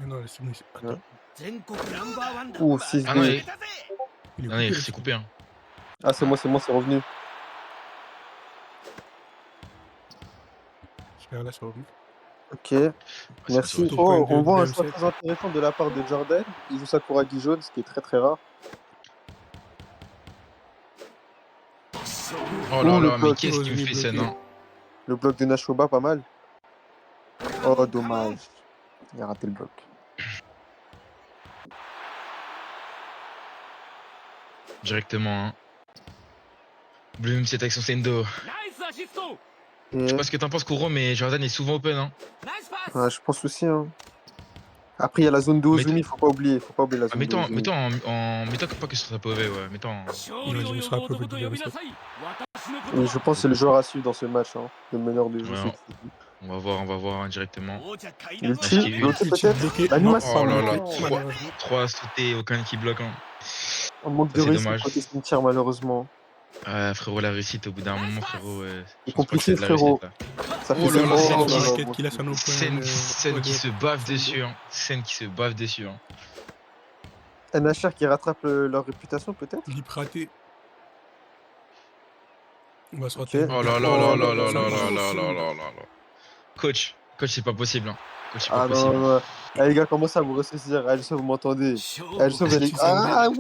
Mais non, laissez-moi. Ouais. Attends. Ouh, Ah non, 6-2. Il est non, coupé, c'est coupé. Hein. Ah, c'est moi, c'est revenu. Là, c'est revenu. Ok, Ouais, c'est pas sur merci. le Top point Oh, de on voit un choix BM7. très intéressant de la part de Jordan. Il joue Sakuragi jaune, ce qui est très très rare. Oh là Ouh, le là, mais bloc. qu'est-ce qu'il me Rosny fait, Sen, bloqué. hein? Le bloc de Nashoba, pas mal. Oh, dommage. Il a raté le bloc. Directement, hein. Bloom, cette action Sendo. Je sais Ok. pas ce que t'en penses, Kuro, mais Jordan est souvent open, hein. Ouais, je pense aussi, hein. Après, il y a la zone de Mais Ozumi, faut pas oublier. Faut pas oublier la zone de Ozumi. mets-toi pas que sur sa POV, ouais. Il a jamais sera peu de BM7. Et je pense que c'est le joueur à suivre dans ce match, hein. Le meneur de jeu, c'est Ouais, Tsuji. on va voir indirectement. L'ulti, Mashki ult. l'ulti Ulti peut-être. bloqué. Non, pas Oh là là, L'animation. bloqué. 3 Malheureusement. 3 sautés, aucun qui bloque, hein. Un manque Ça, de c'est réussite dommage. côté cimetière, malheureusement. Frérot, la réussite, au bout d'un moment, frérot, C'est je pense pas que c'est compliqué, de la réussite, frérot. là. Ça fait Oh C'est là sept. là, bon, Oh c'est là la là, raquette bon, qui laisse un open. Sen qui ODF. se bave Sendo. dessus, hein. Sen qui se bave dessus, hein. NHR qui rattrape leur réputation, peut-être. Lip raté. On va se Ok. rater une Oh là belle là Oh là frappe. là là là là là là là. là là là là là là. Coach, c'est pas possible, hein. Coach, c'est pas Ah non, possible. non, non. Ah, les gars, commencez à vous ressaisir. Ah, vous m'entendez. Ah, elle est. Ulti Sendo. Ah oui.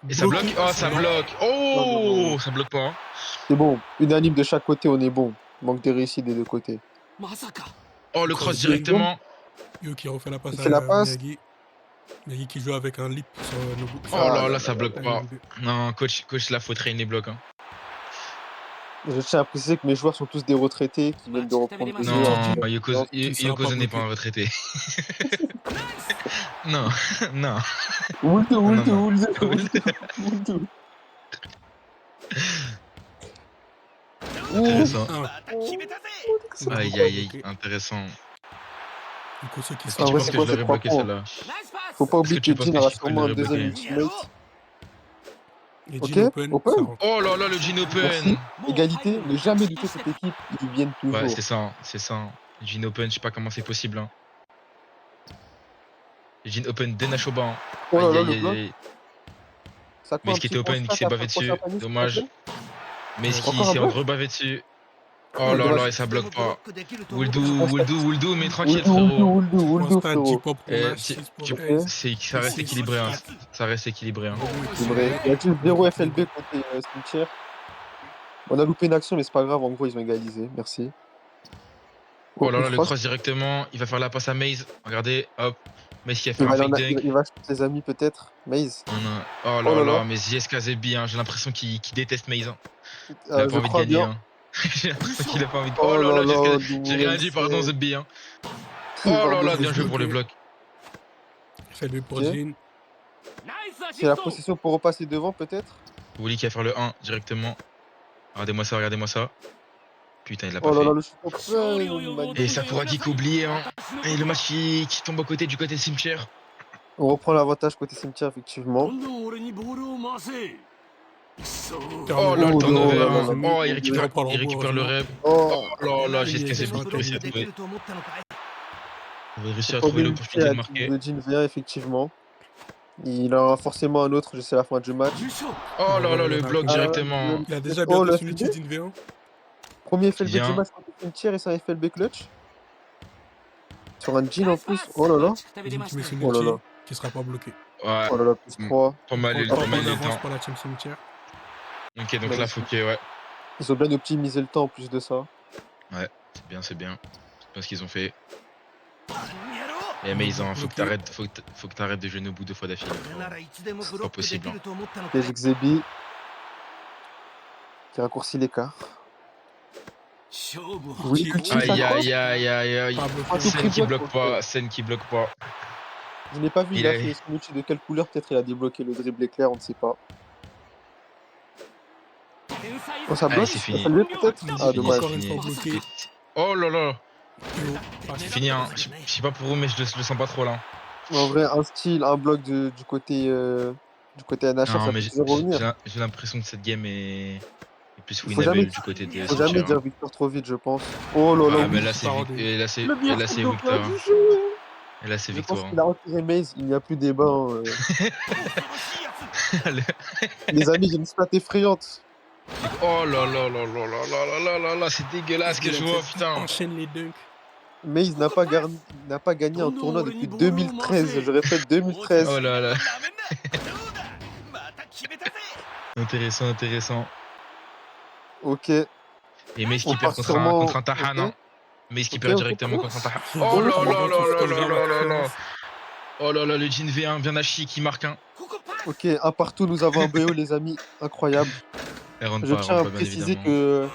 Et ça bloque? Bloqué. Oh, ça Non. bloque. Non, non, non. Oh, ça bloque pas, hein. C'est bon. Unanime de chaque côté, on est bon. Manque de réussite des deux côtés. Oh, Le le cross cross B. Deuxième, directement. Yo qui refait la passe il fait la à passe. Miyagi. Miyagi qui joue avec un lip sur Nobu. Oh Ah Sur là là là, là ça là bloque là. pas. NB. Non, coach, là, faut traîner les blocs, hein. Je tiens à préciser que mes joueurs sont tous des retraités qui viennent de reprendre le jeu Non, après Tsuji leur expérience. qui ne sera pas Yokozo n'est pas bloqué. un retraité. Non, non, Wuldu, non, Wuldu, non. Wuldu, Wuldu, Wuldu. Ouh. Intéressant. Ah, C'est malheureusement Aïe, quoi? aïe, aïe, bloqué. intéressant. Ikoso qui Est-ce que En tu vrai, sera penses c'est que quoi je ces l'aurais 3 bloqué, points? celle-là? Faut pas Est-ce que oublier tu que penses Jin que aura Shiful sûrement un l'aurait deuxième bloqué? ultimate. Et Ok, Jin Open, ça open. rentre. Oh là là, le Jin Merci. Open! Égalité. Ne jamais douter cette équipe. Ils viennent Ouais, toujours. c'est ça, hein. Jin Open, je sais pas comment c'est possible, hein. Jin Open de Nashoba, hein. Oh là Aïe, là, aïe, le aïe, bloc. aïe. Ça quoi Mais un ce qui petit était point open, qui strat s'est après bavé le prochain dessus. panier, s'il te plaît? Dommage. Mais ce Ouais, qui Encore un s'est bloc? rebavé dessus. Oh Ah, là dommage. là, et ça bloque pas. Petit point statistique. Mais tranquille, Wuldu, Wuldu, frérot. Wuldu, petit point Wuldu, stat, 10 frérot. points pour Nash, 6 pour Ok. Ace Ça et reste 6 équilibré, hein. stats. Ça reste équilibré, hein. Rebond C'est vrai. équilibré. Il y a juste Bloc 0 FLB équilibré. côté cimetière. On a loupé une action, mais c'est pas grave. En gros, ils ont égalisé. Merci. Oh Oh, là une là, le cross. cross directement. Il va faire la passe à Maze. Regardez, hop. Maze qui va faire un fake dunk. Il va acheter ses amis, peut-être. Maze. Oh Oh là là là. là, mais JSK Zebi, hein. J'ai l'impression qu'il déteste Maze, hein. Il a pas Je envie de crois gagner, bien. hein. J'ai l'impression qu'il a pas envie de. Oh Oh là là là, là, j'ai rien dit, pardon, WM7. Zebi, hein. Oh là là, Pardon, bien joué pour le Bloqué. bloc. FLB pour ok. Jin. C'est la possession pour repasser devant, peut-être. Wooly qui va faire le 1 directement. Regardez-moi ça, regardez-moi ça. Putain, il l'a pas Oh là là, fait. le shoot open. Et Magnifique. Sakuragi qui a oublié, hein. Et le match qui tombe du côté cimetière. On reprend l'avantage côté cimetière, effectivement. Oh là, Turnover le Oh pour non, turnover, là là hein. là. Ozumi. Oh, Il reprend le il rebond, récupère le heureusement. rep. Oh Oh, là là, JSK Miyagi Zebi sera qui réussit à pénalisé. trouver. Il a réussi faut à pas trouver oublier l'ulti l'opportunité de à marquer. de Jin V1, effectivement. Il en aura forcément un autre jusqu'à la fin du match. Oh On va là voir, là, il le en a bloc combien? directement. Il a déjà Oh, bientôt le son FLB. ulti d'In V1. Premier Qui FLB du vient. match contre cimetière et c'est un FLB clutch. Sur un Jin en plus. Oh là là. Jin qui met son Oh là ulti, là. qui sera pas bloqué. Ouais. Oh là là, plus 3. Pas Il mal, prend pas 3 mal points le d'avance temps. pour la Team Cimetière. Ok, donc là, faut Magnifique. que. Ouais. Ils ont bien optimisé le temps en plus de ça. Ouais, c'est bien, c'est bien. C'est bien ce qu'ils ont fait. Eh, Le mais bloc faut que bloqué. t'arrêtes, faut que t'arrêtes de jouer Nobu 2 fois d'affilée, frérot. C'est pas possible, hein. Piège Xebi qui raccourcit l'écart. Oui, Ulti, ulti, ça Aïe, crosse. aïe, aïe, aïe, aïe. pas À bloqué. tout prix Scène qui bloc. bloque Ok. pas, scène qui bloque pas. Je n'ai pas vu, il Il a fait est. son ulti de quelle couleur. Peut-être il a débloqué le dribble éclair, on ne sait pas. Oh, ça Allez, bloque. c'est fini. FLB peut-être. Nobu, Ah, C'est fini, c'est encore dommage. une fois fini. bloqué. Oh là là. Yo, C'est passe. fini, hein. Je sais pas pour vous, mais je le sens pas trop là. En vrai, un style, un bloc du côté NHR, Non, ça mais peut toujours revenir. j'ai l'impression que cette game est plus Il faut jamais, winnable du côté de faut jamais Cimetière, dire hein. victoire trop vite, je pense. Oh là là, Ouais, mais oui. là, C'est pas rendu. Le meilleur Et là, c'est combo plat Victor, du hein. jeu. Et là, c'est Je pense victoire. qu'il a retiré Maze, il n'y a plus débat. Hein. Le- Les amis, j'ai une stat effrayante. Oh là là là là là là là là là là, c'est dégueulasse ce que je vois, putain. Enchaîne les dunks. Maze n'a pas gagné un tournoi depuis 2013. Je répète, Oh 2013. là là. Intéressant, intéressant. Ok, Et Mace on qui perd part sûrement. contre un Tahan, Ok, hein. Mace qui ok, perd ok. directement contre un Tahan. Bien Oh joué, là bien là joué, là tu là t'en là viens à là la là là. différence. Oh là là, le Jin V1, bien Hachi qui marque un. Ok, un partout, nous avons un BO, les amis. Incroyable. Je Elle tiens rentre à pas, bien préciser évidemment. que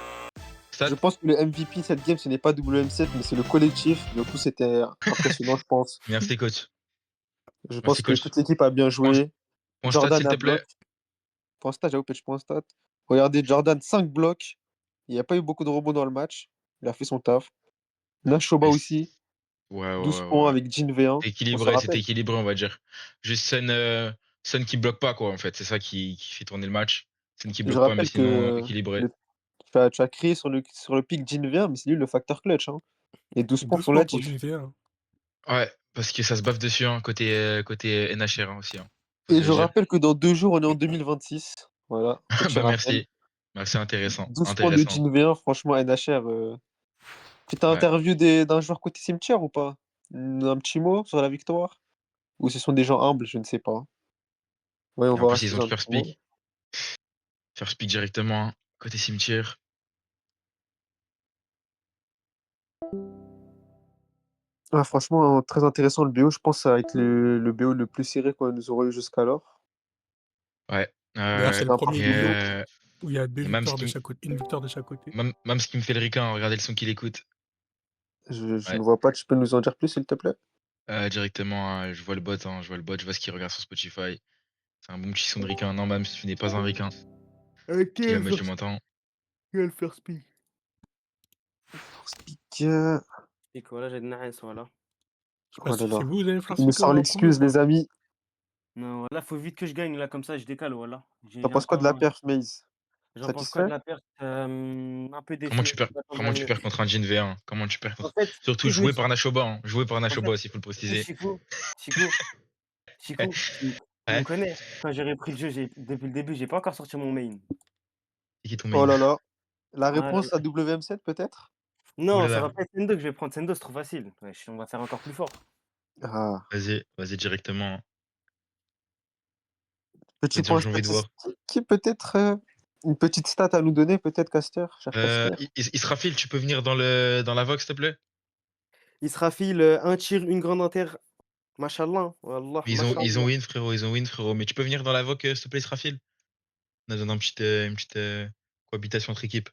je Stat. pense que le MVP cette game, ce n'est pas WM7, mais c'est le collectif. Du coup, c'était impressionnant, je pense. Merci, coach. Je Merci, pense que coach. toute l'équipe a bien Point, joué. point stat, Jordan s'il a te bloc. plaît. Point stat, j'avoue, je point stat. Regardez, Jordan, 5 blocs. Il n'y a pas eu beaucoup de rebonds dans le match. Il a fait son taf. Nashoba Mais aussi. ouais, ouais, 12 ouais, ouais, points ouais. avec Jin V1. On se C'était rappelle. équilibré, on va dire. Juste Sun qui bloque pas, quoi, en fait. C'est ça qui fait tourner le match. Sun qui Je bloque pas, mais rappelle sinon que équilibré. tu as crié sur le pic Jin V1, mais c'est lui le facteur clutch. Hein. Et 12 points 12 points pour cumulatifs. JV1. Ouais, parce que ça se baffe dessus, hein, côté NHR hein, aussi. Hein. Faut se Et le je dire. rappelle que dans 2 jours, on est en 2026. Voilà, petit Bah rappel. merci. Merci, intéressant. 12 points de Intéressant. Jin V1, franchement, NHR. Tu t'as Ouais. interview d'un joueur côté cimetière ou pas? Un petit mot sur la victoire? Ou ce sont des gens humbles, je ne sais pas. Voyons Et en voir plus, est-ce ils qu'ils ont ont le un petit first mot. pick. First pick directement, hein, côté cimetière. Ah, franchement, très intéressant le BO. Je pense que ça va être le BO le plus serré qu'on nous aurait eu jusqu'alors. Ouais. D'ailleurs, c'est C'est le un premier Et, partout. BO où il y a deux et même, victoires de chaque côté. Une victoire de chaque côté. même ce qui me fait le ricain, regardez le son qu'il écoute. Je Ouais. ne vois pas. Tu peux nous en dire plus, s'il te plaît? Directement, hein, je vois le bot, hein, je vois le bot, je vois ce qu'il regarde sur Spotify. C'est un bon petit son de ricain. Non, même si tu n'es pas un ricain. Si jamais tu m'entends. Quel first pick? First pick. فيك ولا جد نعس ولا Je sais pas Oh là si c'est là. vous, vous avez first Il me pick sent en premier ou l'excuse, pas? les amis. non voilà faut vite que je gagne là comme ça je décale voilà T'en j'ai penses quoi encore de la perf, Maze? j'en pense quoi Satisfait? de la perte un peu déçu j'attends de la Comment tu mieux perds contre un Jin V1? Comment tu perds en contre. fait Surtout si je me joué dis par Nashoba, hein. Joué par en fait Nashoba aussi, faut le tu sais préciser. Chico Ouais. Chico tu me Ouais. connais quand j'ai repris le jeu depuis le début j'ai pas encore sorti mon main C'est qui ton Oh main? là là. La ah là réponse à là. WM7, peut-être? Ouh Non là ça là. va pas être Sendo que je vais prendre Sendo c'est trop facile wesh, on va faire encore plus fort Ah. Vas-y, vas-y directement. Hein. Petit Vas-y, point j'ai envie de voir. statistique, peut-être une petite stat à nous donner, peut-être, Caster, cher Caster. Israfil, tu peux venir dans la Vox, s'il te plaît? il se rafile un tir une grande inter Mashallah Wallah Ils ont Mashallah win, frérot, ils ont win, frérot. Mais tu peux venir dans la Vox, s'il te plaît, Israfil? On a besoin une petite cohabitation entre équipes.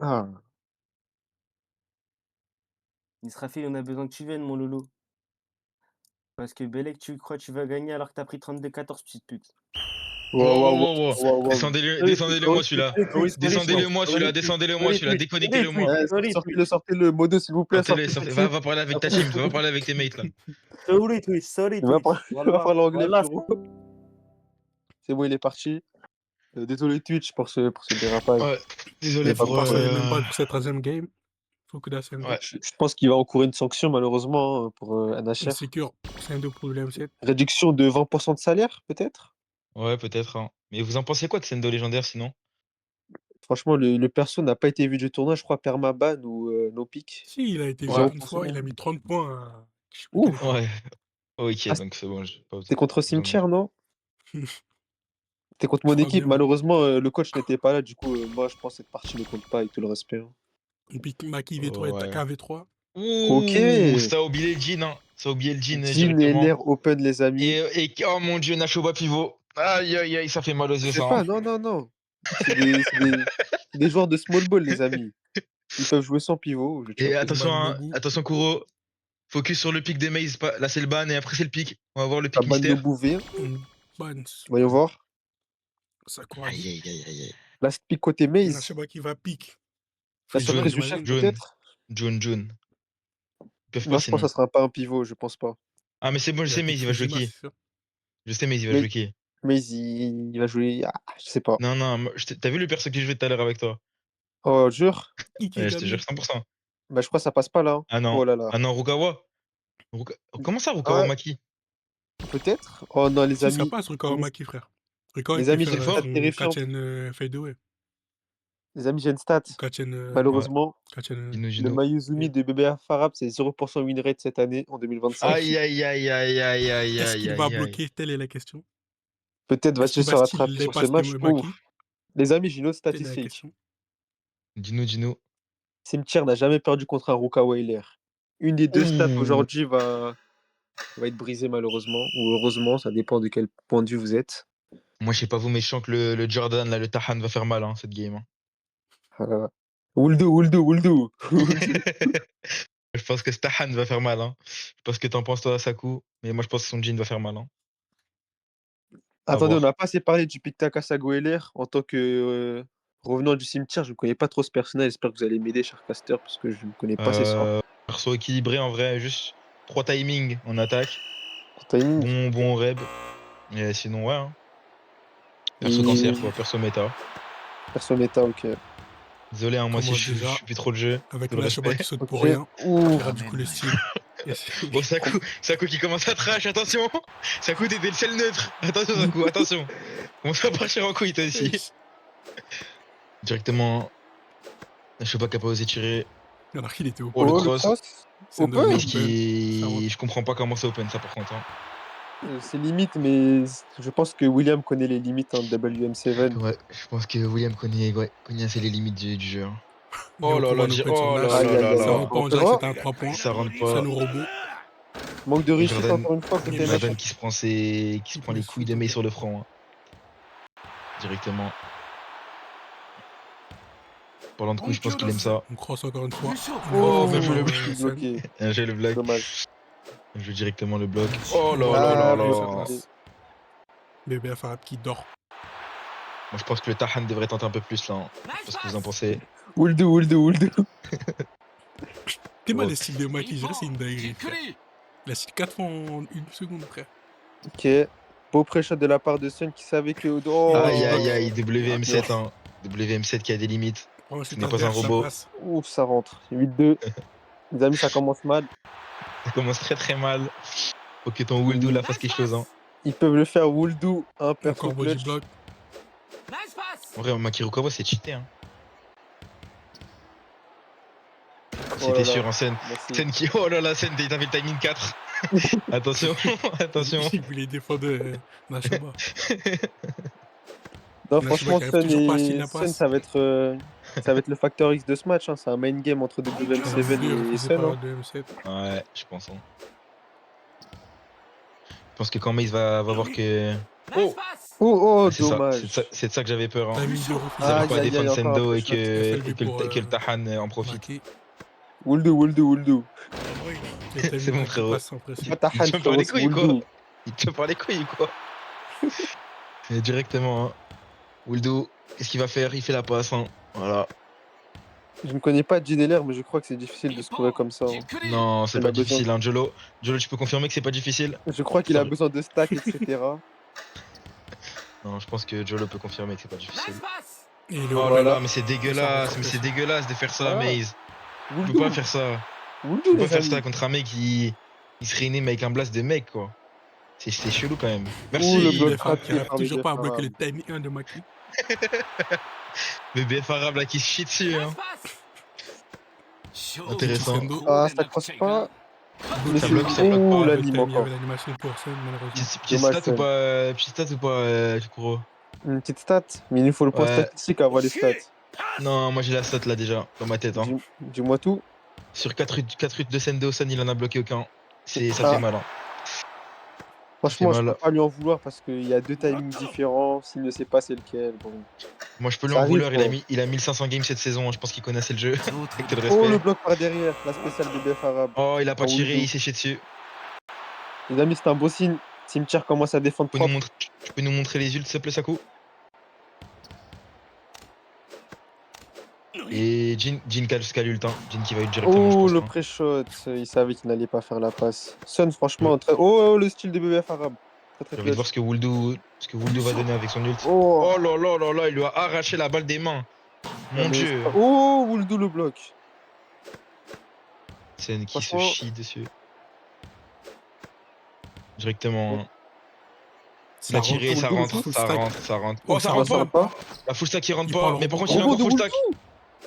Ah. Israfil on a besoin que tu viennes mon loulou. Parce que Bellec, tu crois que tu vas gagner alors que t'as pris 32-14, petite pute. Wow, Wow, wow, wow, wow, wow, wow. wow, wow. Descendez-le moi celui-là. Descendez-le moi celui-là, descendez-le moi celui-là, déconnectez-le moi. Sortez-le, sortez-le. Modo, s'il vous plaît, Sortez-le, sortez sortez. Twitch. Va parler avec ta team, va parler avec tes mates là. Sorry Il va Twitch. parler, il va Wallah, parler anglais, wallah. frérot. C'est bon, il est parti. Désolé Twitch pour ce dérapage. Ouais, Il n'y désolé a pas C'est pour. grand pas ça, chose. et même pas pour cette troisième game. Faut que Sendo. Ouais, Je pense qu'il va encourir une sanction, malheureusement, hein, pour Une NHR. secure. Sendo pour le M7. Réduction de 20% de salaire, peut-être? ouais, peut-être. Hein. Mais vous en pensez quoi de Sendo légendaire sinon? Franchement, le perso n'a pas été vu du tournoi, je crois, permaban ou no pick. Si, il a été vu Ouais. 1 fois, il a mis 30 points à je sais plus quelle Ouf! équipe. Ouais, ok, Ah, donc c'est bon, j'ai pas t'es contre besoin de. Cimetière, non? T'es contre mon Je crois équipe. bien, ouais. Malheureusement, le coach n'était pas là. Du coup, moi, je pense que cette partie ne compte pas avec tout le respect. Hein. Et puis Maki V3 est à Ouais. KV3. Ok. Ouh, ça a oublié le jean, hein. Ça a oublié le jean Jean et directement. l'air open, les amis. Oh mon dieu, Nashoba pivot. Aïe aïe aïe, ça fait mal aux Je yeux sais ça. Hein. pas, non, non, non. C'est des joueurs de small ball, les amis. Ils peuvent jouer sans pivot. Je tiens à Et attention, Ban préciser. hein, Nobu. attention Kuro. Focus sur le pic des Maze. Là c'est le ban et après c'est le pic. On va voir le pic Taban de mystère. Bouvet. Ban. Voyons voir. Sakuragi. Aïe aïe aïe aïe aïe. Last pick côté Maze. Nashaba qui va pique. La Free Zone, surprise June, du chef, j'imagine. June, peut-être? June. Ils peuvent pas Non, je pense sinon. que ça sera pas un pivot. Je pense pas. Ah mais c'est bon, je Il va sais pique Maze, il va jouer Fujima, qui? c'est sûr. Je sais Maze, il va Mais jouer qui? Maze, il va jouer. Ah, je sais pas. Non, non, t'as vu le perso que j'ai joué tout à l'heure avec toi? Oh, jure. Qui est Ouais, je te jure, gamé? 100%. Bah, je crois que ça passe pas là, hein. Ah non. Oh là là. Ah non, Rukawa. Comment ça, Ah Rukawa ouais, Maki? peut-être? Oh non, les Si, ça amis. passe, Rukawa Les, Maki, frère. Rukawa, il les peut amis, faire j'ai une fort. stat son terrifiante. Kachen fadeaway. Les amis, j'ai une stat. Ou Kachen. Ouais, Malheureusement, Kachen. Gino, le Gino. Mayuzumi de bébé Farab, c'est 0% win rate cette année, en 2025. Aïe, aïe, aïe, aïe, aïe, aïe, Est-ce aïe, qu'il va aïe, aïe. bloquer? Telle est la question. Peut-être Est-ce va-t-il qu'il se va style rattraper sur ce dépasse le match? Maki? Ouf. Les amis, j'ai une autre Telle est la statistique. question. Gino, Gino. Cimetière n'a jamais perdu contre un Rukawa Hilaire. Une des deux stats Ouh. aujourd'hui va être brisée malheureusement, ou heureusement, ça dépend de quel point de vue vous êtes. Moi, je sais pas vous, mais je sens que le Jordan, là, le Tahan va faire mal, hein, cette game. Hein. Ah là là. Wuldu, Wuldu, Wuldu. Wuldu. Je pense que Stahan va faire mal. Hein. Je sais pas ce que t'en penses, toi, Saku. Mais moi, je pense que son jean va faire mal. Hein. À Attendez, on voir. n'a pas assez parlé du Pictaka Sagoeler. En tant que revenant du cimetière, je ne connais pas trop ce personnage. J'espère que vous allez m'aider, cher Caster, parce que je ne connais pas ses sorts. Perso équilibré, en vrai. Juste 3 timings en attaque. Pour timing. Bon reb. Et sinon, ouais. Hein. Perso Et cancer, quoi. Perso méta. perso méta, ok. Désolé, hein, moi aussi, Commence je déjà suis plus trop le jeu. avec Tout le Nachoba respect. qui saute Ok. pour rien. Ouh. Qui rate du coup le style. Bon, Saku qui commence à trash, attention. Saku, t'étais le seul neutre. Attention, Saku, attention. Commence à partir en couille, toi aussi. Directement. Je sais pas, qui a pas osé tirer. Alors qu'il était au Oh, le Oh, le cross. cross. Send Open. over Mais ce open. Ça rentre. qui. Je comprends pas comment c'est open, ça, par contre. Hein. C'est limite, mais je pense que William connaît les limites en WM7. Ouais, je pense que William connaît assez les limites du jeu. Hein. Il est en cours en open sur Oh là Nash. Aïe, là aïe, là aïe, Ça aïe. rentre là. pas, on Oh, dirait que c'était un 3 points. Ça rentre Ça pas. nous robot. manque de Et réussite Jordan, encore une fois côté Jordan. Nash. Jordan qui se prend les couilles de May sur le front. Hein. Directement. Parlant de couilles, je pense qu'il aime ça. On crosse encore une fois. Oh, Oh, bien joué le bloc. je suis bloqué. J'ai le bloc. Dommage. Je joue directement le bloc. Oh là Voilà, là là Ah, bien là. sa bien place. Bébé Farab qui dort. Moi, je pense que le Tahan devrait tenter un peu plus là. Hein. Je sais pas ce que vous en pensez. Wuldu, Wuldu, Wuldu. T'es mal Ouais. le style de Maki, je dirais c'est une dinguerie. Frère. Il a style 4 fois en 1 seconde, frère. Ok. Beau pré-shot de la part de Sun qui savait que. Oh, Aïe Oh. aïe aïe, Ah, WM7. Hein. WM7 qui a des limites. oh, Ce c'est n'est pas un adverse, ça robot. passe. ouf, ça rentre. 8-2. Les amis, ça commence mal. Ça commence très très mal. Faut que ton Wildo là fasse quelque chose. Hein. Ils peuvent le faire Wuldu, un perso Encore body clutch. block. En vrai, Makirukawa c'est cheaté. Hein. Oh C'était là sûr là. en scène. Merci. Scène qui. Oh là là, scène, t'avais le timing 4. Attention, attention. Il voulait défendre Nachoba. Non, Nachoba franchement, qui arrive toujours pas à style la Sun, passe. ça va être le facteur X de ce match. Hein. C'est un main game entre WM7 et Refusé Sun. par Hein. DM7. Ouais, je pense. Hein. Je pense que quand Maze va voir que. Oh, Oh, c'est ça, dommage. c'est de ça que j'avais peur. Hein. Timing de Ils refusé. arrivent Aïe, pas à aïe, aïe, défendre encore un Sendo pré-shot. FLB que le Tahan en profite. Maki. Wuldu, Wuldu, Wuldu. C'est bon, frérot. Passe sans pression. Pas ta Il hand, te par frérot, les c'est couilles quoi. Wuldu. Il te par les couilles quoi. Et directement. Hein. Wildo, qu'est-ce qu'il va faire? Il fait la passe. Hein. Voilà. Je ne connais pas JDLR, mais je crois que c'est difficile de scorer comme ça. Hein. Non, c'est Il pas a besoin- difficile. Hein. Jolo, tu peux confirmer que c'est pas difficile? Je crois qu'il a besoin de stack, etc. Non, je pense que Jolo peut confirmer que c'est pas difficile. Et il est Oh au là Voilà. là, mais c'est dégueulasse, de faire ça, Ah. Maze. Tu peux Wuldu. pas faire ça. Wuldu, Tu peux pas les faire amis. ça contre un mec qui se réanime avec un blast de mec, quoi. C'est chelou quand même. Ouh, le Merci, bloc BF Arab qui raté arrive par toujours BF pas à bloquer le Arab. timing 1 de Maki. le BF arabe là qui se chie dessus. Hein. Intéressant. Sendo. Ah, ça crosse pas. Mais Ça c'est... bloque, ça bloque Oh, pas. l'anime Il y encore. avait l'animation pour Sun, malheureusement. Petite Dommage, stat ou pas, Kuro? Une petite stat, mais il nous faut le point Ouais. statistique avant les stats. Non, moi j'ai la stat là déjà, dans ma tête. Hein. Dis-moi tout. Sur 4 ruts de Sendo, Sun il en a bloqué aucun. Ça Ah. fait mal. Hein. Franchement, je mal. peux pas lui en vouloir parce qu'il y a deux timings différents. S'il ne sait pas c'est lequel. Bon. Moi je peux lui Ça en arrive, vouloir, quoi. il a 1500 games cette saison, je pense qu'il connaissait le jeu. Avec tout le Oh, le respect. bloc par derrière, la spéciale de BF Arabe. Oh, il a pas Ah, tiré, oui. il s'est chié dessus. Les amis, c'est un beau signe. Cimetière commence à défendre propre. Tu peux nous montrer les ults, s'il te plaît, Saku? Et Jin jusqu'à l'ult, hein. Jin qui va ult directement, Oh, je le pense. Hein. pré-shot. Il savait qu'il n'allait pas faire la passe. Sun, franchement, très... Oh, le style de BF Arabe. Très, très J'ai envie de voir clutch. ce que Wuldu va donner avec son ult. Oh, Oh là là là là, il lui a arraché la balle des mains. Mon mais dieu. oh, Wuldu le bloc. Sen qui se Franchement, chie dessus. Directement. bon, Hein. Il Ça a rentre. tiré, ça Wuldu le rentre, shoot. Full ça stack. rentre, ça rentre. Oh, Oh, ça ça Non, rentre rentre ça pas! rentre même pas. pas. La full stack, il rentre Il pas. parle au Mais par rebond. contre, il a Rebond encore de full Wuldu. stack.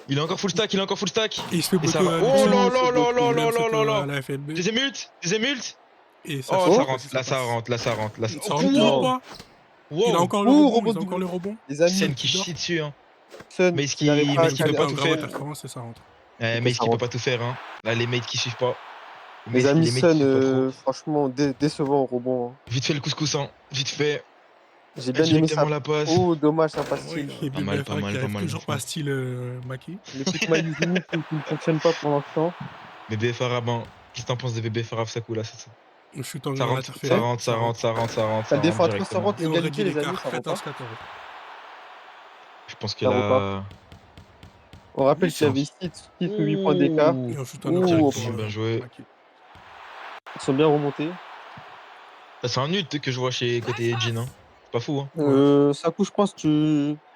Il a encore full stack, il a encore full stack. Et il se fait Et ça bloquer va. à Oh là l'ultime. là là là là WM7 là là à là. la FNB. Deuxième ult, deuxième ult. Et ça Oh, fait ça Oh, vas-y, rentre, ça là ça passe. rentre, là ça rentre, là ça. Ça Oh, rentre toujours non. pas. Il a wow. encore le Oh, rebond. rebond Ils ont de encore le Wuldu. rebond. Les amis, Sen Sun qui qui dort. chie dessus, hein. Sun, Mais il n'arrive pas Mais à ce qui peut caler pas un grave tir. interférence et ça rentre. Mais Ok, ce ça qui peut rentre. pas tout faire, hein. Là, les mates qui suivent pas. Les amis, Les mates qui Sun, suivent pas trop. franchement, décevant au rebond. Hein. Vite fait le couscous, hein. Vite fait. J'ai bien aimé ça. Directement la passe. Oh, dommage, ça Ouais, passe moi, style. et Pas mal, pas BBFA qui mal, pas arrive mal, toujours pas franchement. style Maki. Le pic Mayuzumi qui ne fonctionne pas pour l'instant. Bébé Faraban. Qu'est-ce que t'en penses de bébé Farab Sakou là? On shoot en Ça à rentre, ça l'interféré. rentre, ça Ça rentre, rentre. ça rentre, ça rentre, T'as ça le rentre défenseur 340 directement. Et on réduit égalité, les amis, l'écart ça rentre pas. 14-14. Je pense que Ça rentre pas. là. On Oui, rappelle qu'il y ça. avait 6 ou 8 points d'écart. Ouh, Et on shoot en Oh, approche directement bien joué. Maki. ils sont bien remontés. Ah, c'est un nut que je vois chez côté Jin. Hein. C'est pas fou, hein. Ouais. Sakou, je pense que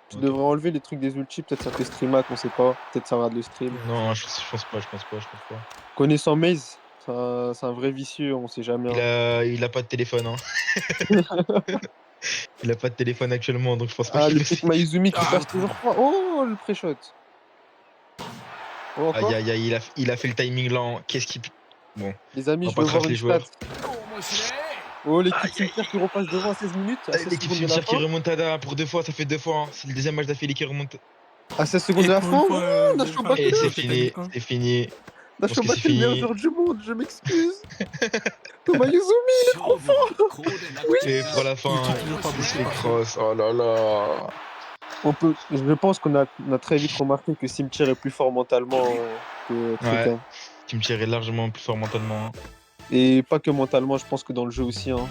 tu Ok. devrais enlever les trucs des ultis. Peut-être ça fait streamac, on sait pas. Peut-être ça regarde le stream. Non, je pense pas, je pense pas, je pense pas. Connaissant Maze, c'est un vrai vicieux, on sait jamais. Hein. Il a pas de téléphone, hein. Il a pas de téléphone actuellement, donc je pense pas Ah, qu'il le peut. pic Mayuzumi qui Ah, flash toujours pas. Oh, le pré-shot. Oh, Aïe encore. aïe aïe, il a fait le timing lent. Qu'est-ce qu'il. Bon, Les amis, on va je pas veux voir trash une les stat. joueurs. Oh, l'équipe Aïe aïe Cimetière qui repasse devant à 16 minutes, à aïe. 16 L'équipe secondes de la cimetière qui fin. remontada pour 2 fois, ça fait 2 fois. Hein. C'est le deuxième match d'affilée qui remonte. À 16 secondes et de la pour une fin. fois, Oh, BBFA Nashoba Et qui c'est a fait timing fini, 1. c'est fini. Je pense que Nashoba, c'est t'es le meilleur fini. joueur du monde, je m'excuse. Thomas Mayuzumi, il est trop fort. Oui. Et pour la Il fin, tue toujours pas il se bloqué fait par Sun. cross. Oh là là. Je pense qu'on a très vite remarqué que Cimetière est plus fort mentalement que Ouais, Triquin. Cimetière est largement plus fort mentalement. Hein. Et pas que mentalement, je pense que dans le jeu aussi. Hein.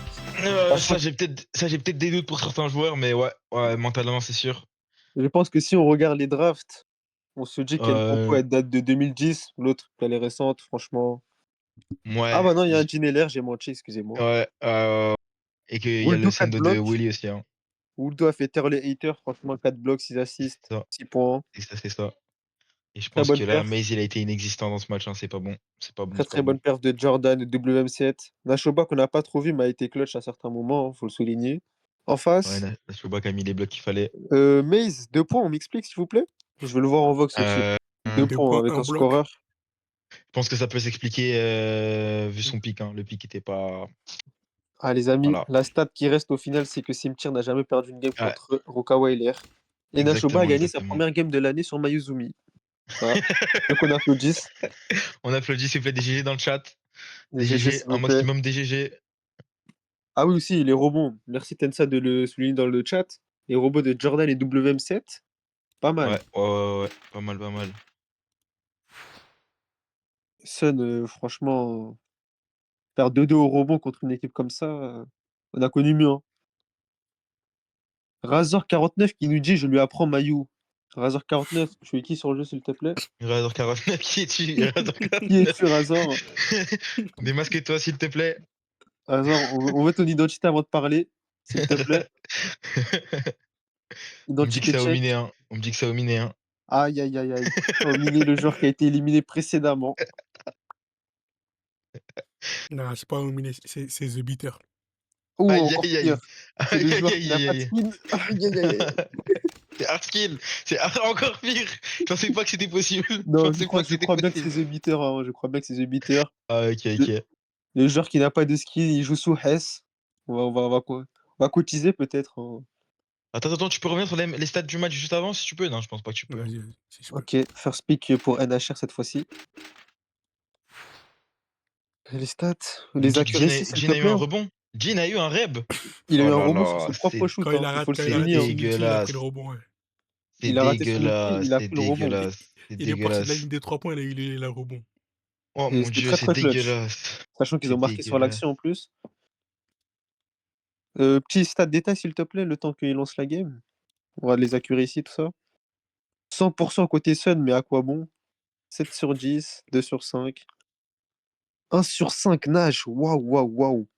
Ça, j'ai peut-être des doutes pour certains joueurs, mais ouais, mentalement, c'est sûr. Je pense que si on regarde les drafts, on se dit qu'il y a une compo, Euh, elle date de 2010, l'autre, elle est récente, franchement. Ah ouais, bah non, il y a un Gineler, j'ai menti, excusez-moi. ouais, et qu'il y a le Wuldu 4 sendo de blocs. Willy aussi. Hein. Wuldu a fait taire les haters, franchement, 4 blocs, 6 Et c'est assists, ça, 6 points. c'est ça, c'est ça. Et je Très pense bonne que là, perf. Maze, il a été inexistant dans ce match. Hein. C'est pas bon. C'est pas bon, Très c'est pas très bonne bon. perf de Jordan, de WM7. Nashoba qu'on n'a pas trop vu, mais a été clutch à certains moments, faut le souligner. En Ouais, face, Chewbacca a mis les blocs qu'il fallait. Maze, 2 points, on m'explique s'il vous plaît? Je veux le voir en Vox aussi. Euh, 2 2 points points, avec 1 un bloc. scoreur. je pense que ça peut s'expliquer vu son pic. Hein. Le pic était pas. Ah les amis, Voilà. la stat qui reste au final, c'est que Cimetière n'a jamais perdu une game Ouais, contre Rukawa LR. Et Nashoba a exactement, gagné sa exactement. première game de l'année sur Mayuzumi. Ça, donc on applaudisse. On applaudit, s'il vous plaît, des GG dans le chat. Des Des GG GG, s'il un vous plaît. maximum des GG. Ah oui aussi, les rebonds. Merci Tensa de le souligner dans le chat. Les robots de Jordan et WM7, pas mal. Ouais. Pas mal, pas mal. Sun, franchement, faire 2-2 au rebond contre une équipe comme ça, on a connu mieux. Hein. Razor49 qui nous dit je lui apprends Mayu. Razor49, tu es qui sur le jeu s'il te plaît? Razor 49, qui es-tu? Razor Qui 49. es-tu Razor? Démasque-toi, s'il te plaît. Razor, on veut ton identité avant de parler, s'il te plaît. On me dit que Identité c'est check. Ominé, hein. On me dit que c'est Ominé, hein. Aïe aïe aïe aïe. Omini, le joueur qui a été éliminé précédemment. Non, c'est pas Omine, c'est The Beater. Ou Aïe, encore aïe, pire, aïe. c'est le Aïe, aïe, joueur qui n'a aïe, pas de aïe. skin. Aïe aïe aïe aïe. C'est hardskill. Encore pire. Je pensais pas que c'était possible. Je Non, pensais pas que je c'était crois bien que c'est possible. The Beater. Hein, je crois bien que c'est The Beater. Ah, ok, Le, ok. le joueur qui n'a pas de skin, il joue sous Hess. On va cotiser peut-être. Hein. Attends, tu peux revenir sur les stats du match juste avant si tu peux? Non, je pense pas que tu peux. Vas-y, si je peux. Ok, first pick pour NHR cette fois-ci. Les stats, On me les dit que accuracies s'il Jin te a eu plaît. un Hein. rebond. Jin a eu un reb. Il a Oh eu un là rebond sur là, son propre shoot. Hein. Il faut le Quand il c'est souligner. a raté Hein. son ulti, il a pris le dégueulasse. rebond. Ouais. C'est Il a raté son ulti, dégueulasse. il a C'est pris le rebond. dégueulasse. C'est Il est parti de la ligne dégueulasse. des 3 points, il a eu le rebond. Oh Et mon c'était dieu, très c'est très clutch. dégueulasse. Sachant qu'ils C'est ont marqué sur dégueulasse. l'action en plus. Petit stat détail s'il te plaît, le temps qu'il lance la game. On va les accuracies, tout ça. 100% côté Sun, mais à quoi bon? 7 sur 10, 2 sur 5. 1 sur 5 Nash. Waouh, waouh, waouh.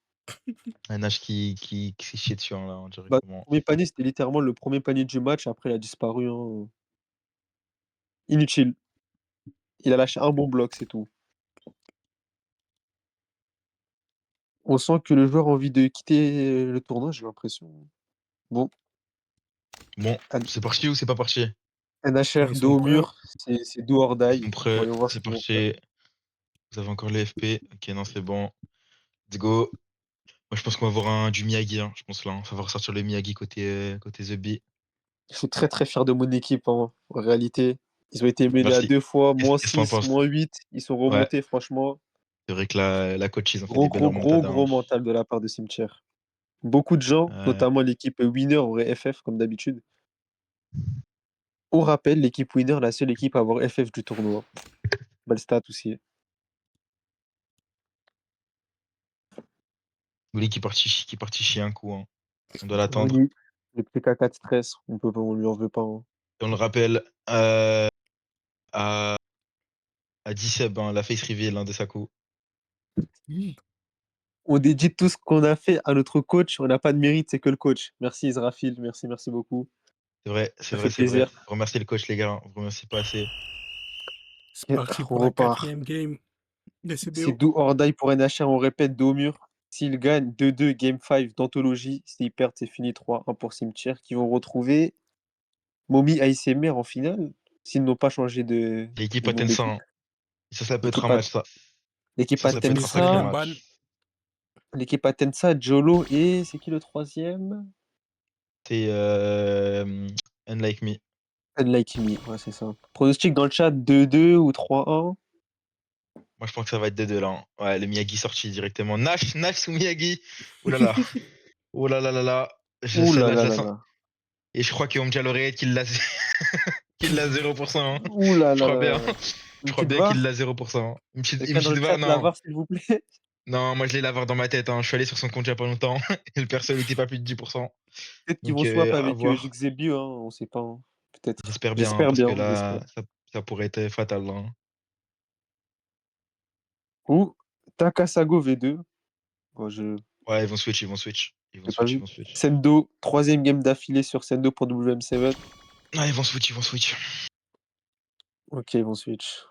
Un Nash qui s'est chié dessus hein, là, Bah, le directement. premier panier, c'était littéralement le premier panier du match. Après, il a disparu. Hein. Inutile. Il a lâché un bon bloc, c'est tout. On sent que le joueur a envie de quitter le tournoi, j'ai l'impression. Bon, Bon, N- c'est parti ou c'est pas parti? NHR Ils sont dos au prêts, hein. mur, c'est do or Ils die. sont prêts, Voyons voir ce c'est qu'ils vont faire. parti. Vous avez encore les FP. Ok, non, c'est bon. Let's go. Moi, je pense qu'on va avoir du Miyagi, hein, je pense là. Ça va ressortir le Miyagi côté The Bee. Je suis très très fier de mon équipe, hein, en réalité. Ils ont été menés à Merci. 2 fois, Qu'est-ce qu'on en -6, pense? -8. Ils sont Ouais, remontés, franchement. c'est vrai que la coach, ils ont fait Gros, des belles gros, gros, remontadas, hein. gros mental de la part de Cimetière. Beaucoup de gens, Euh, notamment l'équipe Winner auraient FF comme d'habitude. On rappelle, l'équipe Winner, la seule équipe à avoir FF du tournoi. Belle stat aussi. Willy qui est parti chier un coup, hein. On doit l'attendre. Oui, le petit caca de stress, on lui en veut pas, hein. Et on le rappelle à, à 10 hein, la face reveal hein, de Saku. Oui. On dédie tout ce qu'on a fait à notre coach. On n'a pas de mérite, c'est que le coach. Merci Israfil, merci, merci beaucoup. C'est vrai, c'est Ça vrai, fait c'est vrai. plaisir. Vous remerciez le coach, les gars, hein. Vous remerciez pas assez. C'est Ok, parti on pour la repart. 4e game de C'est CBO. do or die pour NHR, on répète, dos au mur. S'ils gagnent 2-2, Game 5 d'anthologie. S'ils perdent, c'est fini 3-1 pour Cimetière, qui vont retrouver Momi ASMR en finale, s'ils n'ont pas changé L'équipe de nom Atensa, d'équipe. hein. Ça peut être un L'équipe A- match, ça. l'équipe Ça peut être un Finissent sacré avec un Atensa, ban. match. l'équipe Atensa, Jolo et c'est qui le troisième? C'est Unlike Me. Unlike Me, ouais, c'est ça. Pronostic dans le chat 2-2 ou 3-1. Moi, je pense que ça va être 2-2 là, hein. Ouais, le Miyagi sorti directement. Nash sous Miyagi. Ouh là là. Oh là là là là. Ouh là Celle-là, je là la là sens. là. Et je crois qu'Omja l'oreillette qu'il l'a qu'il l'a 0%, hein. Ouh là Je là crois là bien. là. Je Une crois petite bien qu'il VAR? l'a 0%, hein. Une Quelqu'un dans petite le VAR, chat, la non. VAR, s'il vous plaît. Non, moi je l'ai la VAR dans ma tête, hein. Je suis allé sur son compte il y a pas longtemps. Et le perso il était pas plus de 10%. Peut-être qu'ils Donc vont swap à avec voir. Jixebu, hein, on sait pas, hein. Peut-être. J'espère bien, hein, J'espère parce que bien, j'espère. là, ça pourrait être fatal, là, hein. Ou Takasago V2. Bon, je Ouais, ils vont switch, ils vont switch. Ils vont n'ai pas switch, ils vu. vont switch. Sendo, troisième game d'affilée sur Sendo pour WM7. Ah, ils vont switch, ils vont switch. Ok, ils vont switch.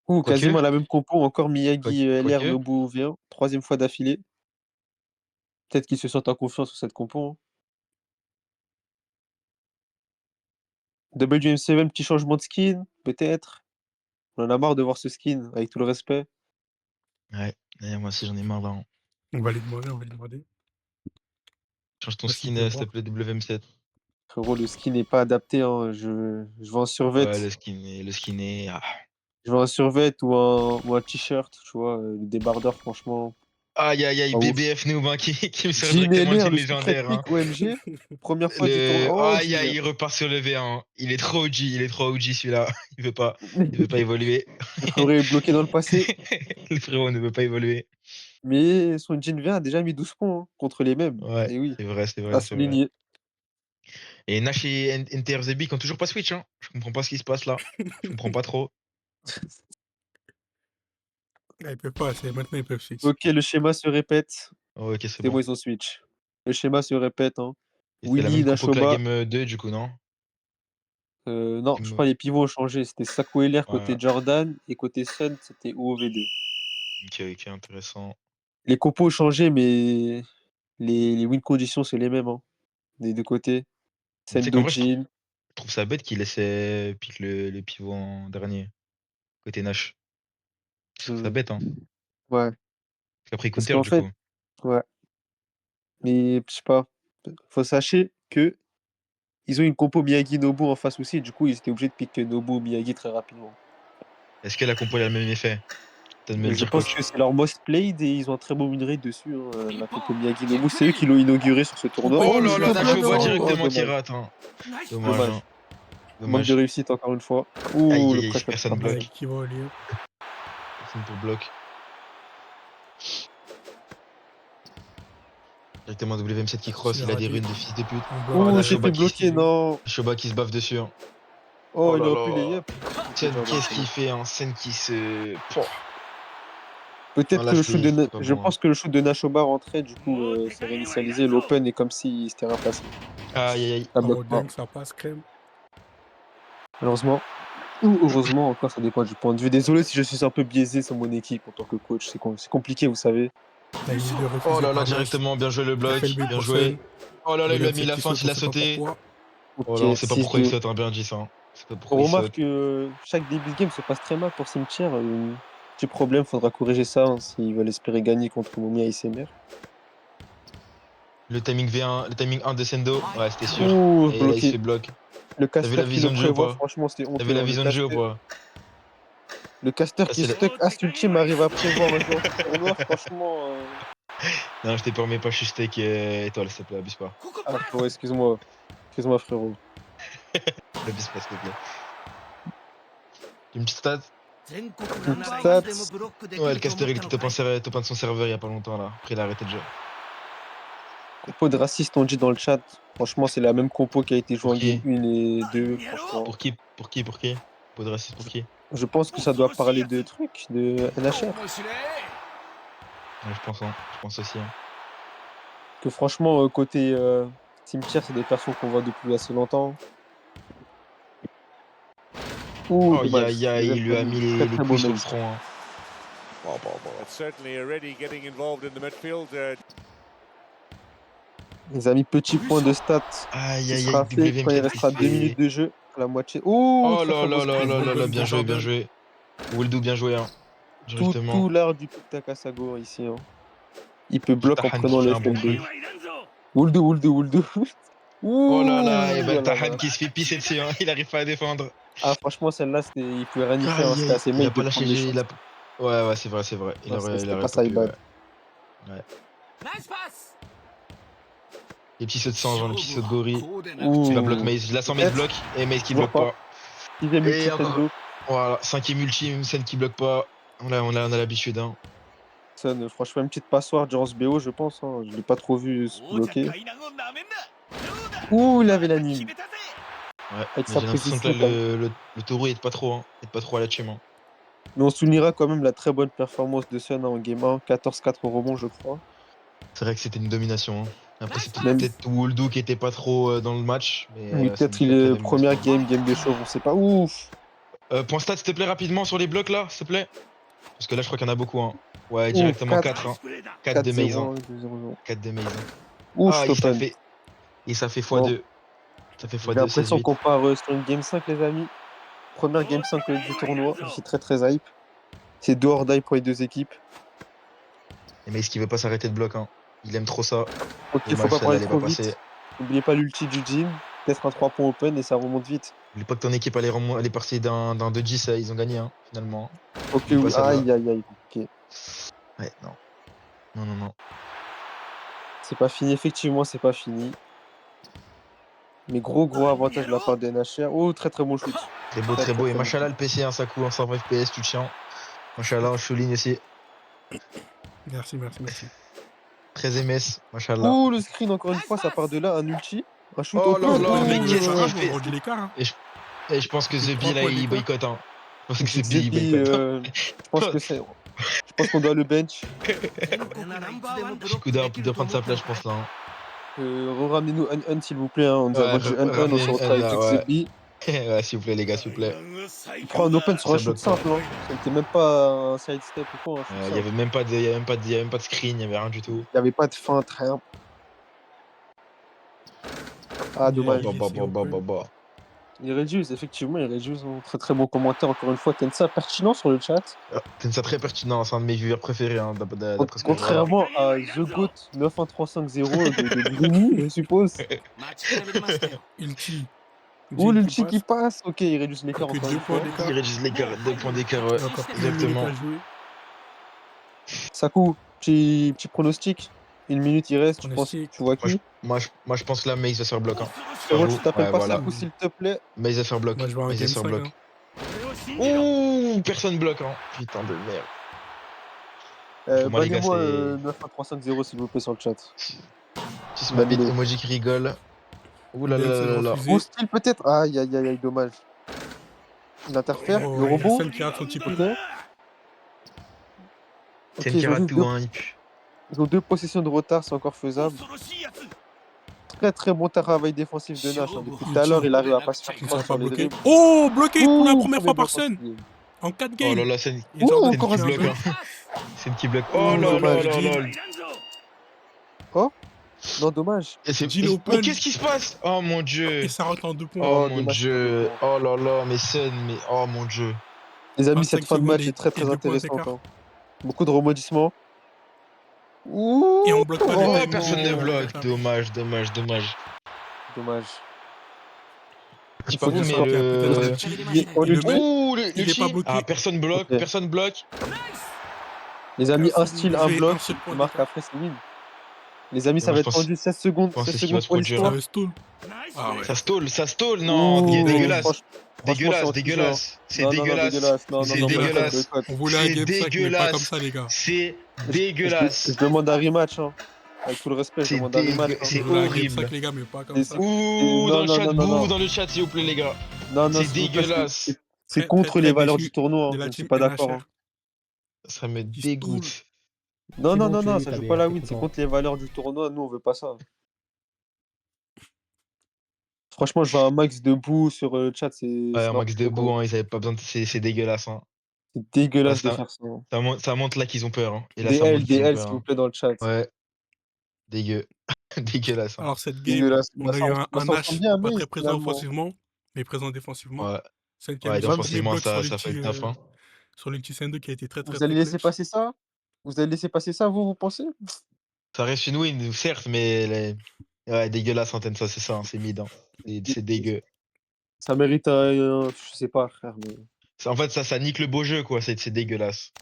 Ouh, Quoique, quasiment la même compo, encore Miyagi LR quoique. Nobu V1, troisième fois d'affilée. Peut-être qu'ils se sentent en confiance sur cette compo, hein. WM7, petit changement de skin, peut-être. On en a marre de voir ce skin, avec tout le respect. Ouais, moi aussi j'en ai marre là, hein. On va les demander, on va les demander. Change ton Là, s'il skin, peut s'il te voir. plaît, WM7. Frérot, le skin n'est pas adapté, hein. Je veux un survêt. Ouais, le skin est. Ah. Je veux un survêt ou un t-shirt, tu vois. Le débardeur, franchement, Aïe aïe aïe, pas ouf. BBF Noob hein, qui me sort Jean directement le LR, jean le secret légendaire, hein. pick OMG. Première fois du tournoi. Oh, Aïe Jean aïe, il repart sur le V1, hein. Il est trop OG celui-là. Il veut pas évoluer. Le frérot est bloqué dans le passé. Le frérot ne veut pas évoluer. Mais son Jean V1 a déjà mis 12 points, hein, contre les mêmes. Ouais, Et oui, c'est vrai, c'est à vrai, c'est vrai. souligner. Et Nash et NTRZB qui ont toujours pas switch, hein. Je comprends pas ce qui se passe là. Je comprends pas trop. Ah, ils peuvent pas, maintenant ils peuvent switch. Ok, le schéma se répète. Oh, ok, c'est C'est bon, bon. ils ont switch. Le schéma se répète, hein. Et c'était la Willy, même compo que la Nashoba. game 2 du coup, non? Non, je crois Game- que les pivots ont changé. C'était Sako LR côté Ouais. Jordan et côté Sun, c'était OOV2. Ok, ok, intéressant. Les compos ont changé, mais les win conditions, c'est les mêmes, hein, des deux côtés. Mais tu sais qu'en Sendo vrai, je trouve, Jean. je trouve ça bête qu'il laissait pique le pivot en dernier, côté Nash. Je trouve ça Hmm, bête, hein. ouais. Parce qu'après, il Parce counter qu'en du fait, coup. ouais. Mais je sais pas. Faut sachez que ils ont une compo Miyagi Nobu en face aussi. Du coup, ils étaient obligés de piquer Nobu Miyagi très rapidement. Est-ce que la compo elle a le même effet? T'as de me le Je dire, pense coach. que c'est leur most played et ils ont un très bon win rate dessus, hein, la compo Miyagi Nobu. C'est eux qui l'ont inauguré sur ce tournoi. Triple Oh Oh, le là là, stop Miyagi. Nashoba l'action! Oh, directement qui dommage. rate, hein. Dommage, Dommage. hein. Manque de Dommage. réussite encore une fois. Aïe Ouh, le aïe aïe, pressure qui personne part pas. bloque. Miyagi qui va au lieu. Personne pour bloc. Directement WM7 qui cross, C'est il a des raté. runes de fils de pute. On bloque Oh, Ouh, pas il s'est bien. fait Nashoba bloquer, non. qui se baffe dessus, hein. Oh, Oh il là aurait pu les là. yep. Ok, Sen, Jordan, qu'est-ce c'est qu'il bon. fait, hein? Sen qui se. Pouah. Non, Peut-être là, que le shoot de c'était pas Je bon, hein. pense que le shoot de Nashoba rentrait, du coup, c'est réinitialisé. L'open est comme s'il s'était rien passé. Aïe aïe aïe. Ça En bloque mode pas, dunk, ça passe crème. malheureusement. Ou heureusement, encore, ça dépend du point de vue. Désolé si je suis un peu biaisé sur mon équipe en tant que coach. C'est compliqué, vous savez. La ligne de Oh refusée là là, par Nash. directement, bien joué le bloc, FLB bien pour joué. Sun. Oh là là, il lui a mis Williamson la qui feinte, saute, il on a sait pas sauté. pourquoi. Oh Ok, là, on sait pas pourquoi il 6-2. saute, hein, bien dit ça. Hein. On sait pas On pourquoi il remarque saute. que chaque début de game se passe très mal pour Cimetière. Petit problème, faudra corriger ça hein, s'ils veulent espérer gagner contre Moumi ASMR. Le timing V1, le timing 1 de Sendo, ouais, c'était sûr. Ouh, Et là, il se bloqué. fait bloc. Le T'as vu caster la qui le vision de jeu ou prévoit, pas? franchement, c'est T'as vu honteux. la Hein. vision de jeu ou pas? Le caster Ça, qui c'est la... stuck As Ultime arrive à prévoir un joueur du tournoi, franchement. Non, je te permets pas, je suis steak étoile, s'il te plaît, abuse pas. Ah, frérot, excuse-moi. Excuse-moi, frérot. Abuse pas, s'il te plaît. Une petite stat? Une petite stat. Ouais, le caster, il était top 1 de son serveur il y a pas longtemps, là. Après, il a arrêté de jeu. Compo de raciste, on dit dans le chat. Franchement, c'est la même compo qui a été jouée Pour en game qui? 1 et 2. Franchement, Pour qui? Pour qui? Pour qui? Pot de raciste pour qui? je pense que ça doit parler de trucs, de NHR. Ouais, je pense, hein. Je pense aussi, hein. Que franchement, côté Cimetière, c'est des persos qu'on voit depuis assez longtemps. Ouh, Oh, dommage. aïe, aïe, il lui a mis Très les très beau couilles sur le main. front, hein. Bon, bon, bon. But certainly already getting involved in the midfield. Les amis, petit point de stats Aïe, qui aïe, aïe, sera fait quand il WM4 qui restera se 2 minutes fait. de jeu à la moitié. Ouh, Oh très là très beau là là screen. là là là, Golden bien de joué, bien Jordan. joué. Wildo, bien joué, hein. Tout Directement. l'art du Takasago ici. Hein. Il peut bloquer en Tahan qui prenant fait le un bon FLB. truc. Wouldu. Oh là là, et Ouh ben là là. Tahan qui se fait pisser dessus, hein. Il arrive pas à défendre. Ah, franchement, celle-là, il pouvait rien y faire. Hein. Aïe, C'était à aïe, ses il a mates de pas lâché prendre le les jeu, shots. Ouais, ouais, c'est vrai, c'est vrai. Non, Il c'était pas aurait ça, pas pu, Ibad. ouais. Ouais. Les petits sauts de sang, genre les petits sauts de gorille. Qui va bloquer Ouh. Maze. Je la sens Maze Peut-être. bloc. Et Maze qui Toujours bloque pas. pas. 6ème Et ulti encore. Sendo. Voilà, 5ème ultime, scène qui bloque pas. On a l'habitude, hein. Son, franchement, une petite passoire durant ce BO, je pense. Hein. Je l'ai pas trop vu se bloquer. Ouh, il avait l'anime. Ouais, Avec mais sa j'ai l'impression que position. là, le taureau aide pas trop, hein. Aide pas trop à la team, hein. Mais on soulignera quand même la très bonne performance de Sun hein, en Game 1. 14-4 au rebond, je crois. C'est vrai que c'était une domination, hein. Après, c'est Même, peut-être Woldo qui était pas trop dans le match, mais oui, c'est une peut-être il sacrée est domination. première game de chauve, on sait pas. Ouf. Point stat, s'il te plaît, rapidement sur les blocs là, s'il te plaît. Parce que là, je crois qu'il y en a beaucoup, hein. Ouais, Ouh, directement 4, 4, hein. 4 de Maze, 4-0, hein. hein, 2-0. 4 de Maze, hein. Ouh, Ah, il ça Stoppen. fait. Et ça fait Bon, x2. Ça fait j'ai x2, l'impression 16-8. qu'on part sur une Game 5, les amis. Première Game 5 du tournoi. Je suis très très hype. C'est deux hors die pour les deux équipes. Et Maze qui veut pas s'arrêter de bloc, hein. Il aime trop ça. Ok, faut Dommage, pas celle-là, parler elle est pas trop passée. vite. N'oubliez pas l'ulti du Jin. Peut-être un 3 points open et ça remonte vite. Oublie pas que ton équipe, elle est partie d'un 2G, ils ont gagné, hein, finalement. Ok, Oublie pas oui. celle-là. Aïe, aïe, aïe. Ok. Ouais, non. Non, non, non. C'est pas fini. Effectivement, c'est pas fini. Mais gros avantage de la part des NHR. Oh, très très bon shoot. Très beau, Très très très beau. Et très bon machallah, shoot. le PC, hein, ça coule en 120 FPS, tu te tiens. Machallah, je souligne aussi. Merci. 13 ms, machallah. Ouh, le screen, encore une fois, ça part de là. Un ulti. Un shoot Oh là open. là, mais Ouh, qu'est-ce Le qu'il rage, on a fait? rendu l'écart. Hein. Et je pense que C'est The 3 B, là, points il d'écart. boycotte, hein. Je pense que The B, il Zebi, boycotte, hein. je pense qu'on doit le bench. Shikuda, il doit prendre sa place, je pense, là, hein. Ramenez-nous un s'il vous plaît. Hein. On nous a Ouais, vendu un, on se ramenez une retrouve N, avec là, ouais. Zebi. Ouais, s'il vous plaît, les gars, s'il vous plaît. Il prend un open sur un Ça shoot bloque pas. simple. Hein. Ça n'était même pas un side step ou quoi, un shoot Il y simple. avait même pas de, il y avait même pas de screen, il y avait rien du tout. Il n'y avait pas de feinte, rien. Ah, Il Bah, dommage. bah, est bah, ici bah, bah, bah, open. bah. Il réduise, effectivement, il réduise. Hein. Très très bon commentaire, encore une fois. Tensa, pertinent sur le chat. C'est ça très pertinent, c'est un de mes viewers préférés, hein, d'après ce que je vois, là. Contrairement à The Goat 91350 de Grimy, je suppose. Ulti. Ou Jin qui l'ulti qui passe. passe. Ok, il réduit l'écart Que encore 2 une points fois. d'écart. Ils réduisent l'écart, 2 points d'écart, ouais. Il y a encore 1 minute Exactement. à jouer. Sakou, petit pronostic. Une minute il reste, Pronostic. tu vois qui? Moi, je pense que là, Maze va se faire bloc, hein. Frérot, tu J'avoue. t'appelles Ouais, pas voilà. Sakou s'il te plaît. Maze va faire bloc. Moi, je vois un Maze va game faire 5. bloc. Hein. Ouh, personne bloque, hein. Putain de merde. Donc, moi, les gars, Bannez-moi c'est. 91350 s'il vous plaît sur le chat. Petit Bannez-le. emoji qui rigole. Ouh là là BM, c'est de là là là. Ou refuser. style peut-être. Aïe aïe aïe aïe, dommage. Il interfère, le Oh, il y a robot. Sun qui rate son petit peu. Ok. Ok, Tiens qui ils ont rate juste tout, hein. ils ont deux possessions de retard, c'est encore faisable. Très très bon travail défensif de Nash. Depuis tout à l'heure, il arrive à pas se faire Il ne mal sera sur pas les bloqué. dribbles. Oh, bloqué pour la Ouh, première premier fois par bloc en Sun. game. En 4 Oh games. là là, c'est Et Jordan une encore qui un bloque. but. Hein. C'est une qui bloque. Oh, Oh là là dommage. là là. Oh non, dommage. Jean Mais open. qu'est-ce qui se passe? Oh mon dieu. Et ça rentre en 2 points. Oh Oh, mon dommage. dieu. Oh là là, mais Sun, mais oh mon dieu. Les amis, 25 cette fin de secondes match et- est très et très 2 points intéressante. d'écart. Hein. Beaucoup de rebondissements. Ouh, Et on bloque pas des Oh, timings. personne ne bloque. Jamais. Dommage, dommage, dommage. dommage. Je sais Il pas faut vous, du mais score. Il y a peut-être le. un cheat. On Il lui le dit- met. Ouh, le Il est pas cheat. bloqué. Ah, personne bloque, Ok. personne bloque. Les amis, un Personne steal, ne un fait bloc. un seul point Il marque d'écart. après, c'est win. Les amis, Et ça moi, va je être pense- tendu. 16 secondes. pense que 16 c'est ce qui va secondes se pour produire, l'histoire. Ça stall. Ah ouais. Ça stall. Non, Ouh, dégueulasse. franchement, Dégueulasse, c'est anti-jeu, dégueulasse. hein. C'est Non, dégueulasse. Non, C'est non, boycott, dégueulasse. boycott. On voulait un C'est game 5, mais pas comme dégueulasse. ça, les gars. C'est Je dégueulasse. demande un rematch. Hein. Avec tout le respect, je C'est demande un rematch. Hein. On c'est voulait un game horrible. 5, les gars, mais pas comme Et ça. Ouh, Non, dans le non, chat, non, non, bouh non. dans le chat, s'il vous plaît, les gars. Non, non, C'est s'il vous plaît, dégueulasse. c'est Très, contre très, les très valeurs déçu du tournoi. de Hein. la Je ne suis team pas d'accord. NHR. Hein. Ça me Qui dégoûte. Non, C'est non, bon, non, tu non, l'as ça eu, joue t'as pas la bien, win. t'es C'est content. contre les valeurs du tournoi. Nous, on veut pas ça. Franchement, je vois un max debout sur le chat. C'est Ouais, un max n'importe debout, quoi. hein, ils avaient pas besoin de... C'est dégueulasse, hein. C'est Ça, dégueulasse de ça, faire ça. Hein. ça montre là qu'ils ont peur, hein. Et là, ça montre Des qu'ils ont L, peur, s'il vous hein. plaît, dans le chat. Ouais, dégueu. Dégueulasse, hein. Alors, cette game, Dégueulasse. on a eu un Ça ressemble Nash bien à pas Maze, très présent finalement. offensivement, mais présent défensivement. Ouais, Celle qui a ouais, mis son premier défensivement, bloc sur ça fait le taf, hein. l'ulti 5-2 qui a été très très Vous allez très laisser clutch. passer ça? Vous allez laisser passer ça, vous pensez? Ça reste une win, certes, mais ouais, dégueulasse, Antenne, ça, c'est ça, hein, c'est mid, hein. C'est dégueu. Ça mérite je sais pas, frère, mais En fait, ça nique le beau jeu, quoi. C'est dégueulasse.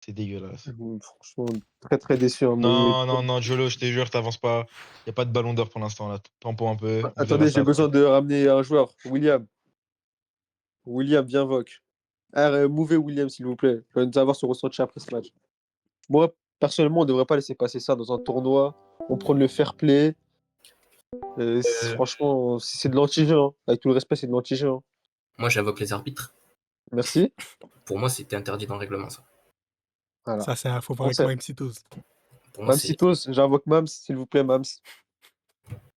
C'est dégueulasse. franchement, très très déçu. Hein, mais Non, non, non, Jolo, je te jure, t'avances pas. Y a pas de ballon d'or pour l'instant, là. Tempo un peu, on verra attendez, ça j'ai besoin après. de ramener un joueur. William. William, viens voc. Mouvez William, s'il vous plaît. Je veux nous avoir son ressenti après ce match. Moi, personnellement, on devrait pas laisser passer ça dans un tournoi. On prend le fair play. Franchement, c'est de l'anti-jeu. Hein. Avec tout le respect, c'est de l'anti-jeu. Hein. Moi, j'invoque les arbitres. Merci. Pour moi, c'était interdit dans le règlement, ça. Voilà. Ça, c'est faut voir avec sait. Mamsitos. Pour moi, c'est... Mamsitos, j'invoque Mams, s'il vous plaît, Mams.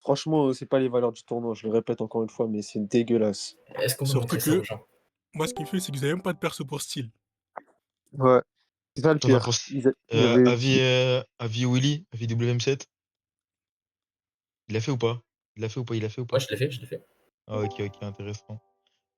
Franchement, c'est pas les valeurs du tournoi, je le répète encore une fois, mais c'est dégueulasse. Est-ce qu'on peut Surtout montrer ça que- aux gens? Moi, ce qui me fait, c'est que vous avez même pas de perso pour style. Ouais. C'est ça le T'en as pire. pour- Il y avait- Avis Willy, avis WM7. Il l'a fait ou pas? Il l'a fait ou pas? Moi, je l'ai fait. Ah, ok, intéressant.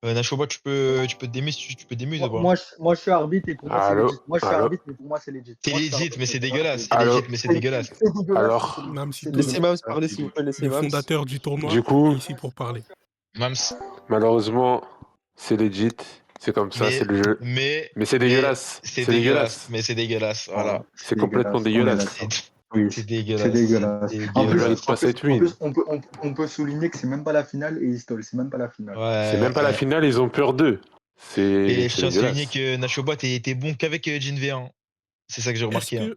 Nashoba, tu peux te démute, tu peux démute ou pas? Moi, je suis arbitre et pour moi, c'est Allô legit. Moi, je suis Allô arbitre, mais pour moi, c'est legit. C'est Moi, je suis legit, arbitre, mais c'est pour moi, dégueulasse. Allô C'est legit, mais c'est dégueulasse. C'est dégueulasse. Alors c'est legit. Mamsitos, Laissez Mams parler, s'il vous plaît, laissez le Mams. fondateur du tournoi, Du coup- est ici pour parler. Mams. malheureusement, c'est legit, c'est comme ça, c'est le jeu. Mais Mais c'est dégueulasse. c'est dégueulasse. Mais c'est dégueulasse. Voilà. C'est complètement on est dégueulasse. d'accord. Oui, C'est dégueulasse. c'est dégueulasse. C'est En Il plus, mérite pas cette win. on peut souligner que c'est même pas la finale et Istol, c'est même pas la finale. Ouais, C'est même pas la finale, ils ont peur d'eux. Et C'est je tiens à souligner dégueulasse. que Nashoba, t'es bon qu'avec Jin V1. C'est ça que j'ai Est-ce remarqué. hein. que,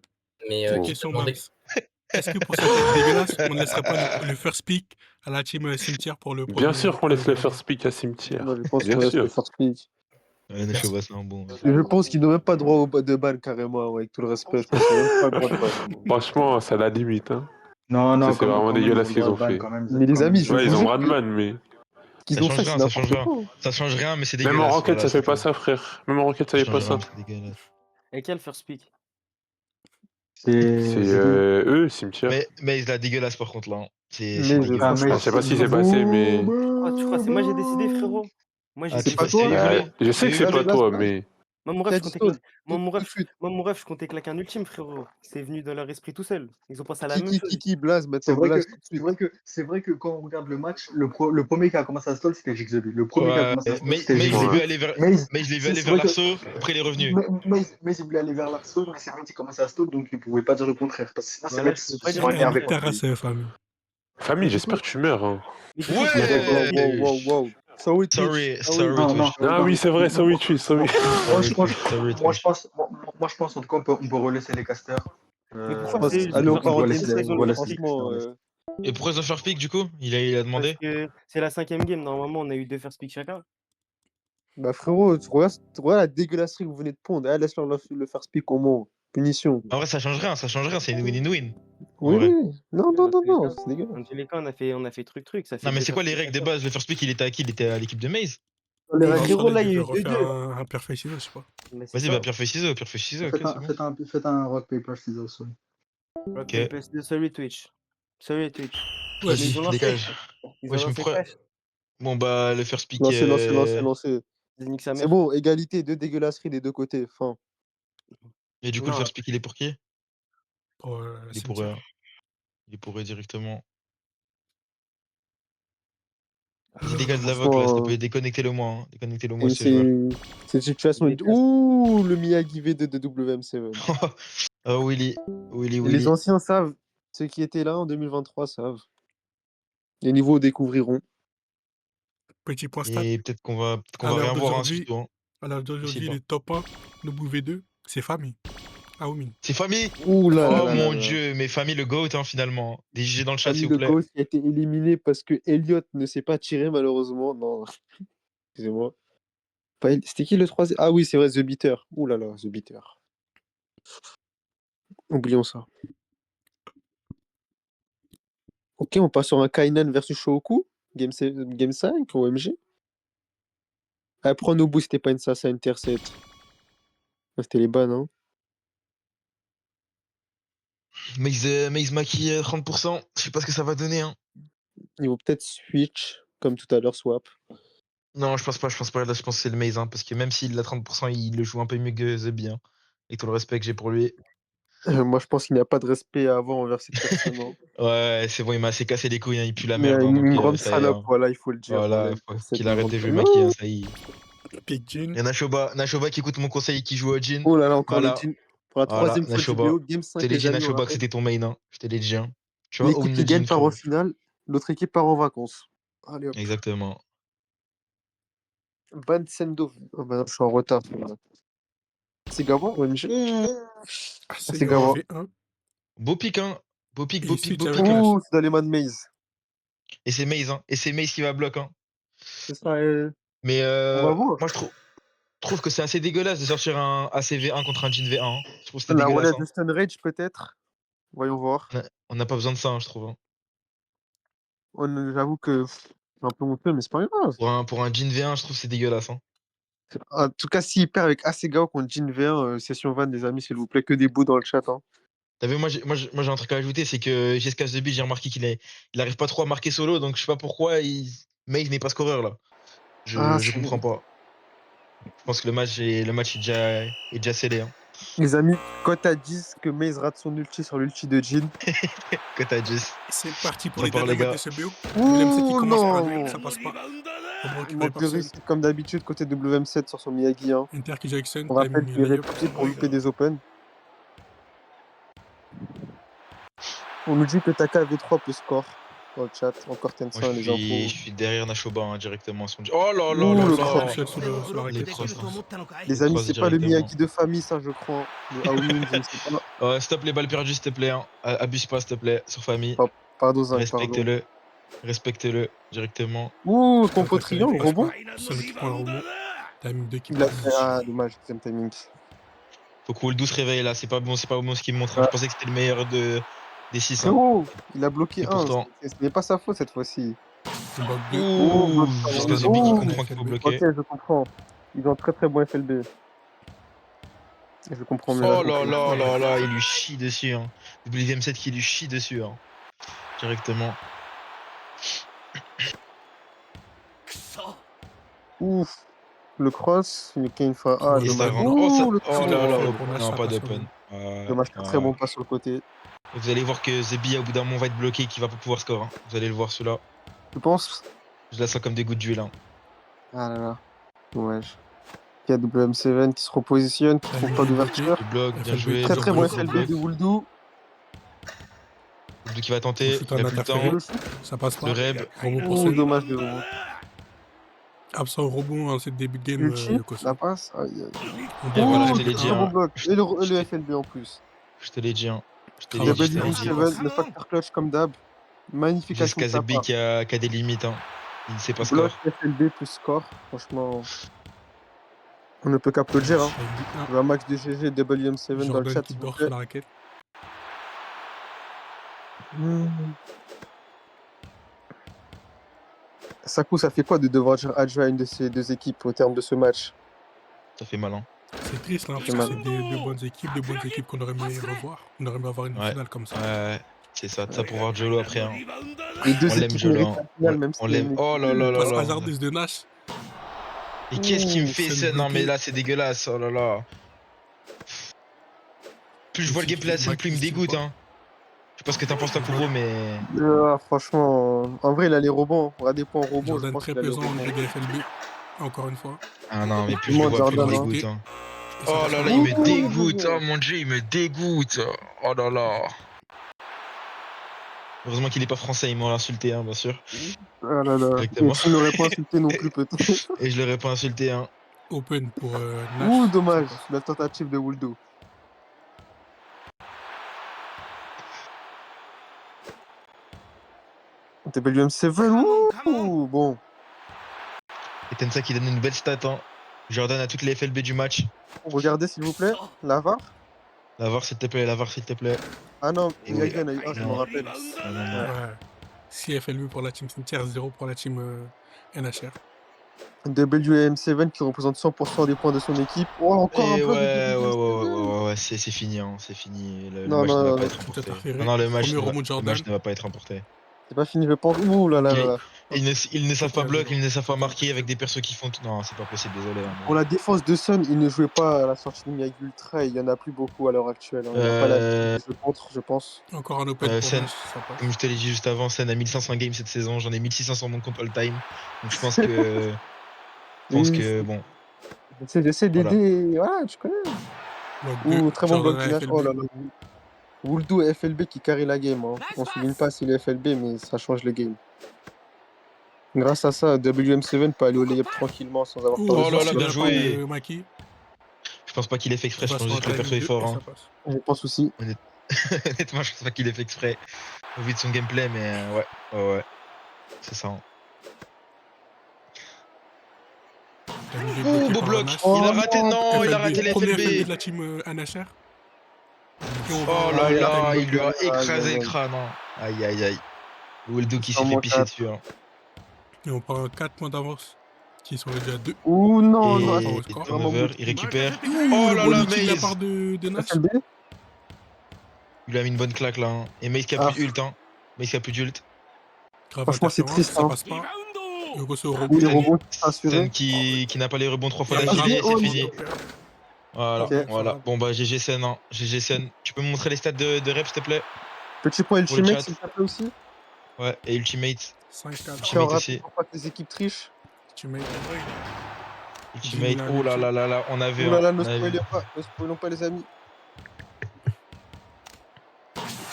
Mais Bon. qui question demandait- Mams, est-ce que pour cette tête dégueulasse, on ne laisserait pas le first pick à la team cimetière pour le premier Bien sûr qu'on laisse le premier- first pick à cimetière. Moi, je pense Bien qu'on reste sûr. le first pick. Ouais, Nashoba, c'est un bon. Je pense qu'ils n'ont même pas droit au de ban carrément, ouais, avec tout le respect. Je pense qu'ils n'ont même pas le droit de ban. Franchement, ça la limite. Hein. Non, Ça, c'est vraiment dégueulasse qu'ils ont fait. Mais les amis, je Ouais, ils vous ont jure Radman, mais ce qu'ils Ça ont change fait, rien, c'est ça change n'importe quoi. Ça change rien, mais c'est dégueulasse. même en Rocket, voilà, ça fait c'est pas tout. ça, frère. Même en Rocket, ça fait change pas rien, ça. mais c'est dégueulasse. Et quel first pick? C'est eux, cimetière. Mais il a dégueulasse par contre là. hein. C'est Mais dégueulasse. Je sais pas si c'est passé, mais. Tu crois, c'est moi j'ai décidé, frérot. Moi j'ai Ah, c'est décidé. pas toi, Je sais que c'est pas toi, mais. Moi, mon ref, je comptais claquer un ultime, frérot. C'est venu dans leur esprit tout seul. Ils ont pensé à la même chose. Kiki, Blaze, C'est maintenant vrai, Blaze tout de suite. c'est vrai que quand on regarde le match, le premier qui a commencé à stall, c'était Jigsaw. Le premier qui a Ouais, commencé à stall, mais c'était je l'ai Jigsaw. vu aller vers. Mais Mais je l'ai vu aller c'est vers vrai que- l'arceau, après il est revenu. Mais il voulait aller vers l'arceau, mais c'est vrai qu'il commençait à stall, donc il ne pouvait pas dire le contraire. Parce que sinon, Voilà, je peux pas dire le énervé. contraire. Terrasse, famille. Famille, j'espère que tu meurs. Hein. Ouais. Wow. Sorry, Sorry, Twitch. sorry, Non, Twitch. Ah oui, c'est vrai, sorry, tu sorry. Moi, je pense, Sorry, moi, je pense, en tout cas, on peut relaisser les casters. Mais pourquoi pense- c'est- allez, pourquoi on c'est- relaisse, pourquoi ils ont on le relaisse, first pick franchement. Et pourquoi ils ont fait pick du coup il a demandé Parce que c'est la 5ème game. Normalement, on a eu 2 first pick chacun. Bah frérot, tu regardes la dégueulasserie que vous venez de pondre. Laisse-leur le first pick au moins. Punition. En vrai, ça change rien, c'est une win-win. Oui, vrai. oui. Non, Ouais, non, dans non, tous les non, cas. c'est dégueulasse. Dans tous les cas, on a fait truc. Ça fait Non, mais deux c'est quoi les first règles de pick. base? Le first pick, il était à qui? Il était à l'équipe de Maze? Les Non, règles, fallait frérot, là, il y a eu refaire 2-2. un perfect ciseaux, je sais pas. Mais c'est Vas-y, ça. bah, pierre, feuille, ciseaux, ok, c'est bon. Faites un rock, paper, scissors. Sorry. Rock, Ok. paper, scissors, sorry, Twitch. Sorry, Twitch. Ouais, Mais ils ont Vas-y, lancé. dégage. Ils ont Ouais, je me lancé prends. Crash. Bon, bah, le first pick. Lancez, lancez, lancez, lancez. Nique sa C'est mère. bon, égalité, 2 dégueulasseries des deux côtés. Fin. Et du coup, le Non, first pick, il est pour qui? pour Il est pour, cimetière. il est pour eux directement. Je Vas-y, dégage de la vote, là, s'il te plaît. Déconnectez-le moi, hein. Déconnectez-le moi, ce joueur. C'est une situation. Dégueulasse. Ouh, le Miyagi V2 de WM7. Oh, Willy. Et les Willy. anciens savent. Ceux qui étaient là en 2023 savent. Les nouveaux découvriront. Petit point stat. Et peut-être qu'on va À l'heure rien voir, hein, d'aujourd'hui, surtout. Hein. à l'heure d'aujourd'hui, Possible, hein. les top 1 W2, c'est famille. Aomin. C'est famille. Ouh là là Oh là mon là là. dieu, mais famille le GOAT, hein, finalement. Des GG dans le chat, Famille s'il vous le plaît. Ghost qui a été éliminé parce que Elliot ne s'est pas tiré malheureusement. Non, excusez-moi. C'était qui le troisième? Ah oui, c'est vrai, The Beater. Ouh là là, The Beater. Oublions ça. Ok, on passe sur un Kainan versus Shouku. Game 5 ou OMG. Après, Nobu, c'était pas une Sasa Intercept. C'était les bannes, hein. Maze Maki 30%. Je sais pas ce que ça va donner. Hein. Ils vont peut-être switch, comme tout à l'heure, swap. Non, je pense pas. Là, je pense que c'est le Maze. Hein, parce que même s'il a 30%, il le joue un peu mieux que The hein. Et tout le respect que j'ai pour lui. Moi, je pense qu'il n'y a pas de respect à avoir envers cette personne, hein. Ouais, c'est bon, il m'a assez cassé les couilles. Hein, il pue la Mais merde. Hein, donc une grande ça y est. salope, Hein. voilà, il faut le dire. Voilà, Voilà, faut cette qu'il arrête de jouer grande- Maki. Hein, Non. ça y est. Pick Jin. Et Nashoba qui écoute mon conseil et qui joue au Jin. Oh là là, encore Voilà. le Jin. Pour la Voilà, troisième fois du Nashoba. BO, Game 5, Je t'ai les dit, amis, on Nashoba, que rappelle. c'était ton main. Hein. Je t'ai dit. Hein. Tu vois, L'équipe own qui the gagne Jin, part en frérot. finale, l'autre équipe part en vacances. Allez hop. Exactement. Ban Sendo. Oh, bah non, je suis en retard. C'est Gawa, OMG. Ah, c'est C'est Gawa Gawa. V1. Beau pic, hein. Beau pic. Et switch avec Crash. Ouh, c'est dans les Man Maze. Et c'est Maze, hein. Et c'est Maze qui va bloc, hein. C'est ça, Mais on va voir. moi, je trouve que c'est assez dégueulasse de sortir un ACV1 contre un Jin V1. Hein. Je trouve que c'était La dégueulasse. roulette de Stun Rage, peut-être. Voyons voir. On n'a pas besoin de ça, hein, je trouve. Hein. J'avoue que c'est un peu honteux, mais c'est pas grave. Pour un Jin V1, je trouve que c'est dégueulasse. Hein. En tout cas, s'il perd avec Asegao contre Jin V1, session van, les amis, s'il vous plaît, que des bouts dans le chat. Hein. T'as vu, moi, j'ai un truc à ajouter, c'est que GSK The Beat, j'ai remarqué il arrive pas trop à marquer solo, donc je sais pas pourquoi Maze n'est pas scoreur là. Je comprends pas. Je pense que le match est déjà scellé. Hein. Les amis, cote à 10 que Maze rate son ulti sur l'ulti de Jin. Que t'as 10. C'est parti pour Ça les part, les derniers gars. matchs de ce BO. WM7 qui Ouh, commence par non. un ça passe pas. On va Il récupérer manque par de Sun. réussite comme d'habitude côté WM7 sur son Miyagi. Hein. Inter qui joue avec Sun. On rappelle timing qu'il est layup. réputé pour louper des Open. On nous dit que Taka V3 peut score dans le chat. Encore Moi, Tensa, les infos. je suis derrière Nashoba hein, directement. Oh là là Ouh, là le là. cross. Shot sous la Les raquette. crosses. Les amis, cross c'est pas le directement. Miyagi de famille, ça, je crois. Le Aomin, je ne sais pas. Stop les balles perdues, s'il te plaît. Hein. Abuse pas, s'il te plaît, sur famille. Pardon, Zach, pardon. Respecte-le directement. Ouh, compo triangle, rebond. Sun qui prend le rebond. Timing 2 qui Il a... passe. Ah, dommage, deuxième timing. Faut que Wall 12 réveille là, c'est pas bon ce qu'il me montre. Hein. Ouais. Je pensais que c'était le meilleur des 6. Hein. Frérot, il a bloqué Et un. pourtant. Ce n'est pas sa faute cette fois-ci. On bloque 2. Ouh, jusqu'à The Bee qui Ouh. comprend qu'il faut bloquer. Ok, je comprends. Ils ont un très très bon FLB. Je comprends mieux. Oh là là là là, il lui chie dessus. Hein. WM7 qui lui chie dessus. Hein. Directement. Ouf. Le cross, il y a une fois. Ah, Et dommage. ça rentre. Oh le là là, pour non, Nash, pas ça d'open. Dommage, très bon pas sur le côté. Vous allez voir que The Bee, au bout d'un moment, va être bloqué et qu'il va pas pouvoir score. Hein. Vous allez le voir celui-là. Tu penses? Je la sens comme des gouttes d'huile. Hein. Ah là là. Dommage. Il y a WM7 qui se repositionne, qui trouve pas d'ouverture. Il bloque, bien FLB, joué. Très très bon bloc, FLB bloc. de Wuldu. Wuldu qui va tenter. Shoot Il a en plus le interféré. temps. Ça passe pas. Le Reb. Rebond pour Oh, Sun. dommage de rebond. Absent au rebond en cette début de game. Ulti, Koso. la passe. Aïe, aïe. Et voilà, je Oh, te l'ai dit. très bon Hein. bloc. Et le FLB en plus. Je te l'ai dit. Hein. Je te l'ai Double dit. Je te Double l'ai dit. Evil 7, le facteur clutch comme d'hab. Magnifique action Jusqu'à de sa The Bee part. qui a des limites. Hein. Il ne sait pas Bloc score. FLB plus score. Franchement. On ne peut qu'applaudir. Hein. Avec On a un max de GG WM7 dans le Jordan chat, qui s'il vous dort plaît. sur la raquette. Sakou, ça fait quoi de devoir dire adieu à une de ces deux équipes au terme de ce match? Ça fait mal, hein. C'est triste, là, parce fait que mal. c'est deux bonnes équipes qu'on aurait aimé revoir. On aurait aimé avoir une Ouais. finale comme ça. Ouais, c'est ça pour voir Jolo après. Hein. Les deux On l'aime, équipes Jolo. méritent Hein. la finale, même si On c'est l'aime. une Oh équipe là là là Passe là. hasardeuse de Nash. Et qu'est-ce qu'il me Ouh, fait, Sen Sen? Non, mais bloqué. là, c'est dégueulasse. Oh là là. Plus je vois le gameplay à Sen, plus il me dégoûte. Hein. Je sais pas ce que t'en penses, Takuro, mais. franchement, en vrai, il a les rebonds. Regardez points en rebond, je Jordan pense très qu'il a les pesant en rebonds. Ligue FLB. Encore une fois. Ah non, mais plus Tout je le le monde, vois, plus il me Jordan, hein. dégoûte. Hein. Et ça Oh passe là pas. là, il me Ouh. dégoûte. Oh mon dieu, il me dégoûte. Oh là là. Heureusement qu'il est pas français, il m'aurait insulté, hein, bien sûr. Ah là là. Et Directement. tu n'aurais pas insulté non plus, peut-être. Et je l'aurais pas insulté, hein. Open pour Nash. Ouh, ça dommage. passe. La tentative de Wuldo. WM7. Ouh, bon. Et Tensa qui donne une belle stat, hein. Jordan a toutes les FLB du match. Regardez, s'il vous plaît. La VAR. La VAR, s'il te plaît, la VAR, s'il te plaît. Ah non, Et il y a oui. eu un, je me Non. rappelle. Non, non, non. Ouais. 6 FLB pour la team Cimetière, 0 pour la team NHR. WM7 qui représente 100% des points de son équipe. Oh, encore un Et bloc de ouais, WM7. c'est fini, hein, c'est fini. Le Non, match ne va non, pas non, être Tout remporté. interféré. Non, Premier rebond de le Jordan. match ne va pas être remporté. c'est pas fini, je pense. Ouh là là là là. Ils ne savent pas bloquer, zéro. ils ne savent pas marquer avec des persos qui font tout. Non, c'est pas possible, désolé. Hein, Pour la défense de Sun, il ne jouait pas à la sortie de Miyagi Ultra. Il y en a plus beaucoup à l'heure actuelle. Hein. Il n'a pas l'habitude de jouer contre, je pense. Encore un open pour Sen, Nash. Ça passe. comme je te l'ai dit juste avant, Sen a 1500 games cette saison. J'en ai 1600 sur mon compte all-time. Donc je pense que. Oui, bon. j'essaie Voilà. d'aider. Voilà, tu connais. Bloc Ouh, 2. très bon bloc Jordan du à Nash. Oh là FLB. là. Wuldo et FLB qui carry la game. Hein. On souligne pas c'est le FLB, mais ça change le game. Grâce à ça, WM7 peut aller au layup tranquillement sans avoir peur de Oh là là, sortir. bien joué. Maki. Je pense pas qu'il ait fait exprès, je pense juste que le perso est fort. Hein. Je pense aussi. Honnêtement, je pense pas qu'il ait fait exprès au vu de son gameplay, mais ouais. C'est ça. Hein. Oh, beau bloc. Il a raté, non, il a raté les Premier FLB FLB. de la team NHR. Oh là là, il lui a écrasé aïe. le crâne. Hein. Aïe aïe aïe. Weldo qui s'est fait Sûrement pisser dessus. Hein. Et on prend 4 points d'avance. Qui sont réduits à 2. Ouh non, Et non, attends, et score. turnover, il récupère. Oh là le là, bon outil de la part Maze. de Nash. FLB. Il lui a mis une bonne claque là. Hein. Et Maze qui a plus d'ult. Hein. Maze qui a plus d'ult. Grave Franchement, c'est interférence, triste, ça hein. passe pas. Et on au rebond. Oui, les rebonds qui sont assurés. Sen qui n'a pas les rebonds 3 fois Il y a d'affilée, grave- c'est oh, fini. Voilà, Ok. voilà. Bon bah GG Sen, hein. GG Sen. Tu peux me montrer les stats de rep s'il te plaît? Petit point Pour le Ultimate, chat. s'il te plaît aussi. Ouais, et Ultimate. 5-4. Tiens, Ultimate rappel aussi. pour pas que les équipes trichent. Ultimate. Ultimate. 10 000 Oh là là là là, on a vu. Ouh là là, Hein. ne On a vu. spoilons pas les amis.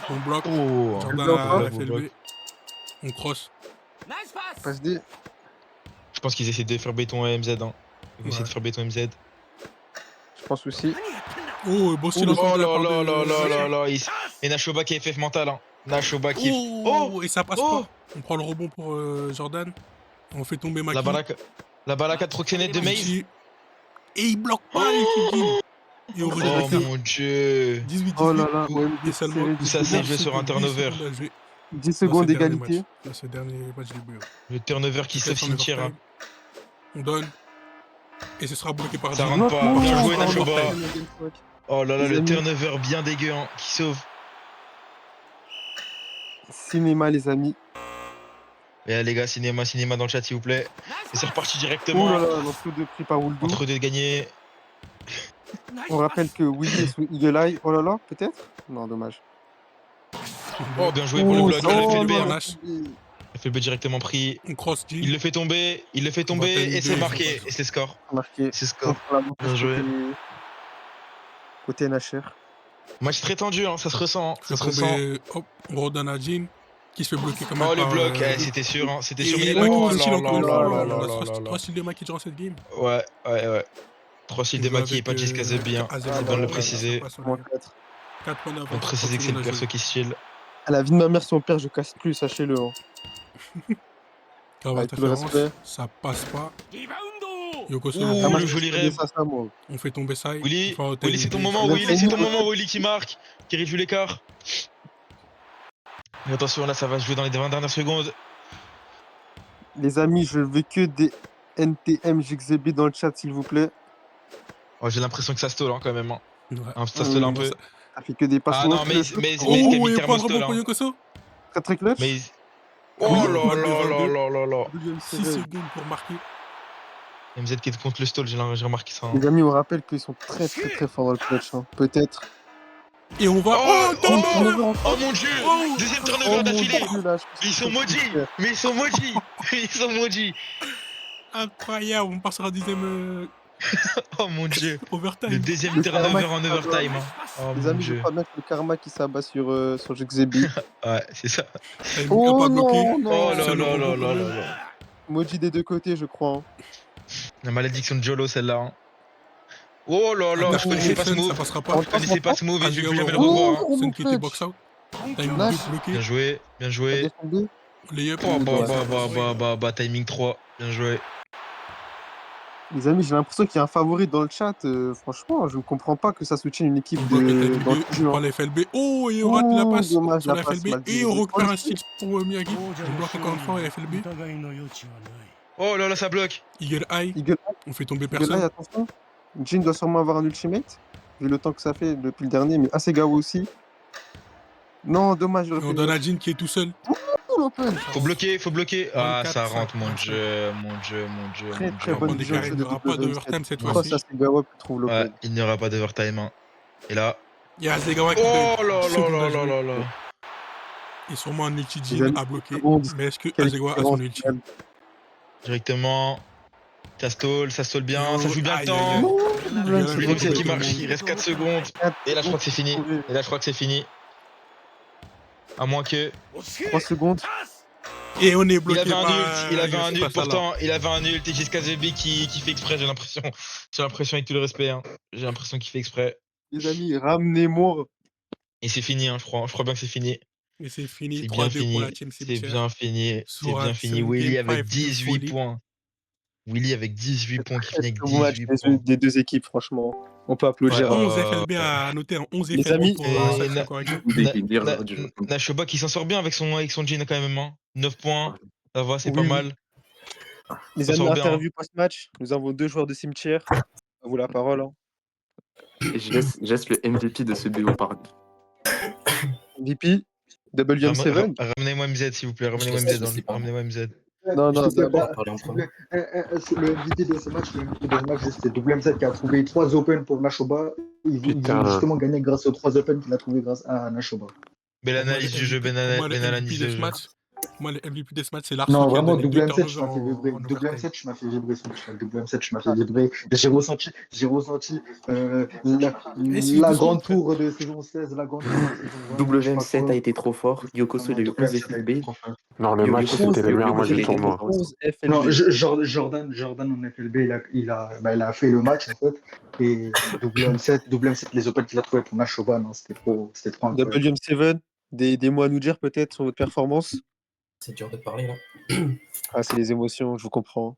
On bloque. Oh, Jordan bloc, à hein. la FLB. On cross. Passe D. Je pense qu'ils essaient de faire béton à MZ. Hein. Ils essaient de faire béton MZ. Je pense aussi. Oh, bon silence. Oh de la là part là de là là là Nash. là. Et Nashoba qui est FF mental. Hein. Nashoba qui est. Oh, et ça passe Oh. pas. On prend le rebond pour Jordan. On fait tomber Maki. La baraka de proxénète de Maze. Et il bloque pas l'équipe. Et on Oh rejette. mon dieu. 18-18. Oh là là, Ouh. Et seulement Où ça s'est joué sur un 10 turnover. secondes à jouer 10 dans ce secondes dernier d'égalité. match. Dans ce dernier match du Bouillon. Le turnover qui sauve cimetière. Hein. On donne. Et ce sera bloqué par Ça Jim. rentre pas. Bien joué Nashoba. Nashoba. Oh là là, Les le amis. turnover bien dégueu hein, qui sauve. Cinéma, les amis. Et là, les gars, cinéma dans le chat s'il vous plaît. Et c'est reparti Oh directement. là là, l'entre deux pris par Wuldo. Entre deux de gagner. On rappelle que Willy est sous Eagle Eye. Oh là là, peut-être. Non, dommage. Oh, bien joué pour le bloc. oh, FLB, non, hein. Nash. FLB directement pris. On cross Jim. Il le fait tomber et c'est marqué. Et c'est score. Marqué. C'est score. Bien joué. Côté NHR. Match très tendu, hein, ça se ressent. Hein, ça se Fait ressent. tomber, hop, on redonne à Jim. Qui se fait bloquer comme Oh, le bloc, c'était sûr. Hein, c'était sûr. Mais les mecs, Maki oh qui là chill là encore une là fois. là On là a là là. 3 styles de Maki durant cette game. Ouais. 3 styles de Maki et pas Jis Kazebi. Hein. Azema, Dans le ouais, préciser. ça passe, Moins ouais. 4. 4 points d'avance. On préciser que c'est le Continue à perso jouer. qui se chill. À la vie de ma mère, son père, je casse plus, sachez-le. Hein. Grave Avec tout le interférence, respect. ça passe pas. Yokoso, Ouh, Ah, moi, le je joli connais rêve. ça, moi. on fait tomber ça. Willy, Enfin, Willy, c'est ton moment, Il a Willy, fait c'est ton une- moment, Willy qui marque, qui réduit l'écart. Mais attention, là, ça va se jouer dans les 20 dernières secondes. Les amis, je veux que des NTM JXB dans le chat, s'il vous plaît. Oh, j'ai l'impression que ça stall hein, quand même. Hein. Ouais. Hein, ça stall un peu. Ça fait que des passes. Ah non, mais Oh, Kevin il Termo prend le rebond stall. pour Hein. Yokoso. Très très clutch. Mais... Oui, Oh là 22, là là 22. là là là. Deuxième 6 série. secondes pour marquer. MZ qui est contre le stall, j'ai remarqué ça. Hein. Les amis, on rappelle qu'ils sont très très très forts dans le clutch. Hein. Peut-être. Et on va. Oh, turnover. Oh mon dieu, Oh. deuxième Oh turnover mon d'affilée. Dieu, là, je pense Mais ils qu'ils sont maudits. super. Mais ils sont maudits. Ils sont maudits. Incroyable, on passera au deuxième Oh mon dieu. Le overtime. deuxième Le turnover karma en qui overtime. Hein. Oh Les mon amis, je dieu. crois bien que le karma qui s'abat sur JXB. Ouais, c'est ça. Il a Oh pas bloqué. non, non. Oh là Seul le là rebond là quand là même. là là. Maudit des deux côtés, je crois. Hein. La malédiction de Jolo, celle-là. Hein. Oh là là, Attaque je connaissais pas ce Sun, ça move. passera pas. Je connaissais pas ce move et je vais plus jamais le Oh, revoir. Hein. Sun qui était box out. Time Nash. bloqué. Bien joué, bien T'as joué. défendu. Layup. Oh Ouais. timing 3. Bien joué. Les amis, j'ai l'impression qu'il y a un favori dans le chat. Franchement, je ne comprends pas que ça soutienne une équipe On bloque de FLB, dans le on jeu. prend Hein. la FLB. Oh, et on rate la passe Dommage, sur la la passe FLB. mal Et on dirigée. récupère un steal pour Miyagi. On bloque encore une fois la FLB. Oh là là, ça bloque. Eagle Eye. Eagle On fait tomber Eye, personne. attention. Jin doit sûrement avoir un ultimate, vu le temps que ça fait depuis le dernier, mais Asegao aussi. Non, dommage. Et on donne à Jin qui est tout seul. Faut bloquer. Ah, 24, ça rentre, 5, mon 25. dieu, mon dieu, mon dieu, Très mon très dieu. bonne On est vision carré, de il n'y jeu de aura pas W7. d'overtime cette Cross fois-ci. Asegao qui trouve Ouais, l'open. il n'y aura pas d'overtime. Hein. Et là. Il y a Azegawa qui Oh donne là 10 là secondes là à là jouer. là là. Et sûrement un ulti Les Jin amis, à bloquer. secondes. Mais est-ce que Quelle Azegawa a différence, son ulti? Yann. Directement. Ça stall bien, ça joue bien le Aïe, temps. aïe, aïe. Non, Il y a Le la reset bloqué. qui marche, il reste 4 secondes. Et là, je crois que c'est fini. Et là, je crois que c'est fini. À moins que. 3 secondes. Et on est Il bloqué avait un par ult, il avait un Yoshi ult, Pasala. pourtant, il avait un ult et Jiska Zebi qui fait exprès, j'ai l'impression. J'ai l'impression avec tout le respect, hein. J'ai l'impression qu'il fait exprès. Les amis, ramenez-moi. Et c'est fini, hein, je crois bien que c'est fini. Et c'est fini. C'est bien 3-2 pour la fini. team C'est Cimetière. bien fini. C'est bien fini. Willy avec 18 points. Willy avec 18 points qui finit avec Très bon match 18 points. des deux équipes, franchement. On peut applaudir. Ouais, 11 FLB à noter, 11 Les FLB amis, pour et sacrée correction. Nashoba qui s'en sort bien avec son jean quand même. Hein. 9 points. Ça va, c'est Oui, pas oui. mal. Les Ça amis, sort bien. interview post-match. Nous avons 2 joueurs de Cimetière. À vous la parole. Hein. Et je laisse le MVP de ce BO parler. MVP, WM7. Ramenez-moi MZ, s'il vous plaît. Ramenez-moi Je MZ. sais pas. Ramenez-moi MZ. Non, non, S'il te plaît, non. parler en s'il te plaît. Le MVP de ce match, c'est WM7 qui a trouvé 3 open pour Nashoba. Ils Putain. ont justement gagné grâce aux 3 open qu'il a trouvé grâce à Nashoba. Belle analyse du jeu, belle analyse du jeu. Moi, le MVP de ce match, c'est Larson Non, qui a vraiment, donné 2 WM7, je turnovers m'as fait vibrer. en overtime. WM7, je m'as fait vibrer ce match. WM7, je m'as fait vibrer. J'ai ressenti la grande tour de saison 16, la grande tour de saison 20. WM7 a été trop fort. Yokoso, il a eu 11 FLB. Non, le match, c'était le meilleur match du tournoi. 11 FLB. Non, Jordan en FLB, il a fait le match, en fait. Et WM7 les open qu'il a trouvé pour Nashoba, non, c'était trop incroyable. WM7, des mots à nous dire peut-être sur votre performance. C'est dur de parler là. Ah, c'est les émotions, je vous comprends.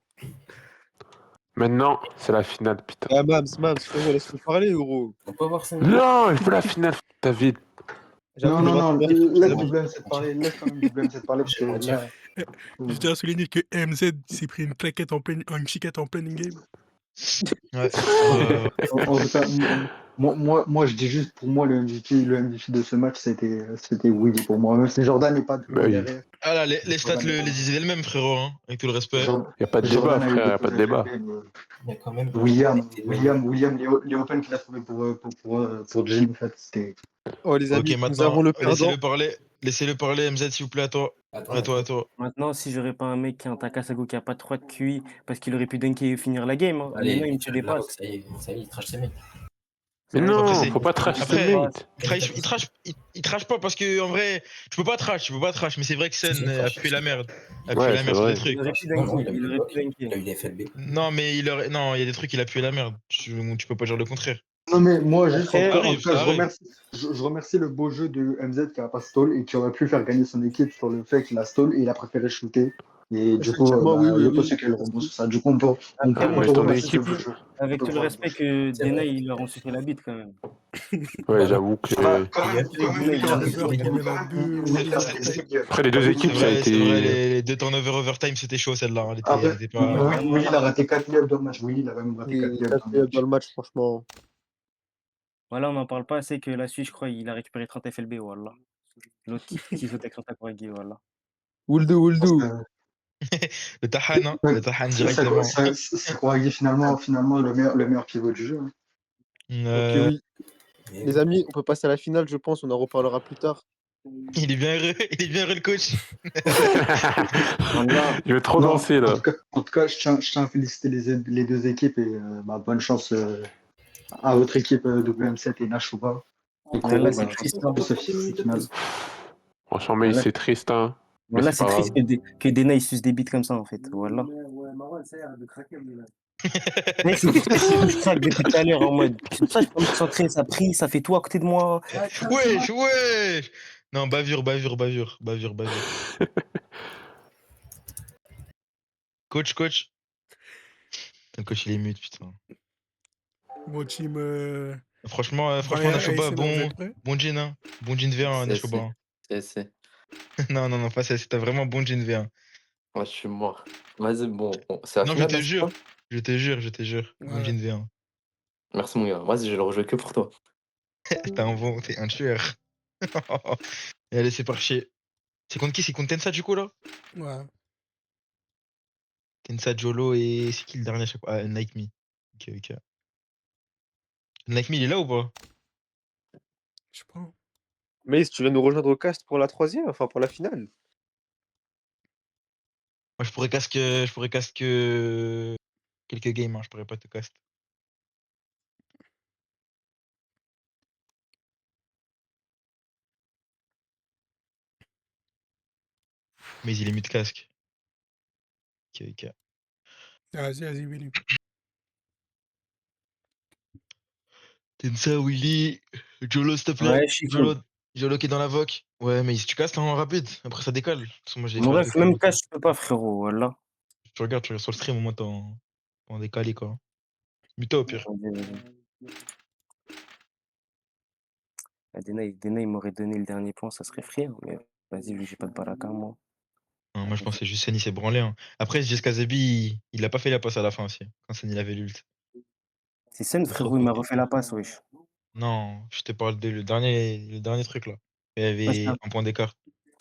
Maintenant, c'est la finale, putain. Ah, Mams, frérot, laisse-nous parler, gros. On peut voir ça. Non, il faut la finale, David. Non, laisse WM7 parler, laisse quand même WM7 parler, parce que là... Je tiens à souligner que MZ s'est pris une claquette une chiquette en pleine game. Ouais. En tout cas, moi, je dis juste, pour moi, le MVP de ce match, c'était Willy, pour moi. Même si Jordan n'est pas Bah oui. derrière. Ah là, les stats les disaient elles-mêmes, frérot, hein, avec tout le respect. Il n'y a pas de débat, frère, il n'y a pas de débat. Il y a quand même. William, les open qu'il a trouvé pour Jim, en fait, c'était... Oh, les amis, Ok, nous maintenant, avons le perdant. laissez-le parler, MZ, s'il vous plaît, à toi. À toi. Maintenant, si j'aurais pas un mec qui est un Takasago qui a pas 3 de QI parce qu'il aurait pu dunker et finir la game, hein. Allez, Maintenant, il me tire des passes. Ça y est, il trash ses mecs. Mais non, Après, c'est- faut pas trash après, ce mate. Il trash pas parce que, en vrai, tu peux pas trash, mais c'est vrai que Sen Si, a trash. pué la merde. A Ouais, pué la c'est merde sur vrai. des trucs. Il aurait pu Non, dunker. il a eu Il le aurait bloc. pu Il a dunker. eu les FLB. Non, mais non, il y a des trucs, il a pué la merde. Tu peux pas dire le contraire. Non, mais moi, juste, Après, en tout cas, ça arrive. je remercie le beau jeu de MZ qui a pas stall et qui aurait pu faire gagner son équipe sur le fait qu'il a stall et il a préféré shooter. Et du coup, Effectivement, oui, il y oui, a oui. possible qu'elle rebondisse sur ça. Du coup, on Après, peut, moi, on Mais peut ton voir avec, ce type équipe, de jeu. On avec peut tout le voir respect que C'est vrai. Dena, il leur ont sucé la bite quand même. ouais, Bah, j'avoue Bah, que. quand Il y a même, plus quand de même, Dena, les il le leur a turnovers, turnover sucé qui la met bite. la bulle au vous êtes milieu de face à des overtime. équipes qui Après, les pas deux eu de C'est équipes, ça a vrai, c'est vrai, été. les deux turnovers overtime, c'était chaud celle-là. Ah ben, Elle était pas. Willy, il a raté 4 layups dans le match. Willy, il a même raté 4 Et layups 4 dans le dans match. le match, franchement. Voilà, on n'en parle pas assez que la Suisse, je crois, il a récupéré 30 FLB, voilà. L'autre qui saute avec Ranta voilà. Wouldu, Je pense Wouldu. que Le Tahan, hein. Le Tahan directement. c'est Kouagui finalement le meilleur pivot du jeu. Hein. Ok, Euh, oui. Mais Les oui. amis, on peut passer à la finale, je pense. On en reparlera plus tard. il est bien heureux, il est bien heureux le coach. Voilà. Je vais trop Non, danser là. en tout cas, je tiens à féliciter les deux équipes et bonne chance à votre équipe WM7 et Nashuba. Et Mais là, Koro, c'est triste, hein. pour ce finale. Franchement, mais Voilà, c'est triste, hein. Mais voilà, c'est c'est pas triste grave. que Dena, il suce des bites comme ça, en fait. Voilà. Mais c'est pour ça que je craque depuis tout à l'heure, en mode. C'est pour ça que je peux me concentrer, ça prie, ça fait tout à côté de moi. Wesh, wesh. Non, bavure, bavure, bavure, bavure, bavure. Coach. Le coach, il est mute, putain. Mon team Franchement, Bayern Nashoba, ASN, vous êtes prêts? bon jean, hein. Bon jean V1, C'est, Nashoba. c'est, Hein. c'est. Non, non, non, pas ça, c'était vraiment bon jean V1. Moi, je suis mort. Vas-y, bon, c'est la Non, je finale te là, c'est ça? jure. Je te jure. Bon Ouais. jean V1. Merci, mon gars. Vas-y, je vais le rejouer que pour toi. T'es un tueur. Et allez, c'est parti. C'est contre qui? C'est contre Tensa du coup là? Ouais. Tensa, Jolo et c'est qui le dernier à chaque fois? Ah, Nike Me. Ok, ok. Nike Me, il est là ou pas? Je sais pas. Mais tu viens nous rejoindre au cast pour la troisième, enfin pour la finale. Moi, je pourrais casque quelques games, hein. Je pourrais pas te cast. Mais il est mis de casque. Ok, ok. Vas-y, Willy. Tensa, Willy, Jolo, s'il te plaît. Ouais, je suis Jolo, chaud. Jolo qui est dans la voc. Ouais, mais si tu castes en rapide, après ça décale. De toute façon, moi j'ai Mon FR2 ref, quand même. même cash, je peux pas, frérot, voilà. Tu regardes sur le stream, au moins t'es en décalé quoi. Mute-toi au pire. Vas-y, vas-y. Ah, Dena, il m'aurait donné le dernier point, ça serait free, hein, mais vas-y, lui, j'ai pas de baraka, moi. Hein, moi je pense que c'est juste Seni s'est branlé. Hein. Après, Jessica Zebi, il a pas fait la passe à la fin aussi. Quand Seni il avait l'ult. C'est Sun, Trop trop frérot, il m'a fort. refait la passe, wesh. Non, je te parle de le dernier truc là. Il y Ouais, avait un point d'écart.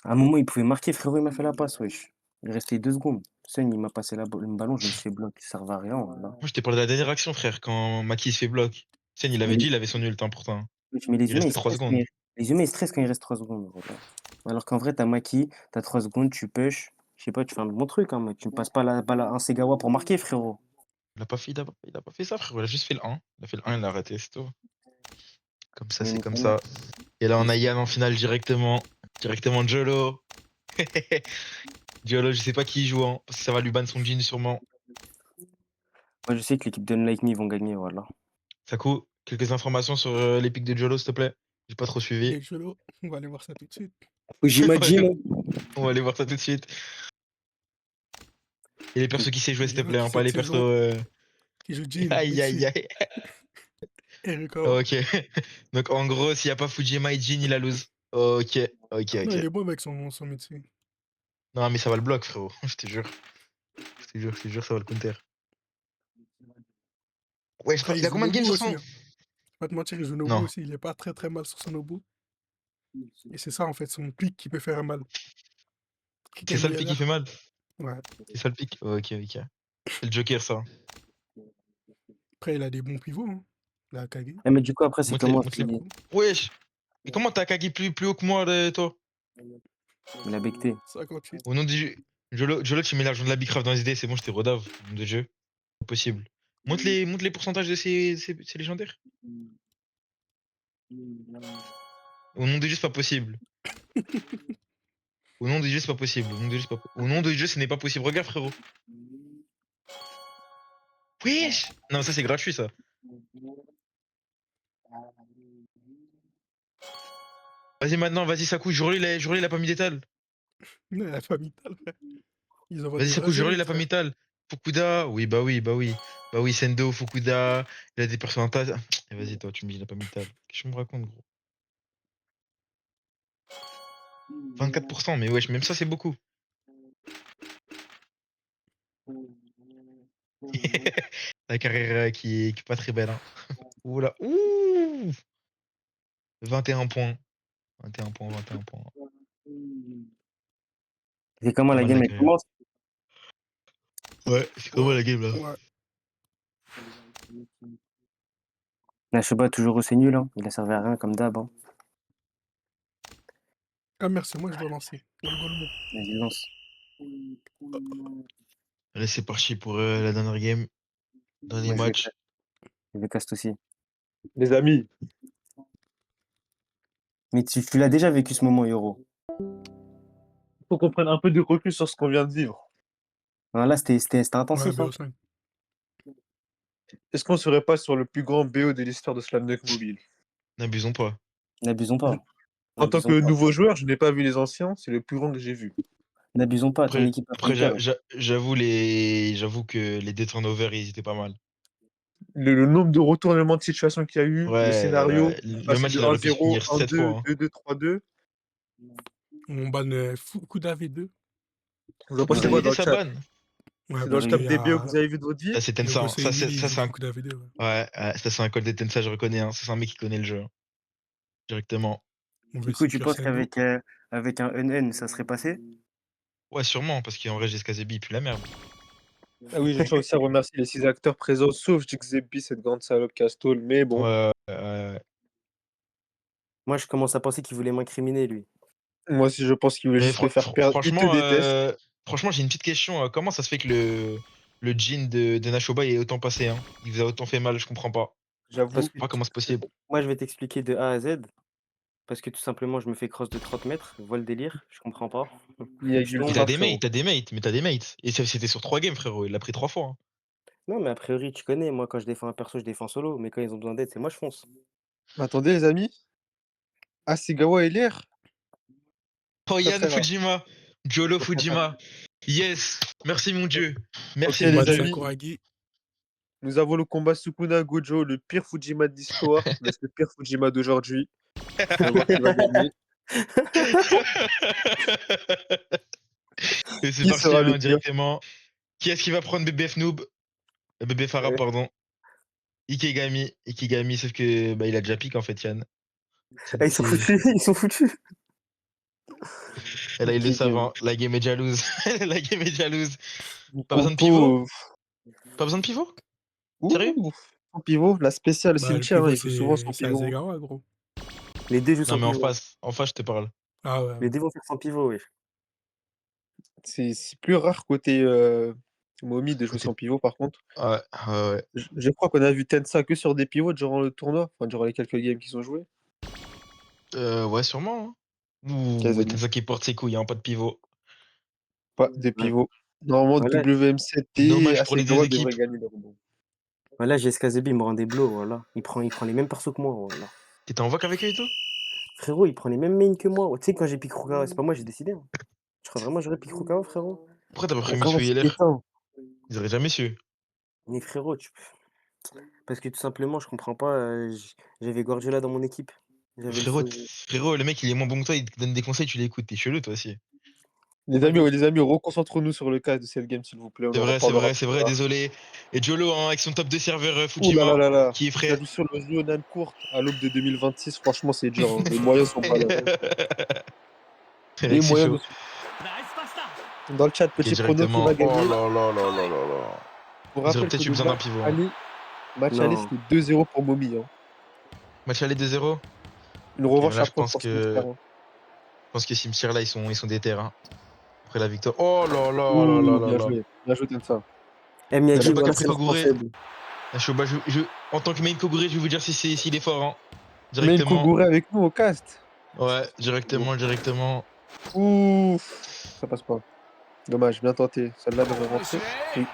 à un moment, il pouvait marquer, frérot, il m'a fait la passe, wesh. Il restait 2 secondes. Sun, il m'a passé le ballon, je me suis fait bloc, ça servait à rien, voilà. Moi je te parle de la dernière action, frère, quand Maki se fait bloc. Sen il Mais avait les, dit, il avait son ult hein, pourtant. wesh, mais les Il humains, restait 3 secondes. les humains, ils stressent quand il reste 3 secondes, voilà. Alors qu'en vrai, t'as Maki, t'as 3 secondes, tu push. Je sais pas, tu fais un bon truc, hein, mais tu ne passes pas la balle à un Segawa pour marquer, frérot. Il a pas fait ça, frère. Il a juste fait le 1. Il a fait le 1, il l'a raté, c'est tout. Comme ça, Mais c'est nique comme ta mère. ça. Et là, on Mais a c'est- Yann en finale directement. Directement Jolo. Jolo, je sais pas qui y joue, hein, parce que ça va lui ban son jean sûrement. Moi, je sais que l'équipe d'Unlike Me vont gagner, voilà. Sakou, quelques informations sur les pics de Jolo, s'il te plaît. J'ai pas trop suivi. Et Jolo, on va aller voir ça tout de suite. J'imagine. On va aller voir ça tout de suite. Et les persos qui sait jouer, s'il te Jolo plaît, qui hein, sait pas de les ses persos. joueurs, qui joue Jin, Aïe, aïe, Mitsu aïe. et Rukawa. Ok. Donc, en gros, s'il y a pas Fujima et Jin, il a lose. Ok, ok, Non, il ok. est bon avec son Mitsu. Non, mais ça va le bloc, frérot. Je te jure. Je te jure, ça va le counter. Ouais, Après, il il a joue combien de games Nobu sur aussi. son. Hein. Je vais pas te mentir, il joue Nobu Non, aussi. Il est pas très très mal sur son Nobu. Et c'est ça, en fait, son pic qui peut faire mal. Kick c'est ça le pic qui fait MILR. mal. Ouais. C'est ça le pic. Ok, ok. C'est le Joker, ça. Après, il a des bons pivots. Hein. La Akagi. Eh, mais du coup, après, c'est Monte-les, comment monte-les. Saku. Wesh! Mais comment t'as Kagi plus haut que moi, toi? il a becté. 58. Au nom du jeu. Jolo, tu mets l'argent de la Bicraft dans les idées, c'est bon, je t'ai redave. Au nom de jeu. Pas possible. Monte les pourcentages de ces légendaires. Au nom du jeu, c'est pas possible. Au nom du jeu, c'est pas possible. Au nom du jeu, Au nom du jeu, ce n'est pas possible. Regarde, frérot. Wesh! Non, ça, c'est gratuit, ça. Vas-y, maintenant, vas-y, ça couche. Juro, il a pas mis d'étal. Non, il a pas mis tal, frère. Ils envoient Vas-y, des c'est vrais cool, jure zéros, il a pas frère. mis Tal. Fukuda, oui, bah oui, bah oui. Bah oui, Sendo, Fukuda, il a des pourcentages. Et vas-y, toi, tu me dis, il a pas mis Tal. Qu'est-ce que tu me racontes, gros? 24%, mais wesh, même ça, c'est beaucoup. La carrière qui est pas très belle, hein. Oula, ouh! 21 points. 21 points, 21 points. C'est comment Pas la mal la game elle carrière. commence? Ouais, c'est comment la game là? Ouais. La Shoba toujours aussi nul, hein. Il a servi à rien comme d'hab. Hein. Ah merde, c'est moi que je dois lancer. Golmo. Vas-y, lance. Allez, c'est parti pour la dernière game. Dernier Moi, match. je vais cast aussi. Les amis, Mais tu l'as déjà vécu ce moment, Yoro. faut qu'on prenne un peu de recul sur ce qu'on vient de vivre. Hein, là, c'était Ouais, intensif. Hein. BO5. Est-ce qu'on serait pas sur le plus grand BO de l'histoire de Slam Dunk Mobile? N'abusons pas. N'abusons pas. En tant que N'abusons pas. nouveau joueur, je n'ai pas vu les anciens, c'est le plus grand que j'ai vu. N'abusons pas. Ton Après, équipe a après pris K. j'avoue que les deux turnovers, ils étaient pas mal. Le nombre de retournements de situation qu'il y a eu, le Ouais, scénario, ouais. Le passer match, de il aurait pu 1-0, finir 7 fois. 1-2, Hein. 2-2, 3-2. On banne Fukuda V2. Vous en Fukuda pensez quoi VD, dans le ça chat? banne. Ouais, C'est dans le parce top qu'il y des BO que a vous avez vu de votre vie? Ça, c'est Tensa. Hein. Yogosei Emily, Ça, il c'est dit un. Fukuda V2. Ouais. Ouais, ça, c'est un call de Tensa, je reconnais. Hein. Ça, c'est un mec qui connaît le jeu. Hein, directement. On veut Du coup, tu Super penses Sendo. avec un NN, ça serait passé? Ouais, sûrement, parce qu'en vrai, Jessica Zebi, il pue la merde. Ah oui, je tiens aussi à remercier les 6 acteurs présents, sauf Jixebi, cette grande salope Castol, mais bon. Ouais. Moi, je commence à penser qu'il voulait m'incriminer, lui. Moi aussi, je pense qu'il voulait Mais juste te faire perdre. Il te déteste. franchement, j'ai une petite question. Comment ça se fait que le jean de Nashoba est autant passé, hein? Il vous a autant fait mal, je comprends pas. Parce J'avoue. que Pas comment c'est possible. moi, je vais t'expliquer de A à Z. Parce que tout simplement, je me fais cross de 30 mètres. Vois le délire, je comprends pas. Il y a Je eu le Et tombe. t'as frappe, des mates, frérot. t'as des mates. Et c'était sur 3 games, frérot. Il l'a pris 3 fois. Hein. Non, mais a priori, tu connais. Moi, quand je défends un perso, je défends solo. Mais quand ils ont besoin d'aide, c'est moi, je fonce. Attendez, les amis. Asigawa et l'air. Oh, Très, Yann très rare. Fujima. Jolo Fujima. Yes. Merci, mon Dieu. Ok, Merci, les mon Ban Dieu. amis. Sakuragi. Nous avons le combat Sukuna Gojo, le pire Fujima de l'histoire, mais c'est le pire Fujima d'aujourd'hui. On va voir qui va gagner. Et c'est Qui parti, sera le hein, pire? directement. Qui est-ce qui va prendre BBF Noob? BB Farah, Ouais. pardon. Ikigami, sauf que bah, il a déjà piqué en fait, Yann. Ah, ils sont foutus, ils sont foutus. Et là, ils le savent, Game. hein. La game est jalouse. La game est jalouse. Pas besoin de pivot? Compo. Pas besoin de pivot? Sérieux? Ouh, son pivot, la spéciale Bah, le cimetière, hein, pivot, il joue souvent son c'est pivot. Azegawa, gros. Les deux jouent Non, sans mais pivot. en face, je te parle. Ah ouais. Les deux vont faire sans pivot, wesh. C'est plus rare côté Momi de jouer Côté... sans pivot, par contre. Ouais. Je crois qu'on a vu Tensa que sur des pivots durant le tournoi, enfin durant les quelques games qu'ils ont joués. Ouais, sûrement. Hein. Ouh, Kazami. t'es ça qui porte ses couilles, hein, pas de pivot. Pas de Ouais. pivot. Normalement, Voilà, WM7 et Dommage pour les deux Asegawa devraient équipes. gagner le rebond. voilà GSK Zebi, il me rend des blows, voilà. Il prend les mêmes persos que moi, voilà. T'étais en voc avec eux et tout? Frérot, il prend les mêmes mains que moi. Tu sais, quand j'ai pick Rukawa, c'est pas moi, j'ai décidé. Hein. Je crois vraiment que j'aurais pick Rukawa, frérot. Pourquoi t'as pas pris Rukawa, Monsieur c'est Yeller? pétant. Ils auraient jamais su. Mais frérot, parce que tout simplement, je comprends pas. J'avais Guardiola dans mon équipe. J'avais le Frérot, feu. frérot, le mec, il est moins bon que toi, il te donne des conseils, tu l'écoutes. T'es chelou, toi aussi. Les amis, reconcentrons-nous sur le cas de cette game, s'il vous plaît. On en reparlera plus C'est vrai, tard. désolé. Et Jolo, hein, avec son top de serveur Ouh là là Fujima, là là. qui est Il a frais. joué sur le Jonan courte à l'aube de 2026. Franchement, c'est dur. Hein. Les moyens sont pas là. Les Mec, c'est moyens chaud. de... Dans le chat, Ok, petit prono qui directement. va Oh gagner. là là là là là là. On Ils auraient rappelle que peut-être eu le besoin d'un match pivot. Hein. aller, Non. c'était 2-0 pour Momi. Hein. Match aller 2-0. Une Ok, revanche là, à prendre pour Cimetière. Hein. je pense que Cimetière, là, ils sont déter. Hein. Après la victoire. Oh là là là là Ouh, là là. bien joué, Tensa. Miyagi, Nashoba qui a voilà, pris c'est leur point Kogure. faible. Nashoba, en tant que main Kogure, je vais vous dire s'il est fort. Hein. Main Directement. Kogure avec nous au cast. Ouais, directement. Ouf, ça passe pas. Dommage, bien tenté. Celle-là devrait rentrer. Oui.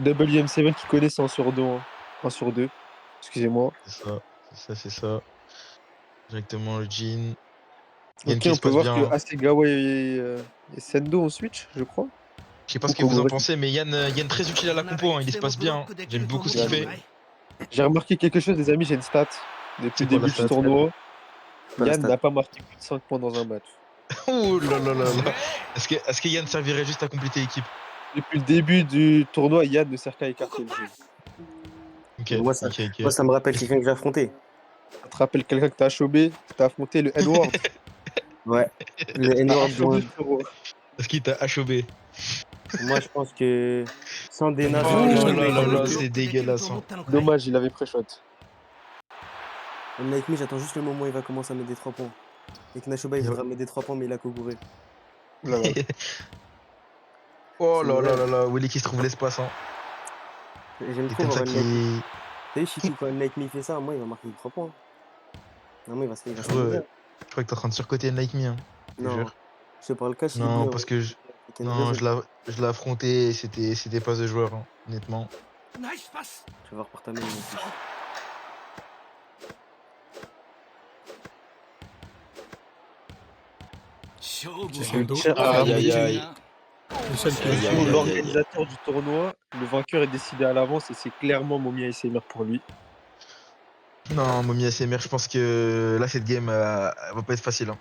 WM7 qui connaît, c'est 1 sur 2. 1 sur 2. Excusez-moi. C'est ça. Directement le jean. Ok, Genki on se peut passe voir bien. que Hein. Asegawa et Sendo ont switch, je crois. Je sais pas ce que Beaucoup, vous en ouais. pensez, mais Yann très utile à la compo, hein, il espace bien. Hein. J'aime beaucoup ce qu'il fait. J'ai remarqué quelque chose, les amis, j'ai une stat. Depuis C'est le quoi la début du stat? tournoi, Pas la Yann stat. n'a pas marqué plus de 5 points dans un match. Oh là là là là. Est-ce que Yann servirait juste à compléter l'équipe? Depuis le début du tournoi, Yann ne sert qu'à écarter le jeu. Ok, Moi, ça, ok, moi, ok. ça me rappelle quelqu'un que j'ai affronté. Ça te rappelle quelqu'un que t'as achobé, que t'as affronté le N-Word. Ouais. Le T'as N-word achobé, One. frérot. Est-ce qu'il t'a achobé? Moi, je pense que sans Dena, Oh Oh là là là là là là là, là. c'est dégueulasse. Hein. Dommage, il avait pré-shot. Like me, j'attends juste le moment où il va commencer à mettre des 3 points. Et que Nashoba, il Il va- voudra mettre des 3 points, mais il a Kogure. Là, là. Oh C'est là mon là rêve. là là, Willy qui se trouve l'espace. Hein. J'aime Et trop comme voir ça Unlike Me. qui. T'as vu, Chitou, quand Unlike Me fait ça, moi, il va marquer des 3 points. Non, moi, il va Frérot, s'amuser. je crois que t'es en train de surcoter Like Me. Hein. Je te Non, jure. je te parle cash, il est Non, bien. parce que je. Avec une Non, raison. je l'ai affronté et c'était pas de joueur, hein, honnêtement. Tu vas voir par ta main, mon fils. Je Sendo. tiens à Aïe aïe rappeler, aïe. Le seul qui Aïe, est aïe, pour aïe, aïe, aïe. l'organisateur du tournoi, le vainqueur est décidé à l'avance et c'est clairement Momia SMR pour lui. Non, Momi ASMR, je pense que là, cette game, elle va pas être facile. Hein.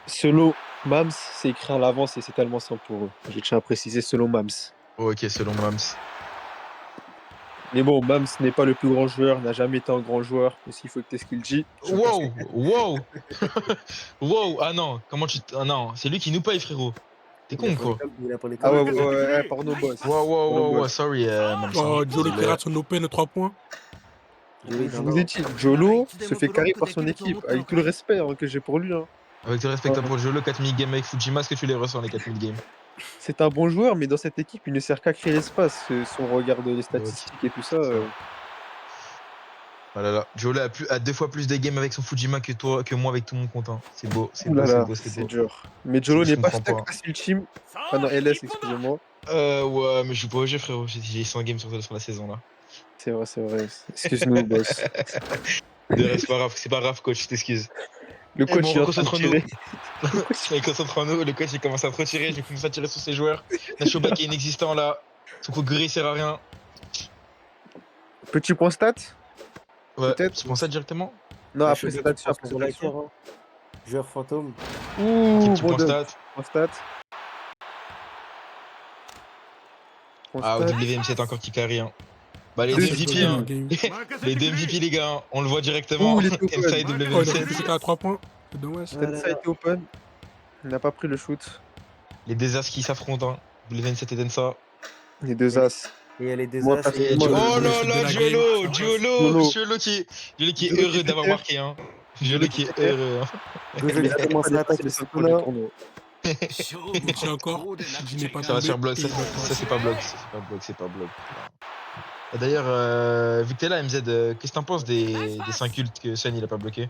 Solo Mams, c'est écrit à l'avance et c'est tellement simple pour eux. Je tiens à préciser Solo Mams. Oh, ok, selon Mams. Mais bon, Mams n'est pas le plus grand joueur, n'a jamais été un grand joueur. Aussi, il faut que tu ce qu'il dit. Wow, wow, wow. Ah non, comment tu. Ah non, c'est lui qui nous paye, frérot. T'es Il a con, pour les quoi. câbles, il a pour les Ah câbles. ouais, pardon, boss. Wow, wow, Pardon, wow, wow, boss. sorry, Mams. Oh, Hein. Jolo qui Désolé. rate son open de 3 points. Jolo, il est Je un vous ai an. dit, Jolo se fait carrer par son équipe, avec tout le respect hein, que j'ai pour lui. Hein. Avec tout le respect que t'as pour le jeu, le 4000 game avec Fujima, est-ce que tu les ressens, les 4000 games? C'est un bon joueur, mais dans cette équipe, il ne sert qu'à créer l'espace. Si on regarde les statistiques et tout ça. Oh là là, Jolo a 2 fois plus de games avec son Fujima que toi, que moi avec tout mon compte. Hein. C'est beau, c'est Ouh beau, là c'est là, beau, c'est c'est beau. dur. Mais Jolo Je n'est pas comprends stack pas. à Team. Ah non, LS, excusez-moi. Ouais, mais je joue pas au jeu, frérot. J'ai 100 games sur la saison, là. C'est vrai, c'est vrai. Excuse-nous, boss. De reste, c'est pas grave, coach, je t'excuse. Le Eh bon, coach est en train de reconcentre-nous. tirer. Le coach- Concentrons-nous, le coach il commence à trop tirer, je vais commencer à tirer sur ses joueurs. Nashoba qui est inexistant là. Son coup gris sert à rien. Petit point stat, Ouais, peut-être. tu penses ça directement? Non, Ah, après je sais stat, pas, tu penses après sur réaction. l'acteur, hein. Joueur fantôme. Ok, Ouh, petit bon point dunk. stat. Point stat. Point Ah, stat. WM7 encore qui carry. Hein. Bah, les Deux 2 MVP, hein. Game. Les 2 MVP, les gars, hein. On le voit directement. Ouh, il est open. Inside Oh, il a fait WM7. que à 3 points. C'est dommage. Ah là Tensa là. était open. Il n'a pas pris le shoot. Les deux as qui s'affrontent. Hein. WM7 et Densa. Les deux Et as. il y a les deux Moi, as. Et Jolo, Oh Jolo là shoot de là, la game. Jolo, Ça passe. Jolo qui est Jolo qui heureux fait d'avoir taire. marqué. Hein. Jolo Jolo qui qui fait est taire. heureux. Hein. Gojo, Mais il ça a n'a pas commencé à dépassé attaquer les ce 5 points du connard. tournoi. Il tient encore. Je n'ai pas Ça va se tombé. faire bloc. Et Ça, il bloque ça pas. c'est pas bloc. Ça, c'est pas bloc. C'est pas bloc. Et d'ailleurs, vu que t'es là, MZ, qu'est-ce que t'en penses des 5 cultes que Sen il a pas bloqué?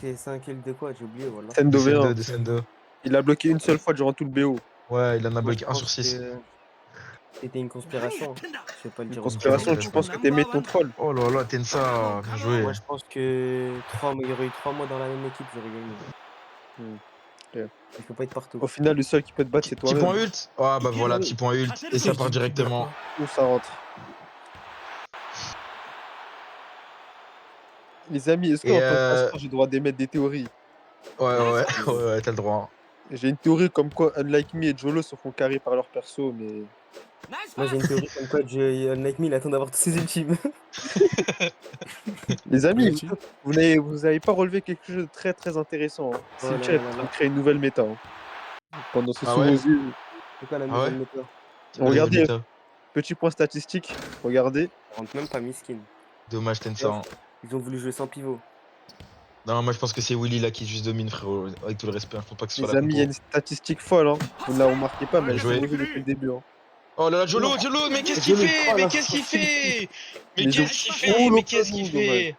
C'est un kill de quoi? J'ai oublié, voilà. Sendo V1. De Sendo. Il a bloqué une seule fois durant tout le BO. Ouais, il en a Moi, bloqué je 1 sur pense 6. que c'était une conspiration. Je vais pas le Une dire conspiration, Ok, tu ok. penses que t'aimais ton troll. Oh là là, Tensa, bien joué. Moi, je pense que il y aurait eu 3 mois dans la même équipe, j'aurais gagné. Hmm, ok. Il faut pas être partout. Au final, le seul qui peut te battre, c'est Petit point toi-même. ult. Ah bah voilà, petit point ult. Et ça part directement. Où ça rentre. Les amis, est-ce Et qu'en tant que passeur, j'ai le droit d'émettre des théories? ouais, t'as le droit. J'ai une théorie comme quoi Unlike Me et Jolo se font carrer par leur perso, mais. Moi, j'ai une théorie comme quoi Unlike Me, il attend d'avoir tous ses ultimes. Les amis, Merci. vous avez pas relevé quelque chose de très très intéressant. Hein. Oh là Silcher est là en là train de là. créer une nouvelle méta. Hein. Pendant ce Ah sous ouais vos yeux. C'est quoi la Ah nouvelle ouais méta? C'est quoi la Regardez, nouvelle méta? petit point statistique. Regardez. Ça rentre même pas miskin. Dommage, Tensa. Hein. Ils ont voulu jouer sans pivot. Non, moi je pense que c'est Willy là qui juste domine, frérot. Avec tout le respect, hein. Je pense pas que ce soit Les la amis, il y a compo. une statistique folle. Hein. Vous ne la remarquez pas, mais elle Bien s'est joué. posée depuis le début. Hein. Oh là là, Jolo, mais qu'est-ce qu'il Jolo, fait? oh Mais là. qu'est-ce qu'il fait? Mais Les qu'est-ce qu'il fait? Oh, Mais qu'est-ce qu'il l'open, dommage. fait?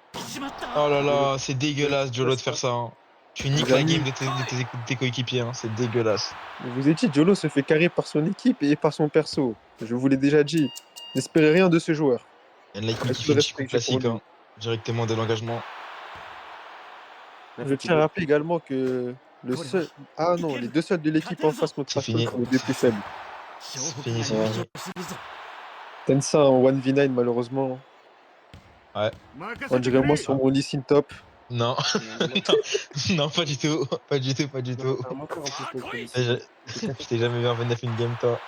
Oh là là, c'est dégueulasse, Jolo, de faire ça. Hein. Tu niques Les la amis. game de tes coéquipiers, hein. C'est dégueulasse. Je vous ai dit, Jolo se fait carrer par son équipe et par son perso. Je vous l'ai déjà dit. N'espérez rien de ce joueur. Il y a Like Me Avec qui tout fait le une chico respect que j'ai pour classique, lui. hein. Directement de l'engagement. Je tiens à rappeler également que le seul. Ah non, les deux seuls de l'équipe en face contre C'est fini. Aston sont les deux plus faibles. C'est fini, c'est Ouais. fini. Tensa en 1v9, malheureusement. Ouais. On dirait moi sur mon listen top. Non, non, pas du tout. Pas du tout, pas du Non, tout. t'as un menteur en plus, le Je policier. je t'ai jamais vu en V9 une game, toi.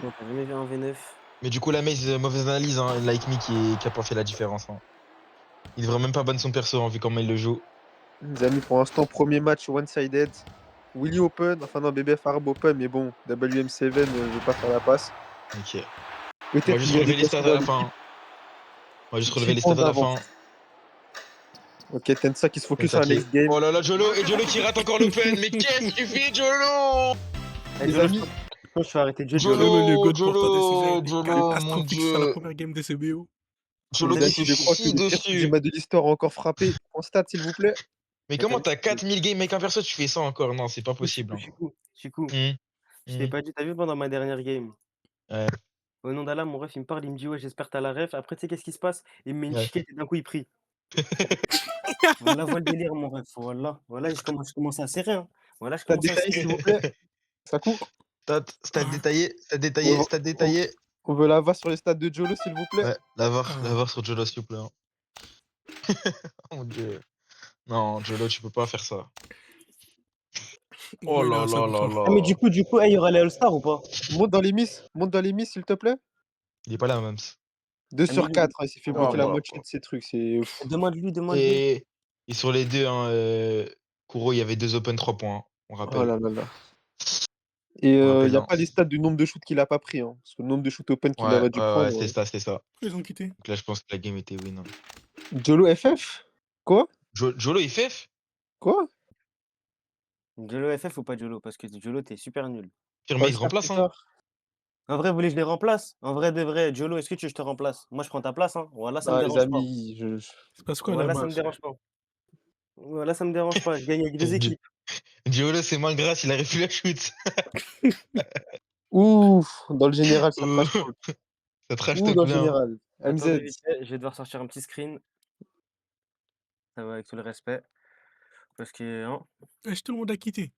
Non, t'as jamais vu un V9. Mais du coup, la Maze, mauvaise analyse, hein. Like Me qui a pas fait la différence. Hein. Il devrait même pas ban son perso, hein, vu comment il le joue. Les amis, pour l'instant, premier match one-sided. Willy open, enfin non, BBF Arab open, mais bon, WM7 veut pas faire la passe. Ok. On va Peut-être juste qu'il y a relever des les stats questions à dans la l'équipe. fin. On va juste 6 relever les points stats à la d'avance. fin. Ok, Tensa qui se focus sur Tensa la qui- next game. Oh là là, Jolo! Et Jolo qui rate encore l'open! Mais qu'est-ce que tu fais, Jolo? Eh, Les Jolo, amis, je pense que je vais arrêter de jouer Jolo, Jolo. Jolo, le god porteur de Jolo, sujet, il est Jolo, mon catastrophique sur la Dieu. première game de CBO. Jolo les qui amis, se je crois que chie le pire dessus. Fujima de l'histoire a encore frappé. En stats, s'il vous plaît. Mais comment t'as 4000 games avec un perso, tu fais ça encore? Non, c'est pas possible. Hein. Chikou, Hum, je t'ai hum. pas dit, t'as vu pendant ma dernière game? Ouais, Au nom d'Allah, mon ref, il me parle, il me dit, ouais, j'espère que t'as la ref. Après, tu sais, qu'est-ce qui se passe? Il me met une ouais. chiquette et d'un coup, il prie. Voilà, vois le délire, mon ref. Voilà, voilà, je commence à serrer. Hein. Voilà, je Stats commence à détaillés, serrer. s'il vous plaît. Ça court. Stats détaillés, stats On détaillés, veut, stats on- détaillés. on veut la voir sur les stats de Jolo, s'il vous plaît. Ouais, la VAR sur Jolo, s'il vous plaît. Hein. Oh mon dieu. Non, Jolo, tu peux pas faire ça. Oh Ouais, là non, là là 100%. Ah, mais là. du coup, il y aura les All-Stars ou pas? Monte dans les miss, s'il te plaît. Il est pas là, même. 2 Ah, mais sur 4, il s'est fait Ah, bloquer la voilà, moitié quoi. de ses trucs. C'est. demande-lui, demande-lui. Et sur les deux, hein, Kuro, il y avait 2 open 3 points. Hein, on Oh rappelle. là là là. Et On il rappelle, n'y a hein. pas les stats du nombre de shoots qu'il a pas pris. Hein, parce que le nombre de shoots open qu'il Ouais, aurait dû ouais, ouais, prendre. c'est ça, c'est ça. Pourquoi ils ont quitté? Donc là, je pense que la game était win. Hein. Jolo FF. Quoi? Jolo, il fait? Quoi? Jolo FF ou pas Jolo? Parce que Jolo, t'es super nul. Firmé, il te All-Star remplace, plus hein. tard. En vrai, vous voulez que je les remplace? En vrai de vrai, Jolo, est-ce que tu veux que je te remplace? Moi, je prends ta place, hein. Voilà, ça me Ah, les dérange pas. amis, C'est passe quoi Voilà, ça là-bas? me dérange pas. Voilà, ça me dérange pas. Je gagne avec deux équipes. Jolo, c'est moins grâce, il arrive plus à shoot. Ouf, dans le général, ça Ouh, trash talk. ça trash Ouh, talk dans le bien. général. Attendez MZ. vite fait, je vais devoir sortir un petit screen. Ça va avec tout le respect. Parce que, hein, Wesh, tout le monde a quitté.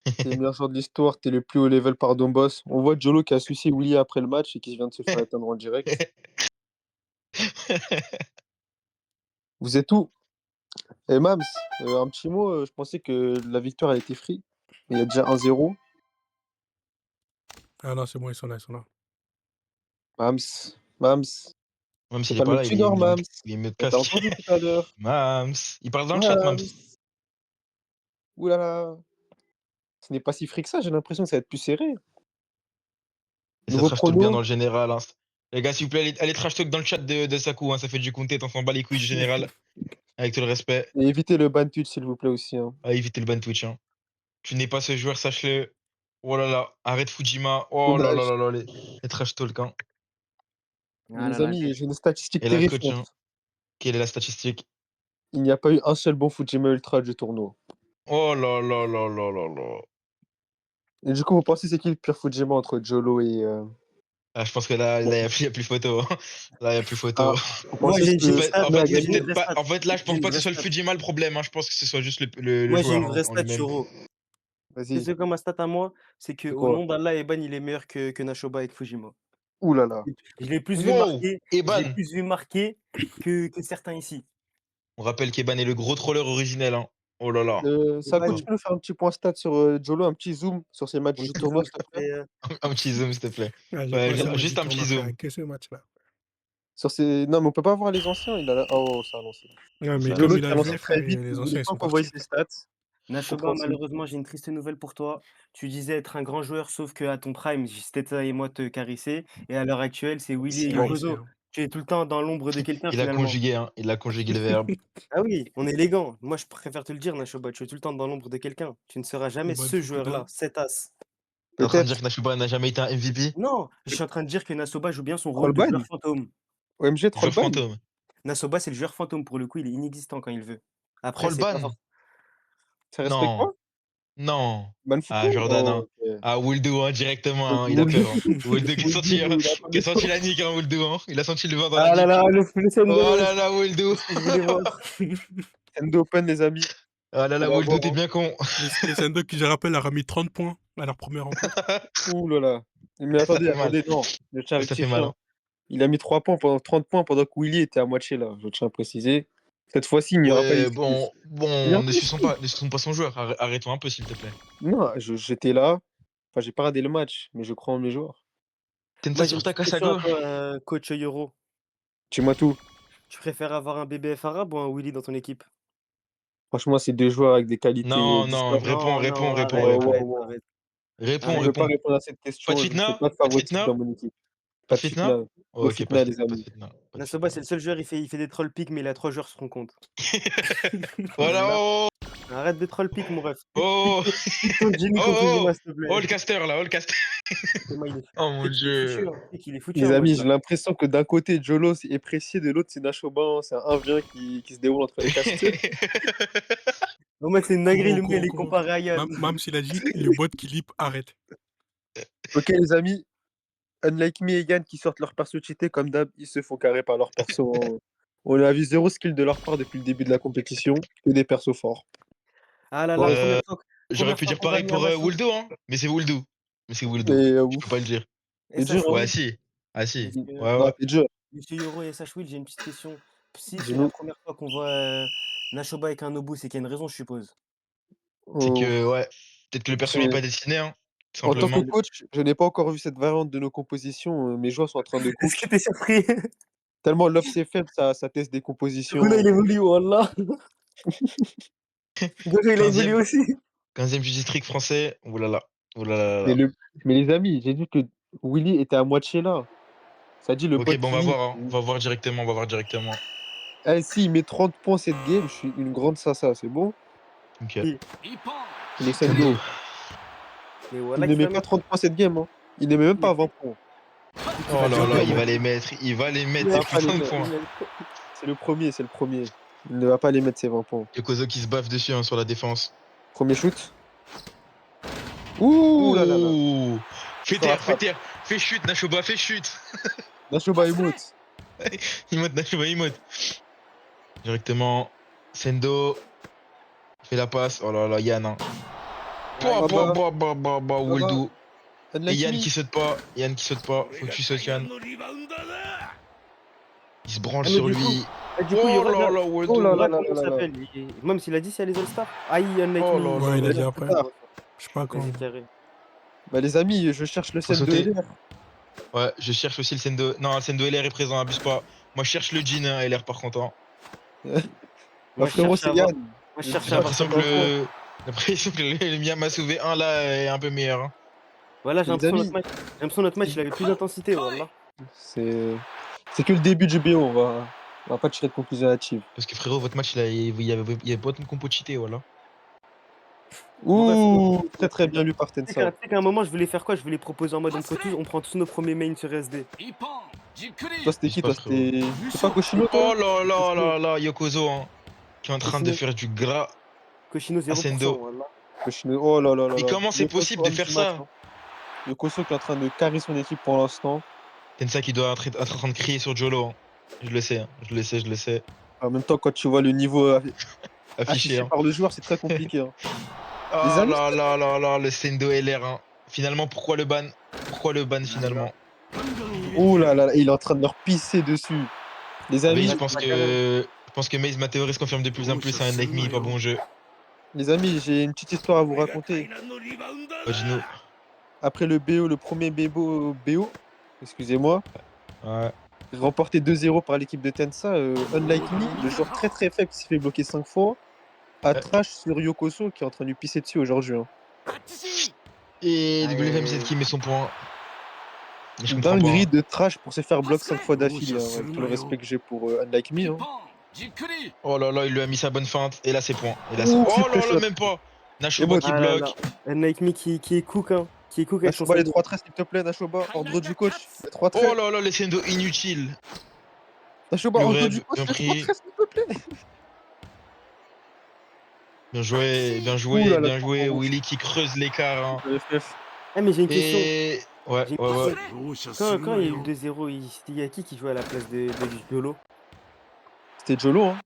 T'es le meilleur joueur de l'histoire, t'es le plus haut level par Boss. On voit Jolo qui a sucé Willy après le match et qui vient de se faire éteindre en direct. Vous êtes où? Et Mams, un petit mot, je pensais que la victoire elle était free. Il y a déjà 1-0. Ah non, c'est bon, ils sont là, ils sont là. Mams, Mams, Même c'est s'il est pas le pas même là, que tu dors, Mams. il est mieux de On t'a casque. entendu tout à l'heure. Mams. Il parle dans le chat, Mams. Mams. Ouh là là. Ce n'est pas si free que ça, j'ai l'impression que ça va être plus serré. Et ça Nouveau trash talk bien dans prono. le général. Hein. Les gars, s'il vous plaît, allez trash talk dans le chat de Saku. Hein. Ça fait du content, on s'en bat les couilles du général. Avec tout le respect. Et évitez le ban Twitch, s'il vous plaît, aussi. Hein. À éviter le ban Twitch. Hein. Tu n'es pas ce joueur, sache-le. Oh là là, arrête Fujima. Oh là là Sondage. là là, les trash talk. Hein. ah là Les là, amis, j'ai une statistique Et la coach, terrifiante. hein. Quelle est la statistique? Il n'y a pas eu un seul bon Fujima Ultra du tournoi. Oh là là là là là là. Et du coup, vous pensez c'est qui le pire Fujima entre Jolo et. Ah, je pense que là, il n'y a plus photo. Hein. Là, il n'y a plus photo. Ah, vous moi, pensez j'ai que En fait, stat. en Fujima a fait, Moi, c'est j'ai gagné? une peut-être vraie pas. stat. En fait, là, je J'ai pense une pas que ce vraie soit le stat. Fujima le problème. Hein. Je pense que ce soit juste le Moi, j'ai joueur une vraie en stat, lui-même. Choro. Vas-y, C'est quoi ma stat à moi? C'est c'est qu'au quoi? nom d'Allah, Eban, il est meilleur que Nashoba avec Fujima. Ouh là là. Je l'ai plus vu Wow! marquer, Eban! que certains ici. On rappelle qu'Eban est le gros troller originel. Hein. Oh là là. Sako, Eban, tu peux nous faire un petit point stat sur Jolo, un petit zoom sur ses matchs un du petit tournoi, zoom, s'il s'il te te plaît? plaît. Un petit zoom, s'il te plaît. Ah, j'ai Ouais, pas ça, moi, juste du un petit tournoi, frère, zoom. que ce match-là. Sur ses... Non, mais on peut pas voir les anciens. Il a la- Oh, ça a lancé. Ouais, mais Ça, comme Jolo il qui a a lancé joué, très frère, vite, les il anciens, voulait ils pas sont qu'on voie partis. ses stats. Nashoba, Compréhensible. malheureusement, j'ai une triste nouvelle pour toi. Tu disais être un grand joueur, sauf qu'à ton prime, c'était toi et moi te caresser. Et à l'heure actuelle, c'est Willy et Ah, il Yokozo. Tu es tout le temps dans l'ombre de quelqu'un, il a finalement. conjugué, hein. Il a conjugué le verbe. Ah oui, on est élégant. Moi, je préfère te le dire, Nashoba. Tu es tout le temps dans l'ombre de quelqu'un. Tu ne seras jamais Bonne ce Fukudo. joueur-là, cet as. T'es en train de dire Peut-être. que Nashuba n'a jamais été un MVP? Non, je suis en train de dire que Nasoba joue bien son rôle de joueur Trollban? fantôme. OMG, Joueur Trollban? fantôme. Nasoba, c'est le joueur fantôme. Pour le coup, il est inexistant quand il veut. Après, c'est pas Trollban? forcément. Ça respecte Non. quoi? Non. Ah, Banfuku? Jordan, hein. Oh, ok. Ah, Wildo, hein, directement, hein. Il a Mouldu. peur. Hein. Wildo Mouldu, il a pas qui a le senti temps. la nique, hein, Wildo, hein. Il a senti le vent dans la Ah là nique. là, le Sendo, Oh là là, Wildo. c'est ce que je voulais voir. End open, les amis. Oh là On là, va Wildo, voir. t'es Hein. bien con. Et Sendo, qui je rappelle, a remis 30 points. à leur première rencontre. Ouh là là. Mais Ça attendez, fait mal. attendez, non. Je tiens à Ça fait mal. rectifier. Hein. Il a mis 3 points pendant 30 points pendant que Willy était à moitié là. Je tiens à préciser. Cette fois-ci, il n'y aura pas Ouais, d'excuse. Il n'y aura pas d'excuse. ne laissons pas son joueur. Arrête-toi un peu, s'il te plaît. Non, j'étais là. Enfin, j'ai pas raté le match, mais je crois en mes joueurs. Tensa Moi, j'ai sur une ta petite question à Kasago. toi, coach Euro. Dis-moi tout. Tu préfères avoir un BBF arabe ou un Willy dans ton équipe? Franchement, c'est 2 joueurs avec des qualités Non, non, disparates. réponds, Non, réponds, non, réponds, arrête, Wow, réponds. wow, arrête, wow. arrête, Réponds, Je ne arrête. veux pas réponds. répondre à cette Pas de question. Je ne fais fitna? pas de Pas de favoritisme fitna? dans mon équipe. Pas Pas de de fitna? fitna. No Ok, pas fitna, de les fitna, pas de amis. fitna. Pas de Nasoba, fitna. c'est le seul joueur, il fait des troll pick, mais il a 3 joueurs sur son compte. Voilà, Voilà. oh, Arrête de troll pick, mon ref. oh, Pick ton Jimmy oh, contre oh, Zuma, s'il te oh, plaît. le caster là, oh, le caster. Thomas, il est... Oh mon Pick, il est foutu, dieu. hein. Pick, il est foutu Les en mode amis, là. j'ai l'impression que d'un côté, Jolos est précis, de l'autre, c'est Nashoban. C'est un 1v1 qui se déroule entre les casters. En mode, c'est une dinguerie, Kuro, le mec, il est Kuro. comparé à Yann. Mams, il a dit le bot qui lip arrête. Ok, les amis. Unlike me et Yann qui sortent leur perso cheaté, comme d'hab, ils se font carrer par leur perso. On a vu 0 skill de leur part depuis le début de la compétition. Que des persos forts. Ah là là, Bon, J'aurais pu dire qu'on va pareil mis à pour Massou. Wuldo, hein. Mais c'est Wuldo. Mais c'est Wuldo. mais Je peux pas le dire. Et c'est dur, Sacha hein. Ouais, Will, si. Ah si. Ouais, Non, ouais. c'est dur. Monsieur Euro et Sacha Will, j'ai une petite question. Si c'est la Dis-nous. première fois qu'on voit Nashoba avec un Nobu, c'est qu'il y a une raison, je suppose. C'est Euh, que, ouais. Peut-être que le perso il est pas dessiné, hein. Tout En tant que simplement. coach, je n'ai pas encore vu cette variante de nos compositions. Mes joueurs sont en train de Est-ce que cook. t'es surpris? Tellement l'off c'est faible, ça teste des Du coup, là, il compositions. évolue, wallah. Gojo, il a évolué 15e, aussi. 15e du district français. Oulala. Oulala. Mais, mais les amis, j'ai dit que Willy était à moitié là. Ça dit le bot Ok, bon, on va qui... voir, hein. On va voir directement, on va voir directement. Eh, si, il met 30 points cette game, je suis une grande sasa, c'est bon? Ok. Le Sendo. Sendo. Mais Il voilà ne qui met va pas mettre. 30 points cette game, hein. Il ne met même pas 20 points. Oh là là, dire, il moi. va les mettre. Il va les mettre, va ces pas les putains de mettre. points. C'est le premier, c'est le premier. Il ne va pas les mettre ces 20 points. Yokozo qui se baffe dessus hein, sur la défense. Premier shoot. Ouh là là là. Ouh. Fais Sur terre, la fais frappe. terre. Fais chute, Nashoba, fais chute. Nashoba emote. Emote, Nashoba, emote. Directement. Sendo. Fait la passe. Oh là là, Yann. Hein. Wuldo. Et Unlike Yann me. qui saute pas. Yann qui saute pas. Faut que tu sautes, Yann. Il se branche Ah, mais sur du lui. coup, il y Oh aura là là, Oh là Wuldo. là Là, là comment là il là là. s'appelle? Même s'il a dit, c'est les All-Stars. Ah, il Unlike Oh Me. là là. Ouais, il a là dit là. après. Je sais pas quand. Vas-y, carré. Bah les amis, je cherche le Faut set de sauter. LR. Ouais, je cherche aussi le Sendo. Non, le Sendo LR est présent, abuse pas. Moi, je cherche le Jean hein, LR par contre. Hein. Bah Moi, je frérot, cherche à c'est avoir, Yann. moi, je Je cherche dis à J'ai pas avoir que l'impression c'est que 50 20 points. points. le Miyama sauvé 1 là est un peu meilleur. Hein. Voilà, j'ai Les l'impression amis, notre match, il avait plus d'intensité, wallah. c'est que le début du BO, on va pas tirer de conclusion hâtive. Parce que frérot, votre match, il y avait pas de compo cheaté, voilà. Bon, bref, Ouh, très très bien lu par tu sais Tensa. qu'à un moment, je voulais faire quoi? Je voulais proposer en mode, on prend tous nos premiers mains sur SD. Toi, c'était Je sais qui? pas, Toi, frérot. c'était pas Koshino, toi? Oh là là là là, Yokozo, hein, qui est en train de Koshino, faire du gras Koshino à 0%, Sendo. wallah. Koshino, oh là là là Mais là. comment c'est Yokoso, possible de homme faire du match, ça? hein. Yokoso qui est en train de carrer son équipe pour l'instant. Tensa qui doit être en train de crier sur Jolo. Hein. Je le sais, hein. Je le sais, je le sais. En même temps, quand tu vois le niveau Affiché. affiché Hein. par le joueur, c'est très compliqué, hein. Les Oh amis, là là là là, le Sendo LR. Hein. Finalement, pourquoi le ban? Pourquoi le ban finalement? oh là là, il est en train de leur pisser dessus. Les Avec, amis, je pense que Maze, ma théorie se confirme de plus en plus. Un Like Me, pas bon jeu. j'ai une petite histoire à vous raconter. Dis-nous. Après le BO, le premier BO, excusez-moi, Ouais. remporté 2-0 par l'équipe de Tensa, Unlike Me, le joueur très très faible qui s'est fait bloquer 5 fois, a trash sur Yokoso qui est en train de lui pisser dessus aujourd'hui. Hein. Et WMZ qui met son point. Mais je comprends pas. Dinguerie Hein. de trash pour se faire bloc 5 fois d'affilée, hein, avec tout le respect que j'ai pour Unlike Me. Hein. Oh là là, il lui a mis sa bonne feinte. Et là, c'est point. Et là, Ouh, oh triple là là, shot. même pas. Nashoba qui Ah là bloque. là. Unlike Me qui est cook, hein. Qui est cook avec son Nashoba, les Sendo. 3 traits, s'il te plaît, Nashoba, ordre du coach. Les 3 traits. Oh là là, les Sendo inutiles. Nashoba, ordre du Ureb, coach, bien les 3 pris. traits, s'il te plaît. Bien joué, bien Ouh joué, là là, bien joué. Willy qui creuse l'écart. Hein. Eh, mais j'ai une question. Et. Ouais, J'ai une ouais, ouais. question. Quand il y a eu le 2-0, il y a qui jouait à la place de Jolo? C'était Jolo, hein.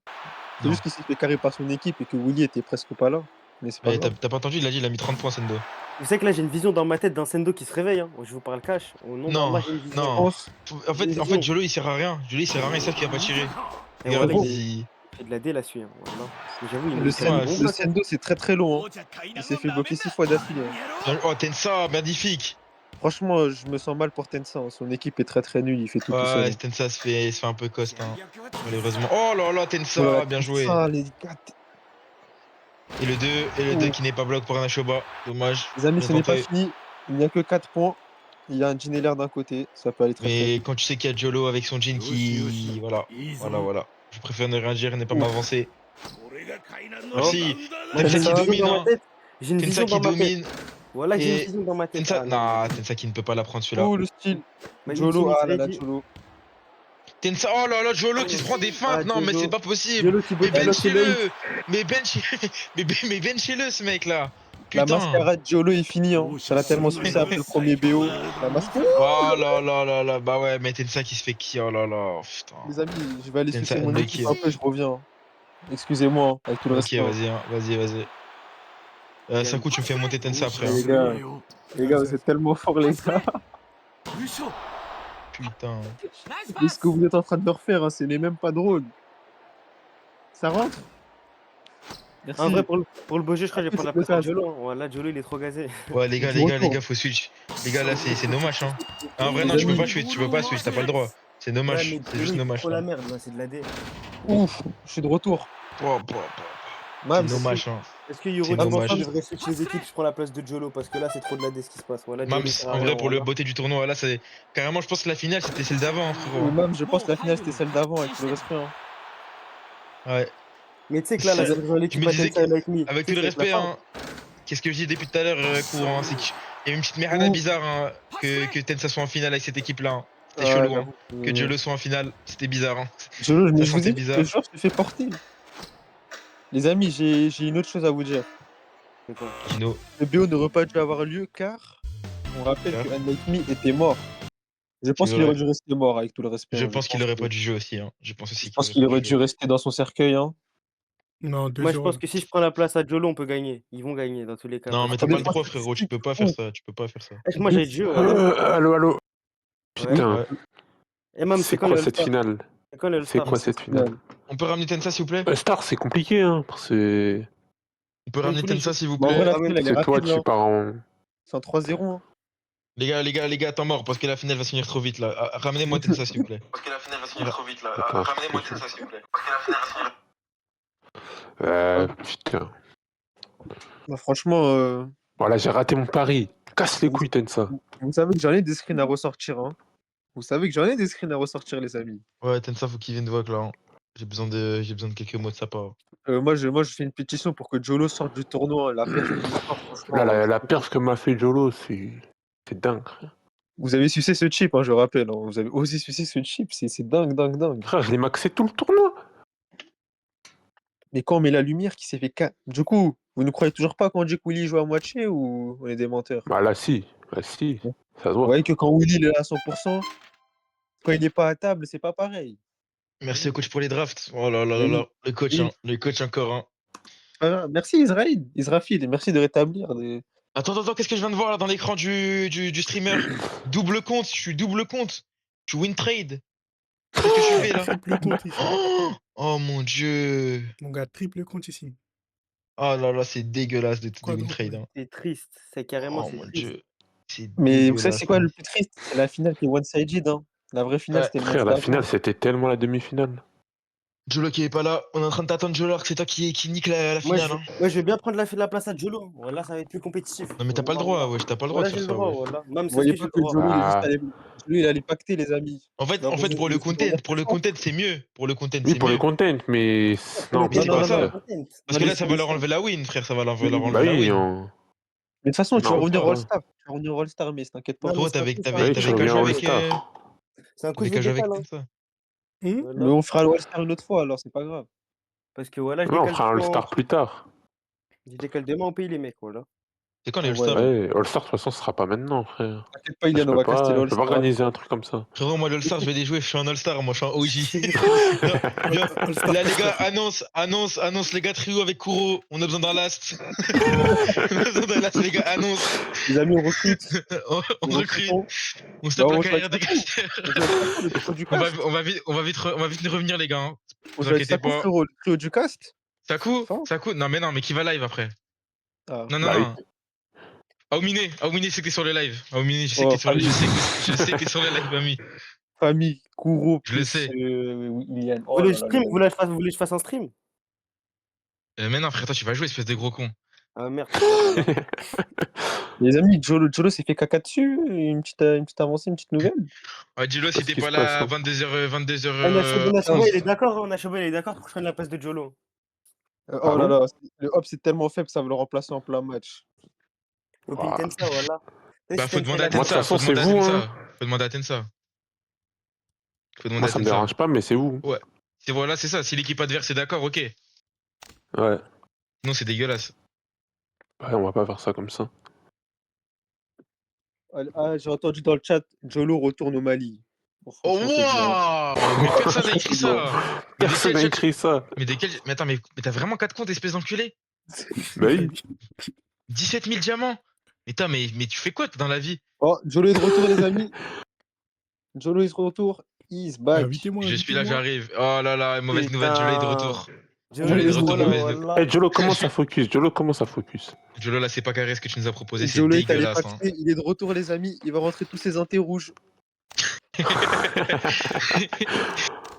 C'est Non. juste qu'il s'est fait carrer par son équipe et que Willy était presque pas là. Mais c'est pas Mais grave. t'as pas entendu, il a mis 30 points, Sendo. Vous savez que là, j'ai une vision dans ma tête d'un Sendo qui se réveille. Hein. Je vous parle cash. Au nom Non, d'Allah, j'ai une Je vision. non. pense. En J'ai une fait, vision. Jolo, il sert à rien. Jolo, il sert à rien, ils savent qu'il va pas tirer. Et Les gars, voilà, Gros, il fait de la D là-dessus. Hein. Voilà. Mais j'avoue, le, il a un Ouais, bon le bloc. Hein. Sendo, c'est très très long. Hein. Il s'est fait bloquer 6 fois d'affilée. Hein. Oh, Tensa, magnifique. Franchement, je me sens mal pour Tensa. Hein. Son équipe est très très nulle. Il fait tout seul. Ouais, Hein. Tensa se fait un peu coste, hein, malheureusement. Oh là là, Oh là Tensa, là, bien joué. Tensa, les gars. Et le 2 Oh. qui n'est pas bloc pour un Ashoba. Dommage. Les amis, Bien ce n'est pas tenté. fini. Il n'y a que 4 points. Il y a un Gineller d'un côté. Ça peut aller très très Mais vite. quand tu sais qu'il y a Jolo avec son jean qui. Voilà. Je préfère ne rien dire et ne pas Ouf. m'avancer. Oh. Merci. Moi, j'ai Tensa une qui vision domine, dans ma hein. tête. J'ai une Tensa vision qui dans ma tête. domine. Voilà, j'ai une Et vision dans ma tête. Tensa. Ah non. Nah, Tensa qui ne peut pas la prendre celui-là. Oh, le style. My Jolo. meeting is Ah là là, ready. Jolo. Tensa. Oh là là, Jolo qui se prend des Ah, feintes. Non, mais c'est Jolo. pas possible. Jolo qui Mais body block le mate. benchez-le. Mais benchez. Mais benchez-le, ce mec là. La Putain. mascarade Jolo est finie. Hein. Ça l'a tellement stressé après le premier BO. La mascarade. Oh là là là là. Bah ouais, mais Tensa qui se fait qui. Oh là là. Putain. Les amis, je vais aller Tensa sucer mon unlucky. équipe un peu. Je reviens. Hein. Excusez-moi, hein, avec tout le Ok, respect. Hein. vas-y, hein, vas-y. Sakou, tu me fais monter Tensa après. Les Hein. gars, vous êtes tellement forts, les gars. Putain. Mais ce que vous êtes en train de leur faire, hein, ce n'est même pas drôle. Ça rentre? Merci. En vrai, pour le beau jeu, je crois que je vais Après, prendre la c'est place à le Jolo. Hein. Voilà, Jolo, il est trop gazé. Ouais, les gars, Du retour. faut switch. Les gars, là, c'est no match, hein. En vrai, Les non, tu peux amis. pas switch, t'as pas le droit. C'est no Ouais, match, mais c'est Jolo, juste il no fait match, trop la là. merde. Là, c'est de la D. Ouf, je suis de retour. Pouah, pouah, pouah. C'est Mams, no match, hein. Est-ce que Yoro, C'est tu no penses match. qu'on devrait switcher les équipes? Je prends la place de Jolo parce que là, c'est trop de la D ce qui se passe. Voilà, Jolo, il Mams, sert à en rien. vrai, pour le Voilà. beauté du tournoi, là, c'est. Carrément, je pense que la finale, c'était celle d'avant, hein, frérot. Hein. Mams, je pense que la finale, c'était celle d'avant, avec tout le respect. Hein. Ouais. Mais tu sais que là, Je c'est dans me l'équipe à disais Tensa Like Me. avec Tu tout sais, le c'est avec la respect, farm. hein. Qu'est-ce que je dis depuis tout à l'heure, courant, c'est qu'il y a une petite merde Ouh. bizarre, hein, que Tensa soit en finale avec cette équipe-là. Hein. C'était Ah, chelou, hein. j'avoue. Que Jolo soit en finale, c'était bizarre, hein. Jolo, mais Ça je vous sentait ai dit, je te bizarre. jure, je te fais porter. Les amis, j'ai une autre chose à vous dire. C'est quoi? Gino. Le BO n'aurait pas dû avoir lieu car on rappelle Car que Unlike Me était mort. Je pense C'est qu'il aurait vrai. dû rester mort, avec tout le respect. Je Hein. pense qu'il aurait pas dû jouer aussi. Hein. Je pense aussi qu'il aurait pas qu'il dû aurait dû jouer. rester dans son cercueil. Hein. Non, Moi, je 2-0. pense que si je prends la place à Jolo, on peut gagner. Ils vont gagner dans tous les cas. Non, Parce mais que t'as pas le défense droit, frérot. Tu peux pas faire ça. Tu peux pas faire ça. moi, j'ai le jeu. Allô. Ouais. Putain, Ouais. Et même, c'est c'est quand quoi le cette All-Star? finale? C'est quand le C'est All-Star? quoi cette finale? On peut ramener Tensa, s'il vous plaît? Star, c'est compliqué, hein, parce que On peut Même ramener tous les Tensa, jeux. s'il vous Bon, en vrai, plaît? la Ah, même- finale, elle est c'est toi, rapide. Là. tu pars en. C'est un 3-0. Hein. Les gars, temps mort, parce que la finale va se finir trop vite, là. Ah, ramenez-moi Tensa, s'il vous plaît. Parce que la finale va se finir trop vite, là. Attends, Ramenez-moi je- Tensa, s'il vous plaît. Parce que la finale va se finir. Putain. Bah, franchement, Voilà, j'ai raté mon pari. Casse les couilles, Tensa. vous savez que j'en ai des screens à ressortir. Hein. Vous savez que j'en ai des screens à ressortir, les amis. Ouais, Tensa, faut qu'il vienne voir, là. Hein. J'ai besoin de quelques mots de sa part. Moi, je fais une pétition pour que Jolo sorte du tournoi. La perf qu'il sort, franchement. Là, la perf que m'a fait Jolo, c'est dingue. Vous avez sucé ce chip, hein, je rappelle. Hein. Vous avez osé sucer ce chip. C'est dingue. Frère, je l'ai maxé tout le tournoi. Mais quand on met la lumière qui s'est fait... Du coup, vous ne croyez toujours pas quand on dit que Willy joue à moitié ou on est des menteurs? Bah là, si. Ça se Vous voit. voyez que quand Willy il est là à 100%, quand il n'est pas à table, c'est pas pareil. Merci au coach pour les drafts. Oh là là là Oui. là. Le coach, Oui. hein. Le coach encore, hein. Merci Israfil, et merci de rétablir. Attends, qu'est-ce que je viens de voir là dans l'écran du streamer? Double compte, je suis double compte. Je suis win trade. Qu'est-ce que je fais là? Triple compte ici. Oh mon dieu. Mon gars, triple compte ici. Oh là là, c'est dégueulasse de Quoi win donc, trade. ouais. Hein. C'est triste. C'est carrément Oh c'est mon triste. dieu. C'est Mais vous savez, dégueulasse. c'est quoi hein. le plus triste? C'est la finale qui est one-sided. Hein. La vraie finale, Ouais. c'était le match Frère, la d'avant. finale, c'était tellement la demi-finale. Jolo qui est pas là. On est en train de t'attendre, Jolo, alors que c'est toi qui nique la Moi, finale. Hein. je vais bien prendre la place à Jolo. Voilà, ça va être plus compétitif. Non mais t'as pas le droit, wesh, t'as pas le droit Voilà, de j'ai faire le ça, droit. wesh. Voilà. Même Vous c'est ce voyez que j'ai pas le que droit. Jolo, Ah. Jolo, il allait pacter, les amis. En fait, Bah, vous- pour le vous- content, c'est mieux. Pour le content, Oui, c'est pour le mieux. content, mais non, Mais c'est pour pas pas ça. ça. Parce que là, ça va leur enlever la win, frère. Ça va leur Mais- enlever Bah la oui, win. Mais de toute façon, tu vas Non, revenir pas. All-Star. Tu vas revenir All-Star, mais t'inquiète pas. Non, mais Gros, c'est un t'avais coup, Bah oui, je qu'à reviens jouer en avec. All-Star. c'est un coup, T'avais je qu'à vais jouer avec décaler. comme ça. Hum Voilà. Mais on fera l'All-Star une autre fois, alors c'est pas grave. Parce que voilà, je Non, on décale fera un demain. All-Star plus tard. Je décale demain au pays, les mecs. Voilà. C'est quand En les vrai, All-Star? Ouais, All-Star, de toute façon, ce sera pas maintenant, frère. t'inquiète pas, Je Ilian, on peux va caster le pas, je peux pas All-Star. organiser un truc comme ça. Frérot, moi, l'All-Star, je vais les jouer. Je suis en All-Star, moi, je suis en OG. Viens, All-Star là, les caster. gars, annonce, les gars, trio avec Kuro. On a besoin d'un last. On a besoin d'un last, les gars, annonce. Les amis, on recrute. On Nous recrute. recrutons. On Bah, stoppe la on joue avec carrière des Sakou. casters. On joue avec Sakou, le trio du cast. On va vite revenir, les gars. Hein. On Vous joue avec inquiétez Sakou, pas. frérot, le trio du cast. Sakou, Enfin. Sakou. Non, mais qui va live après? Ah. Non, non, Bah oui. non. Aomine, c'est que t'es sur le live. Aomine, je sais que Oh, t'es sur le, famille. je sais que t'es sur le live, Ami. Famille, Kouro Je le plus sais. Ilian. Vous Oh voulez là que je là, stream? les Vous amis. voulez que je fasse un stream? Mais non, frère, toi, tu vas jouer, espèce de gros con. Ah merde, c'est vrai, voilà. Les amis, Jolo s'est fait caca dessus. Une petite avancée, une petite nouvelle. Ouais, dis-le Je sais si pas ce t'es qui pas se passe, là à hein. 22h, Nashoba, 11. il est d'accord, hein, Nashoba, il est d'accord pour que je prenne la place de Jolo. Oh Ah là bon? là, le hop c'est tellement faible que ça va le remplacer en plein match. Faut ping Ouah. Tensa, voilà. Bah, Si faut Tensa, demander il à a Moi, de toute Tensa, façon, c'est vous, hein. Faut demander à Tensa. Faut demander Moi, à ça me Tensa. dérange pas, mais c'est vous. Ouais. Voilà, c'est ça. Si l'équipe adverse est d'accord, ok. Ouais. Sinon, c'est dégueulasse. Ouais, on va pas faire ça comme ça. Ah, j'ai entendu dans le chat, Jolo retourne au Mali. Bon, Oh, franchement, c'est bien. waouh! Mais personne n'a Franchement, écrit c'est bien. ça! Mais de Personne quel n'a chat? écrit ça. Mais attends, mais t'as vraiment 4 comptes, espèce d'enculé? Bah oui. 17 000 diamants? Mais attends, mais tu fais quoi dans la vie? Oh, Jolo est de retour, les amis. Jolo est de retour. He's back. Invitez-moi, Je suis là, invitez-moi. j'arrive. Oh là là, mauvaise nouvelle, Jolo est de Putain. retour. Jolo, Jolo il est de est trop retour, là, mauvaise nouvelle. voilà. Eh, Jolo, commence à focus. Jolo, commence à focus. Jolo, là, c'est pas carré ce que tu nous as proposé, c'est Jolo est allé dégueulasse. Hein. pacter, il est de retour, les amis. Il va rentrer tous ses intés rouges.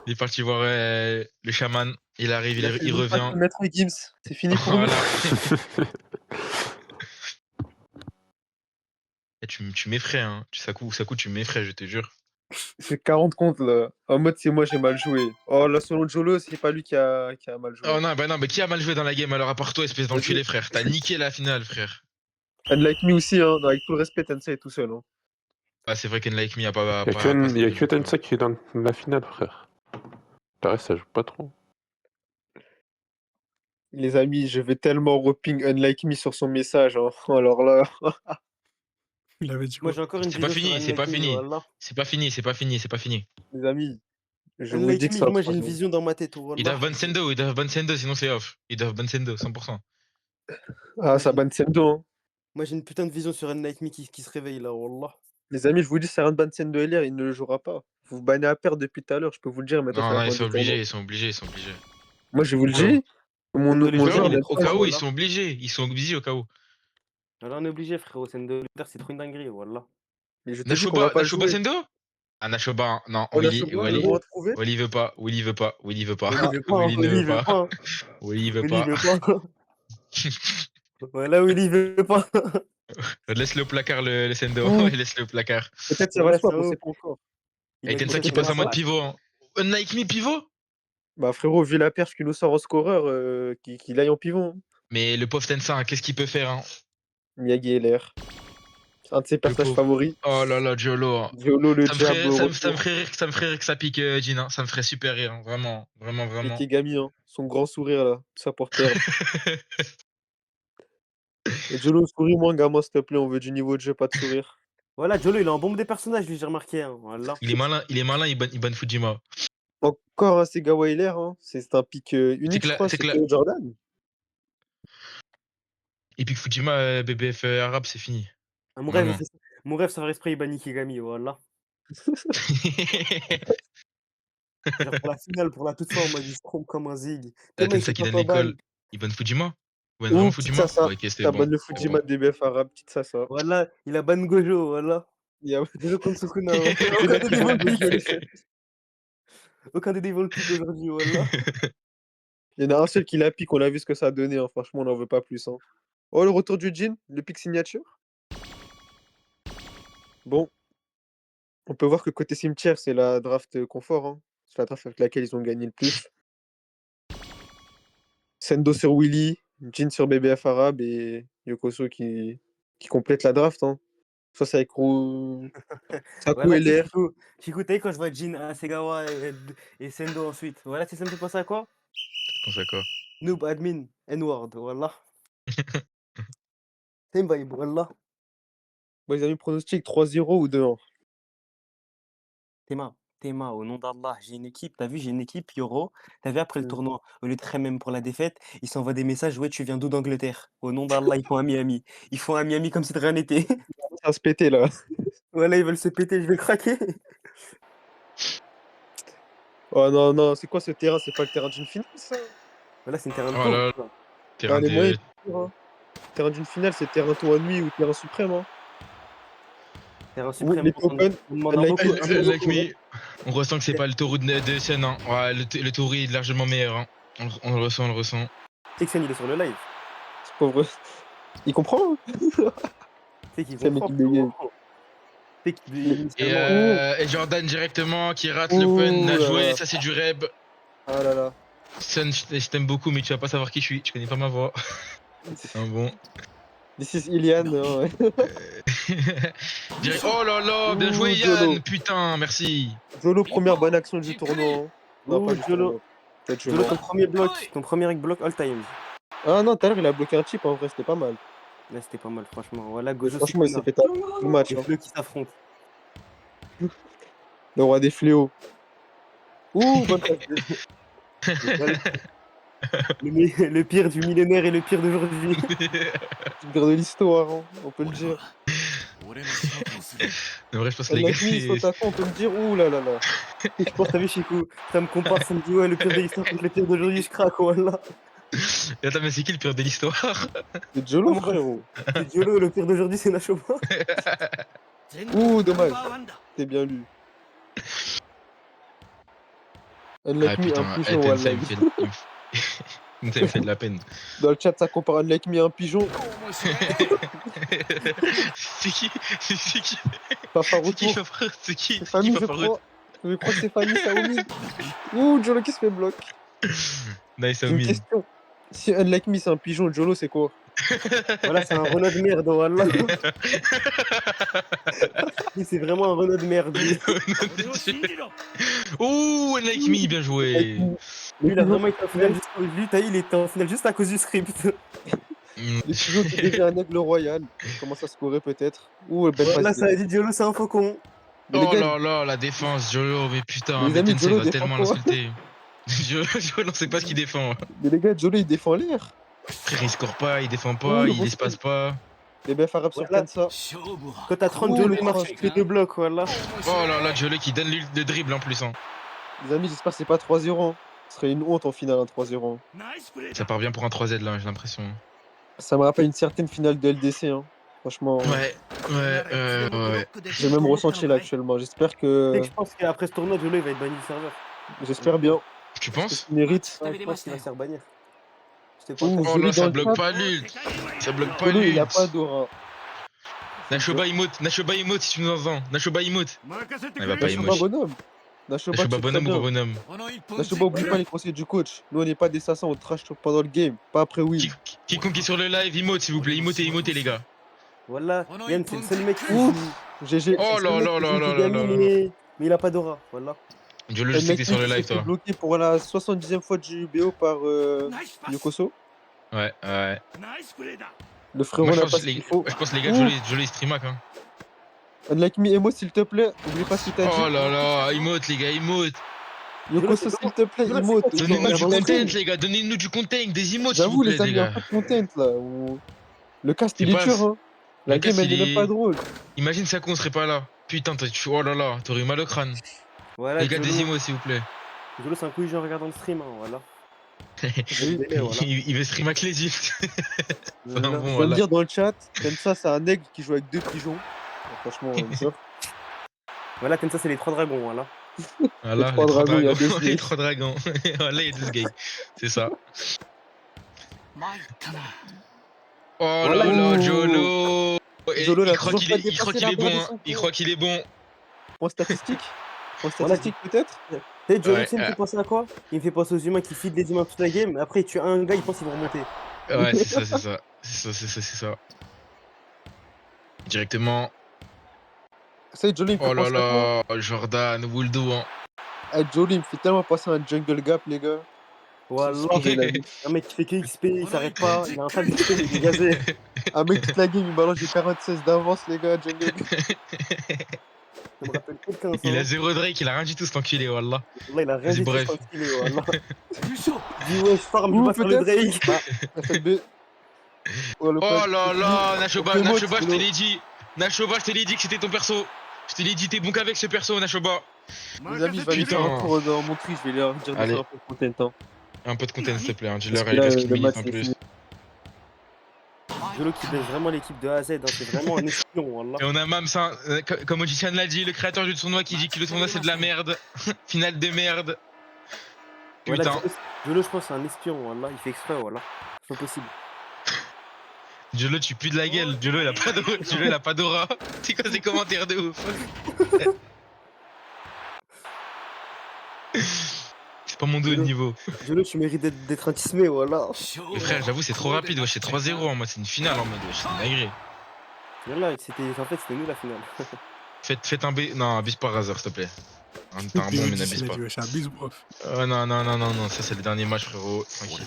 Il est parti voir le chaman. Il arrive, Il a fait il le même pack revient. que Maître Gims. C'est fini pour lui. Voilà. Eh, tu m'effraies, hein. Sakou, tu m'effraies, je te jure. C'est 40 comptes là. En mode, c'est moi, j'ai mal joué. Oh là, selon Jolo, c'est pas lui qui a mal joué. Oh non, bah non, mais qui a mal joué dans la game alors à part toi, espèce Vas-y. d'enculé, frère? T'as niqué la finale, frère. And like me aussi, hein. Avec tout le respect, Tensei est tout seul. Hein. Ah, c'est vrai qu'Enlike Me a pas. Il y a que Tensa qui est dans la finale, frère. Le reste, ça joue pas trop. Les amis, je vais tellement reping Unlike Me sur son message. Hein. Alors là, Il avait dit Moi, quoi? j'ai encore une C'est pas vision sur fini, c'est pas Unlike Me, fini. voilà. C'est pas fini, c'est pas fini, c'est pas fini. les amis, je vous Unlike dis que Me, ça va moi, j'ai une changer. vision dans ma tête, Ils voilà. doivent ban Sendo, sinon c'est off. Ils doivent ban Sendo, 100%. Ah, ça banne Sendo. Hein. Moi, j'ai une putain de vision sur Unlike Me qui se réveille là, wallah. Les amis, je vous dis, c'est un ban Sendo LR, il ne le jouera pas. Vous bannez à perdre depuis tout à l'heure, je peux vous le dire. Maintenant, c'est Non, la non, fin ils sont du tournoi. obligés, ils sont obligés, ils sont obligés. Moi, je vous le Au cas où. dis. Mon les joueur, frérot, il aime Au pas cas où, jouer. ils sont obligés. Ils sont obligés au cas où. Alors, on est obligé, frérot. Sendo, c'est trop une dinguerie, voilà. Mais je te dis qu'on va pas Nashoba jouer. Sendo? Ah, Nashoba, non, Oh, la Willy, Chobo, le droit de trouver. Willy veut pas, Willy veut pas, Willy veut pas, Willy veut pas, hein, Willy ne Willy veut veut pas, pas. Hein. Willy veut Willy pas. veut pas. Voilà, Willy veut pas. Laisse-le au placard le Sendo, Ouh. laisse-le au placard. Peut-être ça va Ouais, swap, on frérot. sait pas encore. Il Et a dit Tensa ça qui sur passe la en mode fac. pivot. Hein. Nike Me pivot? Bah, frérot, vu la perche qu'il nous sort en scoreur, qu'il aille en pivot. Hein. Mais le pauvre Tensa, hein, qu'est-ce qu'il peut faire hein? Miyagi LR. C'est un de ses Le personnages pauvre. favoris. Oh là là, Jolo. Hein. Diolo, le Ça me diable, ferait, ça me, retour. ça me ferait rire que ça pique Jean. Hein. Ça me ferait super rire. Hein. Vraiment, vraiment, Et vraiment. Kegami, hein. Son grand sourire là, tout ça pour perdre. Et Jolo, souris moins, gamin, s'il te plaît, on veut du niveau de jeu, pas de sourire. Voilà, Jolo, il est en bombe des personnages, lui, j'ai remarqué. Hein. Voilà. Il est malin, il ban Fujima. Encore un Segawa LR, hein. C'est un pic unique, je crois, C'est c'est que là, Théo Jordan. et puis que Fujima, BBF arabe, c'est fini. Ah, Vraiment. mon rêve, ça va exprès, il bat Nikigami, voilà. Genre pour la finale, pour la toute fin, on m'a dit se trompe comme un zig. Tellement il Tensa fait qui pas donne pas l'école. balle. Il ban Fujima? Il ban Ouh, vraiment petite Fujima? Sasa. Ouais, ok, c'est T'as bon. bonne le C'est Fujima bon. de DBF arabe, petite Sasa. Voilà, il a ban Gojo, voilà. Il y a... Gojo contre Sukuna. Hein. Il a Aucun des deux ban vont le Gojo, les pick. chefs. Aucun des deux vont le pick aujourd'hui, voilà. Il y en a un seul qui l'a pique, on a vu ce que ça a donné, hein. Franchement, on n'en veut pas plus. Hein. Oh, le retour du Jin, le pick signature. Bon, on peut voir que côté cimetière, c'est la draft confort. Hein. C'est la draft avec laquelle ils ont gagné le plus. Sendo sur Willy, Jin sur BBF arabe et Yokoso qui complète la draft. Hein. Ça, c'est avec Saku Voilà, LR. Chikou, t'as vu quand je vois Jin, Segawa et Sendo ensuite. Voilà, ça me fait penser à quoi? Tu penses à quoi? Noob, admin, N-word, voilà. Same vibe, wallah. Bon, les amis, pronostic 3-0 ou 2-1. Théma, au nom d'Allah, j'ai une équipe, t'as vu, j'ai une équipe, Yoro. T'as vu, après le tournoi, au lieu de très même pour la défaite, ils s'envoient des messages, ouais, tu viens d'où d'Angleterre? Au nom d'Allah, ils font un Miami. Ils font un Miami comme si de rien n'était. Ça va se péter là. Voilà, ils veulent se péter, je vais craquer. Oh non, non, c'est quoi ce terrain? C'est pas le terrain d'une finale, ça? Voilà, c'est une terrain de Oh tour. là là, quoi. terrain Ah, les moyens, de. c'est dur, hein. Terrain d'une finale, c'est terrain tour à nuit ou terrain suprême. Hein. Terrain Ou suprême, les on tokens, demande un like beaucoup, un peu Like beaucoup. me, on ressent que c'est pas le taureau de Sen, hein. Ouais, le taureau est largement meilleur, hein. On le ressent, on le ressent. Tu sais que Sen, il est sur le live. c'est pauvre. Il comprend, hein. Tu sais qu'il C'est un mec comprend. qui bégaye. Tu sais qu'il Et, initialement. et Jordan directement qui rate Ouh l'open, bien là joué, là. ça c'est du reb. Ah là là. Sen, je t'aime beaucoup, mais tu vas pas savoir qui je suis, tu connais pas ma voix. Ah bon. This is Ilian. Hein, ouais. Oh là là, bien joué Ouh, Yann, Jolo. putain, merci. Jolo, première bonne action du tournoi. Hein. Non, pas Ouh, du Jolo. tournoi. Peut-être je Jolo, mens. ton premier bloc all time. Ah non, tout à l'heure, il a bloqué un chip, en vrai, c'était pas mal. Là, c'était pas mal, franchement. Voilà, Mais Gozo, c'est franchement, il s'est fait taper tout le match. les Hein. fleux qui s'affrontent. Le roi des fléaux. Ouh, bonne passe. Voilà. Le pire du millénaire et le pire d'aujourd'hui. Le pire de l'histoire, hein, on peut le dire. En vrai, je pense que les La gars, nuit, il saute à quoi, on peut me dire, ouh là là là. Je pense, t'as vu, Chico, ça me compare, ça me dit, ouais, le pire de l'histoire contre le pire d'aujourd'hui, je craque, voilà. Et attends, mais c'est qui le pire de l'histoire? C'est Jolo, Moi, frérot. C'est Diolo, le pire d'aujourd'hui, c'est Nachoba. Ouh, dommage. C'est bien lu. Ah Unlike me, putain, un pigeon, Ten, ça wallah. me fait, ça me fait de la peine. Dans le chat, ça compare Unlike me à un pigeon. C'est qui? C'est qui? Fafa C'est qui retour. Fafarut? C'est qui? C'est C'est qui Fanny, je Fafarut? crois. Je crois que c'est Fanny Saoumi. Ouh, Jolo qui se fait bloc. Nice, J'ai une Aomin. question. Si Unlike me, c'est un pigeon, Jolo, c'est quoi? Voilà, c'est un Renault de merde, voilà. Lui, c'est vraiment un Renault de merde, lui. Ouh, Like Me, bien joué. Lui, il a vraiment été en finale juste, lui, t'as vu, il était en finale juste à cause du script. Mm. Le pigeon qui devient un aigle royal. Il commence à scorer peut-être. Ouh, belle Voilà, passe. ça a dit Diolo, c'est un faucon. Mais les Oh gars, là là, la défense, Jolo, mais putain, les mais amis, Tensei Jolo va défend tellement quoi? l'insulter. Jolo, on sait pas ce qu'il défend. Mais les gars, Jolo il défend l'air. Frère, il score pas, il défend Ouh, pas, le il beau espace pas. Les beffs arabes sur Voilà. Tensa. Quand t'as 30 Ouh, Diolo, le il marche cross. que 2 blocs, voilà. Oh là là, Jolo qui donne le dribble en plus. Hein. Les amis, j'espère que c'est pas 3-0. Hein. Ce serait une honte en finale, un 3-0. Ça part bien pour un 3Z là, j'ai l'impression. Ça me rappelle une certaine finale de LDC. Hein. Franchement, Ouais. j'ai même ressenti là actuellement. J'espère Tu sais que. que je pense qu'après ce tournoi, Diolo, il va être banni du serveur. J'espère bien. Tu Parce que penses? il mérite. Ouais, je pense qu'il va se faire bannir. Je sais pas. Ouh, Oh Zuli là, dans ça le bloque chat. pas l'ult. Ça bloque pas Jolo, il a l'ult. pas d'aura. Nashoba emote si tu nous entends. Nashoba emote. Il va pas Nashoba emote. bonhomme. Nashoba, Nashoba tu sais très bonhomme ou pas bien. bonhomme? Nashoba, oublie pas les conseils du coach. Nous, on n'est pas des assassins, on trash talk pendant le game. Pas après win. Quiconque est sur le live, emote s'il vous plaît. Emotez les gars. Voilà, Yann, c'est le seul mec qui Ouf. joue. GG. Oh C'est le là mec là qui là joue là Kigami, là là. mais il a pas d'aura. Voilà. Jolo, Un je sais que mec t'es sur le qui live s'est fait toi. bloquer pour la 70e fois du UBO par Yokoso. Ouais. Le frérot Moi je n'a pas pense ce les, qu'il faut. je pense les gars, Ouh. Jolo streamac hein. Unlike me, Emo, s'il te plaît. Oublie pas ce qu'il t'a dit. Oh là là, emote les gars, emote. Yokoso, s'il te plaît, Jolo, emote. c'est quoi, Donnez-nous du Dans le content stream. les gars, donnez-nous du content, des emotes s'il vous J'avoue, plaît les les amis, y a gars. pas de content là. Le cast, C'est il est pas- dur. Hein. La Le game, cast, elle il n'est même pas est- drôle. Imagine ça qu'on serait pas là. Putain, oh là là, t'aurais eu mal au crâne. Voilà, Les gars, des Jolo, emotes s'il vous plaît. Jolo, c'est un couille, je regarde dans le stream, hein, voilà. Il veut streamac les ults. Enfin, Voilà. bon, Je viens de voilà. dire dans le chat, Tensa, c'est un aigle qui joue avec 2 pigeons. Franchement, ça. Voilà, comme ça, c'est les 3 dragons, voilà. Voilà, trois dragons, il y a deux les gays. 3 dragons. Voilà, il y a 12 gays. C'est ça. Oh Voilà, là là, Ouh. Jolo. Et Jolo, il il a croit toujours qu'il pas est, il croit dépassé qu'il la est barre bon. des Hein. 5 Il croit qu'il est bon. Point statistique. Point Voilà. statistique, peut-être. Tu sais, Jolo, Ouais, tu sais, il me fait penser à quoi? Il me fait penser aux humains qui feedent les humains toute la game, après, il tue un gars, il pense qu'ils vont remonter. Ouais, c'est ça. Directement. Ça, Jolo, il me fait Oh là penser à quoi? là, Jordan, Wooldo. Hein. Ah, Jolo, il me fait tellement penser à un jungle gap, les gars. Voilà. Changer la vie. Un mec qui fait que XP, il s'arrête pas, il a un tas d'XP, il est gazé. Un mec toute la game, il balance des 46 d'avance, les gars, Jungle. Ça me rappelle quelqu'un, ça. Il a hein. 0 Drake, il a rien du tout, cet enculé, wallah. Wallah, il a rien Vas-y, dit de bref. cet enculé, wallah. Dis ouais, je farm, je vais pas faire le Drake. Bah, FLB. Oh, le Oh pote. là là, Nachoba, Pokémon, Nachoba, je te Kilo. l'ai dit. Nachoba, je te l'ai dit que c'était ton perso. Je te l'ai dit, t'es bon qu'avec ce perso, Nachoba. Les amis, je vais aller faire un Putain. tour dans mon tri, je vais leur dire de Allez. faire un peu de content. Hein. Un peu de content, s'il te plaît. Hein. Dis-leur, Parce que il là, reste qu'il le milite match, en c'est plus. fini. Jolo qui baisse vraiment l'équipe de A à Z, hein, c'est vraiment un espion, wallah. Et on a Mamsin, comme Odyssean l'a dit, le créateur du tournoi qui dit que le tournoi c'est de la merde. Finale de merde. Voilà, Putain. Jolo, je pense, c'est un espion, wallah. Il fait exprès, wallah. C'est pas possible. Jolo, tu pues de la gueule. Jolo, il a pas d'aura. Jolo, il a pas d'aura. C'est quoi ces commentaires de ouf? C'est pas mon dos de niveau. Jolo, tu mérites d'être intismé, wallah. Mais frère, j'avoue, c'est trop rapide. Wesh, c'est 3-0 en mode, c'est une finale en mode. Wesh, c'est une dinguerie. Wallah, en fait, c'était nous la finale. Faites un B. Non, abuse pas Razer, s'il te plaît. T'es un bon, mais n'abuse pas. Je suis un bisou, prof. Oh non, non, non, non, non, ça c'est le dernier match, frérot. Tranquille.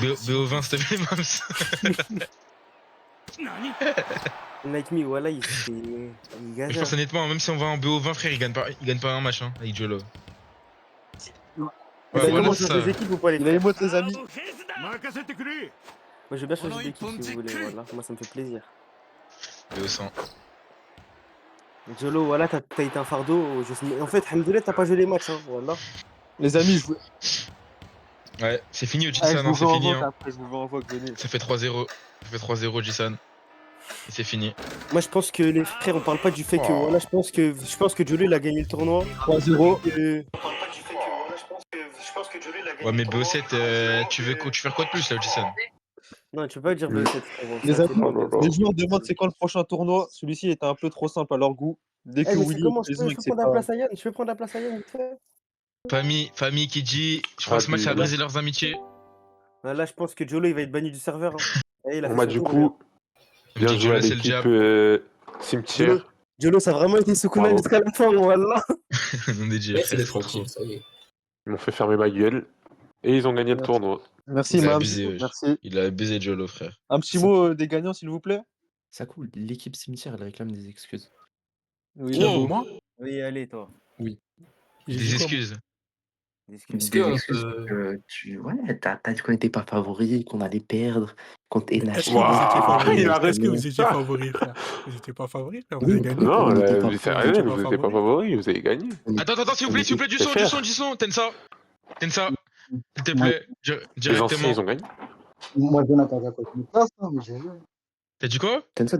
BO20, s'il te plaît, Mams. Like me, wallah, il Je gazait. pense honnêtement, même si on va en BO20, frère, il gagne pas un match hein, avec Jolo. Vous Ouais, avez voilà, comment c'est changer ça. d'équipe ou pas, les Il a les mots, les amis. Moi, je veux bien changer d'équipe si vous voulez, wallah. Moi, ça me fait plaisir. BO100. Jolo, voilà, t'as été un fardeau. En fait, Hamdoulet, t'as pas joué les matchs, hein, voilà. Les amis, je vous. Ouais, c'est fini, Ah, Ojisan, je hein, vous c'est veux en fini. vote Hein. après, je vous veux en vote, venez. Ça fait 3-0. Ça fait 3-0, Ojisan. Et c'est fini. Moi, je pense que les frères, on parle pas du fait que, Oh. voilà, je pense que Jolo, il a gagné le tournoi. 3-0. Ouais, mais BO7, tu veux faire quoi de plus là, Ojisan? Non, tu peux pas dire Oui. B7, frérot. Les Ça, amis, c'est pas- les joueurs demandent c'est quand le prochain tournoi. Celui-ci était un peu trop simple à leur goût. Dès que Eh, mais c'est Willy comment est je peux présent et que c'est prendre la pas. place à Yann? Je peux prendre la place à Yann, vite fait. Famille qui dit, je crois que ce match ça a brisé leurs amitiés. Là, je pense que Jolo, il va être banni du serveur. Hein. Eh, il a Bon, fait bah, son du tour, coup, bien Jolo, joué à c'est le l'équipe jab. cimetière. Jolo, ça a vraiment été Sukuna Bravo. jusqu'à la fin, voilà. On est déjà Laisse-les frère. tranquilles, ça y est. Ils m'ont fait fermer ma gueule. Et ils ont gagné le tournoi. Merci, Il a Mams. abusé, wesh. Merci. Il a abusé Jolo, frère. Un petit mot des gagnants, s'il vous plaît. Ça cool, l'équipe cimetière, elle réclame des excuses. Oui, Oh. j'avoue. Moi, Oui, allez, toi. j'ai Des dit quoi, moi excuses. Est-ce Des que excuses ouais, t'as dit qu'on n'était pas favoris, qu'on allait perdre, qu'on était Est-ce que natifs. vous étiez Waouh, favoris? il a Est-ce que vous resté étiez ça. favoris, frère? Vous étiez pas favoris, frère? Vous Oui, avez gagné? Non, on n'était pas c'est favoris. rien, Vous vous étiez n'étiez pas pas favoris, vous avez gagné. Attends, s'il vous plaît, du C'est son, faire. Tensa. Tensa, s'il te Moi, plaît, Les anciens, directement. ils ont gagné. moi Jonathan, ça compte notre place, hein, mais j'ai vu. T'as dit quoi? Tensa,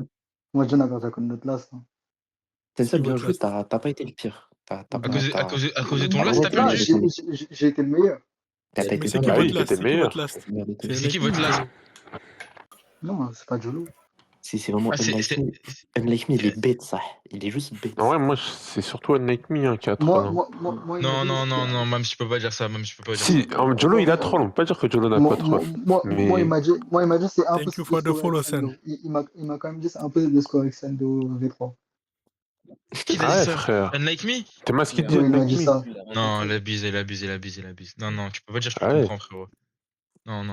Moi, Jonathan, ça compte notre place. Hein. Tensa, C'est bien votre joué, classe. t'as pas été le pire. À cause de ton Ah, last, ouais, t'as t'as perdu? raison. J'ai été le meilleur. T'as pas Mais été c'est le qui Bah meilleur. oui, votre last? t'étais C'est le qui meilleur. votre last? Merde, t'es- C'est qui votre last? Non, c'est pas Jolo. Si c'est vraiment Ah, c'est. Unlike Me, il est bête, ça. Il est juste bête. En vrai, moi, c'est surtout Unlike Me hein, qui a troll. Moi, hein. moi, il Non, m'a dit- non, même je peux pas dire ça, même je peux pas dire Si, ça. Jolo, il a troll. On peut pas dire que Jolo n'a Moi, pas troll. Mais moi, il m'a dit, c'est un peu Thank you for the follow, son. Il m'a quand même dit c'est un peu le score Extendo V3. Qui t'a ah ouais, dit ça? frère. Unlike me? T'es mal ce qu'il dit, Oui, il m'a Unlike dit Me. ça. Non, il abuse. Non, tu peux pas dire que Ah je ouais. comprends, frérot. Non.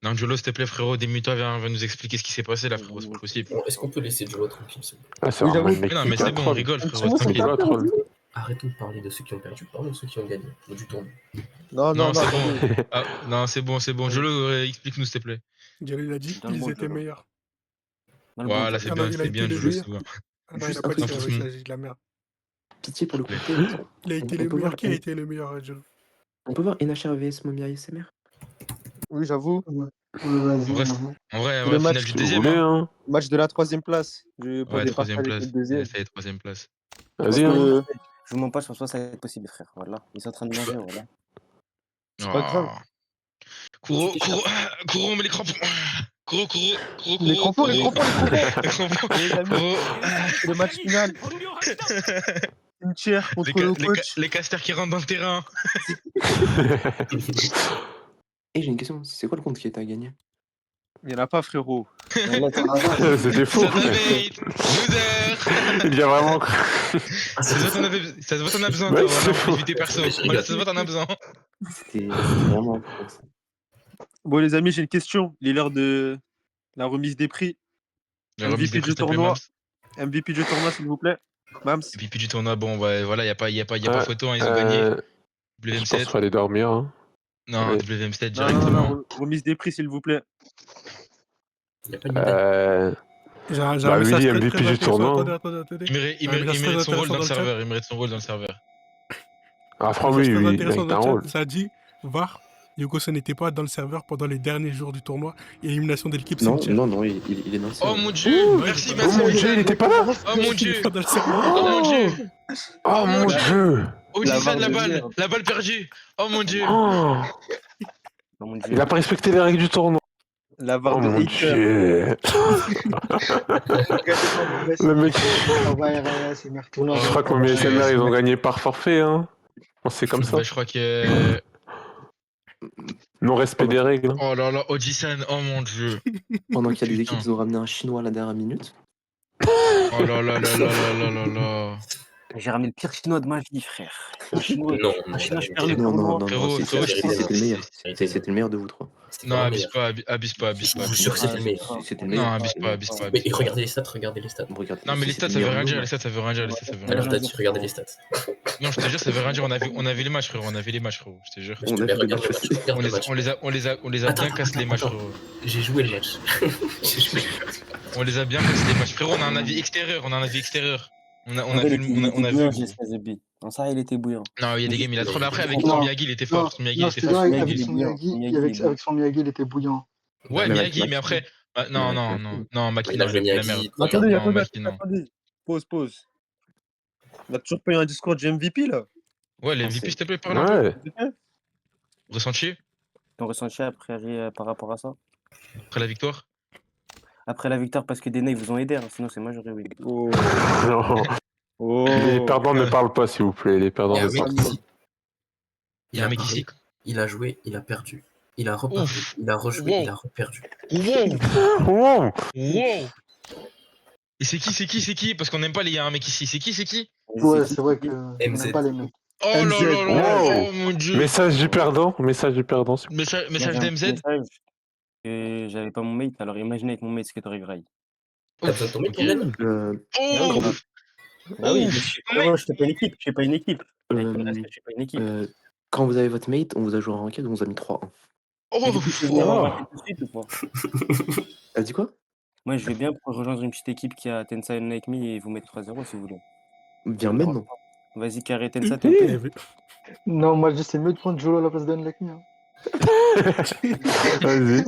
Non, Jolo, s'il te plaît, frérot, démute-toi, viens nous expliquer ce qui s'est passé là, frérot, c'est pas possible. Bon, est-ce qu'on peut laisser Jolo tranquille, s'il vous plaît? Ah, c'est Oui, vraiment j'avoue. Unlike Mais non, Me mais qui a c'est bon, on troll. rigole, Un frérot, petit mot, tranquille. Il va troll. Arrêtons de parler de ceux qui ont perdu, parlons de ceux qui ont gagné, ou du tournoi. Non, c'est attendez. bon. Ah, non, c'est bon. Jolo, explique-nous, s'il te plaît. Jolo, il a dit Dans le qu'ils bon, étaient Jolo. meilleurs. Dans le bon, Voilà, Jolo. c'est Ah non, bien, il a été le Jolo, meilleur. c'est bon. Ah non, il Juste a pas dit ça, un il a dit de la merde. Pitié pour le Mais- côté. Il a été On le peut meilleur. voir Qui a N- été le meilleur, Jolo? On peut voir NHR vs Momia ASMR. Oui, j'avoue. Vas-y, En vrai, vas-y. En vrai, Le ouais, match, finale du Si vous deuxième. voulez, Hein. hein. Match de la 3e place. Je peux Ouais, départager troisième avec place. le deuxième. Ça y est, troisième place. Vas-y, Parce hein. que Je vous mens pas, je pense pas que ça va être possible, frère. Voilà. Ils sont en train de manger, voilà. c'est pas grave. Couro, on met les crampons. Couro. Les crampons, les crampons. Les crampons. Les amis, Couro. c'est le match final. Cimetière contre le coach. Les casters qui rentrent dans le terrain. Et j'ai une question, c'est quoi le compte qui est à gagner? Il y en a pas, frérot. C'était faux. Loser. Il y a vraiment. Ça se voit, t'en as besoin, Ouais, toi. c'est Voilà, faux. pour éviter perso. Voilà, ça se voit, t'en as besoin. C'était vraiment un peu comme ça. Bon, les amis, j'ai une question. Il est l'heure de la remise des prix. La remise des MVP prix, du s'il te plaît, tournoi. Mams. MVP du tournoi, s'il vous plaît. Mams. MVP du tournoi, bon, bah, voilà, y a pas photo, hein, ils ont gagné. Je pense qu'il WM7. faut aller dormir. Hein. Non, Ouais. WM7 Non, directement. remise des prix, s'il vous plaît. Il n'y a pas de médaille. J'ai un Bah, message Willy, très, MVP très du intéressant. tournoi. Attendez. Il Un message très mérite son rôle intéressant dans le dans le chat. serveur. Il mérite son rôle dans le serveur. Ah, Un franchement, message oui, très il intéressant mérite dans un le chat. rôle. Ça dit, VAR, Yoko n'était pas dans le serveur pendant les derniers jours du tournoi. Élimination de l'équipe Non, cimetière. non, il est dans le Oh serveur. mon dieu! Non, Merci, il est pas Oh merci, mon Wilson. dieu, il était pas là. Oh mon Il est dieu! pas dans le serveur. Oh mon dieu! Oh mon dieu. Odyssean, VAR la de balle! merde. La balle perdue! Oh mon dieu! Oh, Oh mon il dieu. a pas respecté les règles du tournoi. La VAR Oh de mon hater. dieu. Le mec, C'est merde, tournoi. je crois que mon SMR, ils ont gagné par forfait. Hein. Bon, c'est comme ça. Bah, je crois que. Non-respect des règles. Hein. Oh là là, Odyssean, oh mon dieu! Pendant qu'il y a des Putain. équipes qui ont ramené un chinois à la dernière minute. Oh là là là là là là là là! J'ai ramené le pire chinois de ma vie, frère. Un chinois, Non, je perds le Non, tournoi. Frérot, c'était le meilleur. c'est- C'était le meilleur de vous trois. C'était Non, pas le abuse meilleur. pas, abuse pas. Je vous jure que c'était le meilleur. C'était le Non, meilleur. abuse pas, abuse pas. Mais regardez les stats, regardez les stats. Regardez, Non, mais les c'était stats, le ça veut meilleur rien dire. de Les stats, ça veut rien dire. Les stats, ça veut rien Alors dire. t'as dit, regardez les stats. Non, je te jure, ça veut rien dire. On a vu les matchs, frérot. On a vu les matchs, frérot. Je te jure. On a Mais fait des regarde matchs le match, aussi. regarde le match. On les a bien Attends, cassé les matchs, attends. frérot. J'ai joué le match. J'ai joué le match. On les a bien cassé les matchs. Frérot, on a un avis extérieur. On a vu, on a vu, gros. Non, ça, il était bouillant. Non, il y a des games, il a trop. Mais après, avec Non, son Miyagi, il était fort. Son Miyagi, il Non, était je te fort. dis, Son avec Miyagi, son Miyagi, Miyagi, Miyagi, avec son Miyagi, il était bouillant. Ouais, Même avec Miyagi, mais Maki. après. Non, Maki, Il a non, joué il a fait la Miyagi. merde. Non, Maki, non. Attendez. Pause. On a toujours pas eu un discours du MVP, là. Ouais, les MVP, s'il te plaît, parle un peu. Ouais. Ressenti Ton ressenti après par rapport à ça? après la victoire? Après la victoire, parce que Dena, ils vous ont aidé, hein, sinon c'est moi, j'aurais oui. Oh. Non. Oh. Les perdants ne parlent pas, s'il vous plaît. Les perdants Il y a ne un mec parlent pas. ici. Il y a un mec ici. Il a joué, il a perdu. Il a reparti, Ouf. il a rejoué, Wow. il a reperdu. Wow! Wow. Wow! Et c'est qui? Parce qu'on n'aime pas les. Il y a un mec ici. C'est qui? Ouais, c'est vrai que on MZ. n'aime pas les mecs. Oh là MZ. là là! Wow. Oh mon dieu! Message du perdant. Message du perdant. s'il vous Message Moi, j'ai un d'MZ? petit message que j'avais pas mon mate, alors imaginez avec mon mate ce que t'aurais graille. T'as besoin de ton mec pour Ok. gagner? Ouf! Ah oui, Ouf! moi, je fais pas une équipe, je fais pas une équipe. Avec le reste, je fais pas une équipe. Quand vous avez votre mate, on vous a joué en ranked, on vous a mis 3-1. Mais du coup, je vais venir en ranked tout de suite ou pas? T'as dit quoi? Moi, je vais bien pour rejoindre une petite équipe qui a Tensa and Like Me et vous mettre 3-0 si vous voulez. Viens maintenant. Vas-y, carré Tensa, t'es OP. Non, moi je dis c'est mieux de prendre Jolo à la place d'Unlike Me. Hein. Vas-y.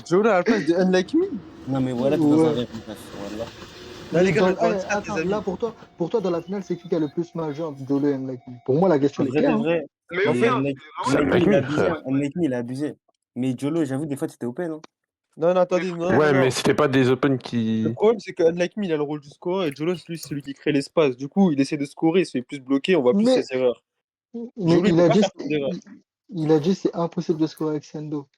Joe, à la place de Unlike Me. Non, mais voilà, t'es dans un rêve, mon frère, voilà. Là, les gars, Dans- on parle de eh, ça, attends, les amis. là pour toi dans la finale, c'est qui a le plus majeur entre Jolo et Unlike Me? Pour moi la question En est vrai, claire. de Hein. vrai, Mais en oui, fait, hein, Unlike Me, il a abusé. frère. Unlike Me, il a abusé. Mais Jolo, j'avoue, des fois, t'étais open, hein. Non, attendez. Non, Ouais, non. mais c'était pas des open Le qui. problème, c'est que Unlike Me, il a le rôle du score et Jolos, lui, c'est celui qui crée l'espace. Du coup, il essaie de scorer, il se fait plus bloquer, on voit plus Mais- ses erreurs. Mais Jolo, il il peut a pas dit faire trop d'erreurs. il a dit c'est impossible de scorer avec Sendo.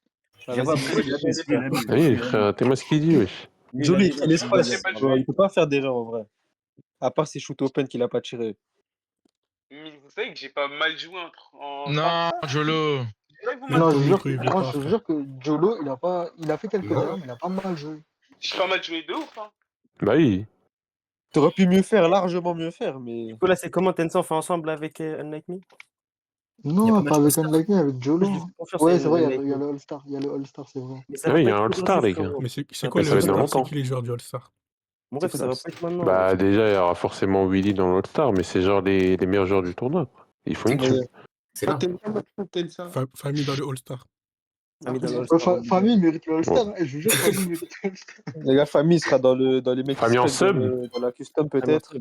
J'avoue, après, il abuse, il abuse. Oui, frère, t'es moi ce qu'il dit, wesh. Jolo, il crée l'espace. C'est pas le jeu. Il peut pas faire d'erreurs en vrai. À part ses shoots open qu'il a pas tiré. Mais vous savez que j'ai pas mal joué en. Non, Jolo! Non, je jure, micro, il veut moi, pas, je frère. jure que Jolo, il a fait quelques erreurs, mais il a pas mal joué. J'ai pas mal joué de ouf, hein. Bah oui. T'aurais pu mieux faire, largement mieux faire, mais. Du coup, là, c'est comment Tensa, on fait ensemble avec Unlike Me? Non, pas pas de avec All-Star. Unlike Me, avec Jolo. Moi, je hein. fais confiance Ouais, à c'est vrai, Unlike il y a Me. le All-Star, il y a le All-Star, c'est vrai. Mais ça Ah va oui, il pas y a être un aujourd'hui, All-Star, les frérot. gars. Mais c'est Ça quoi fait les ça va être dans All-Stars? C'est longtemps. qui les joueurs du All-Star? Mon ref, ça va pas être maintenant. Bah déjà, il y aura forcément Willy dans l'All-Star, mais c'est genre les meilleurs joueurs du tournoi. Quoi. Il faut une team. C'est là. Famille dans le All-Star. Famille dans le All-Star. Famille mérite le All-Star, hein, je vous jure, Famille mérite le All-Star. Les gars, famille sera dans les mecs qui Famille en se pètent sub. dans la custom peut-être.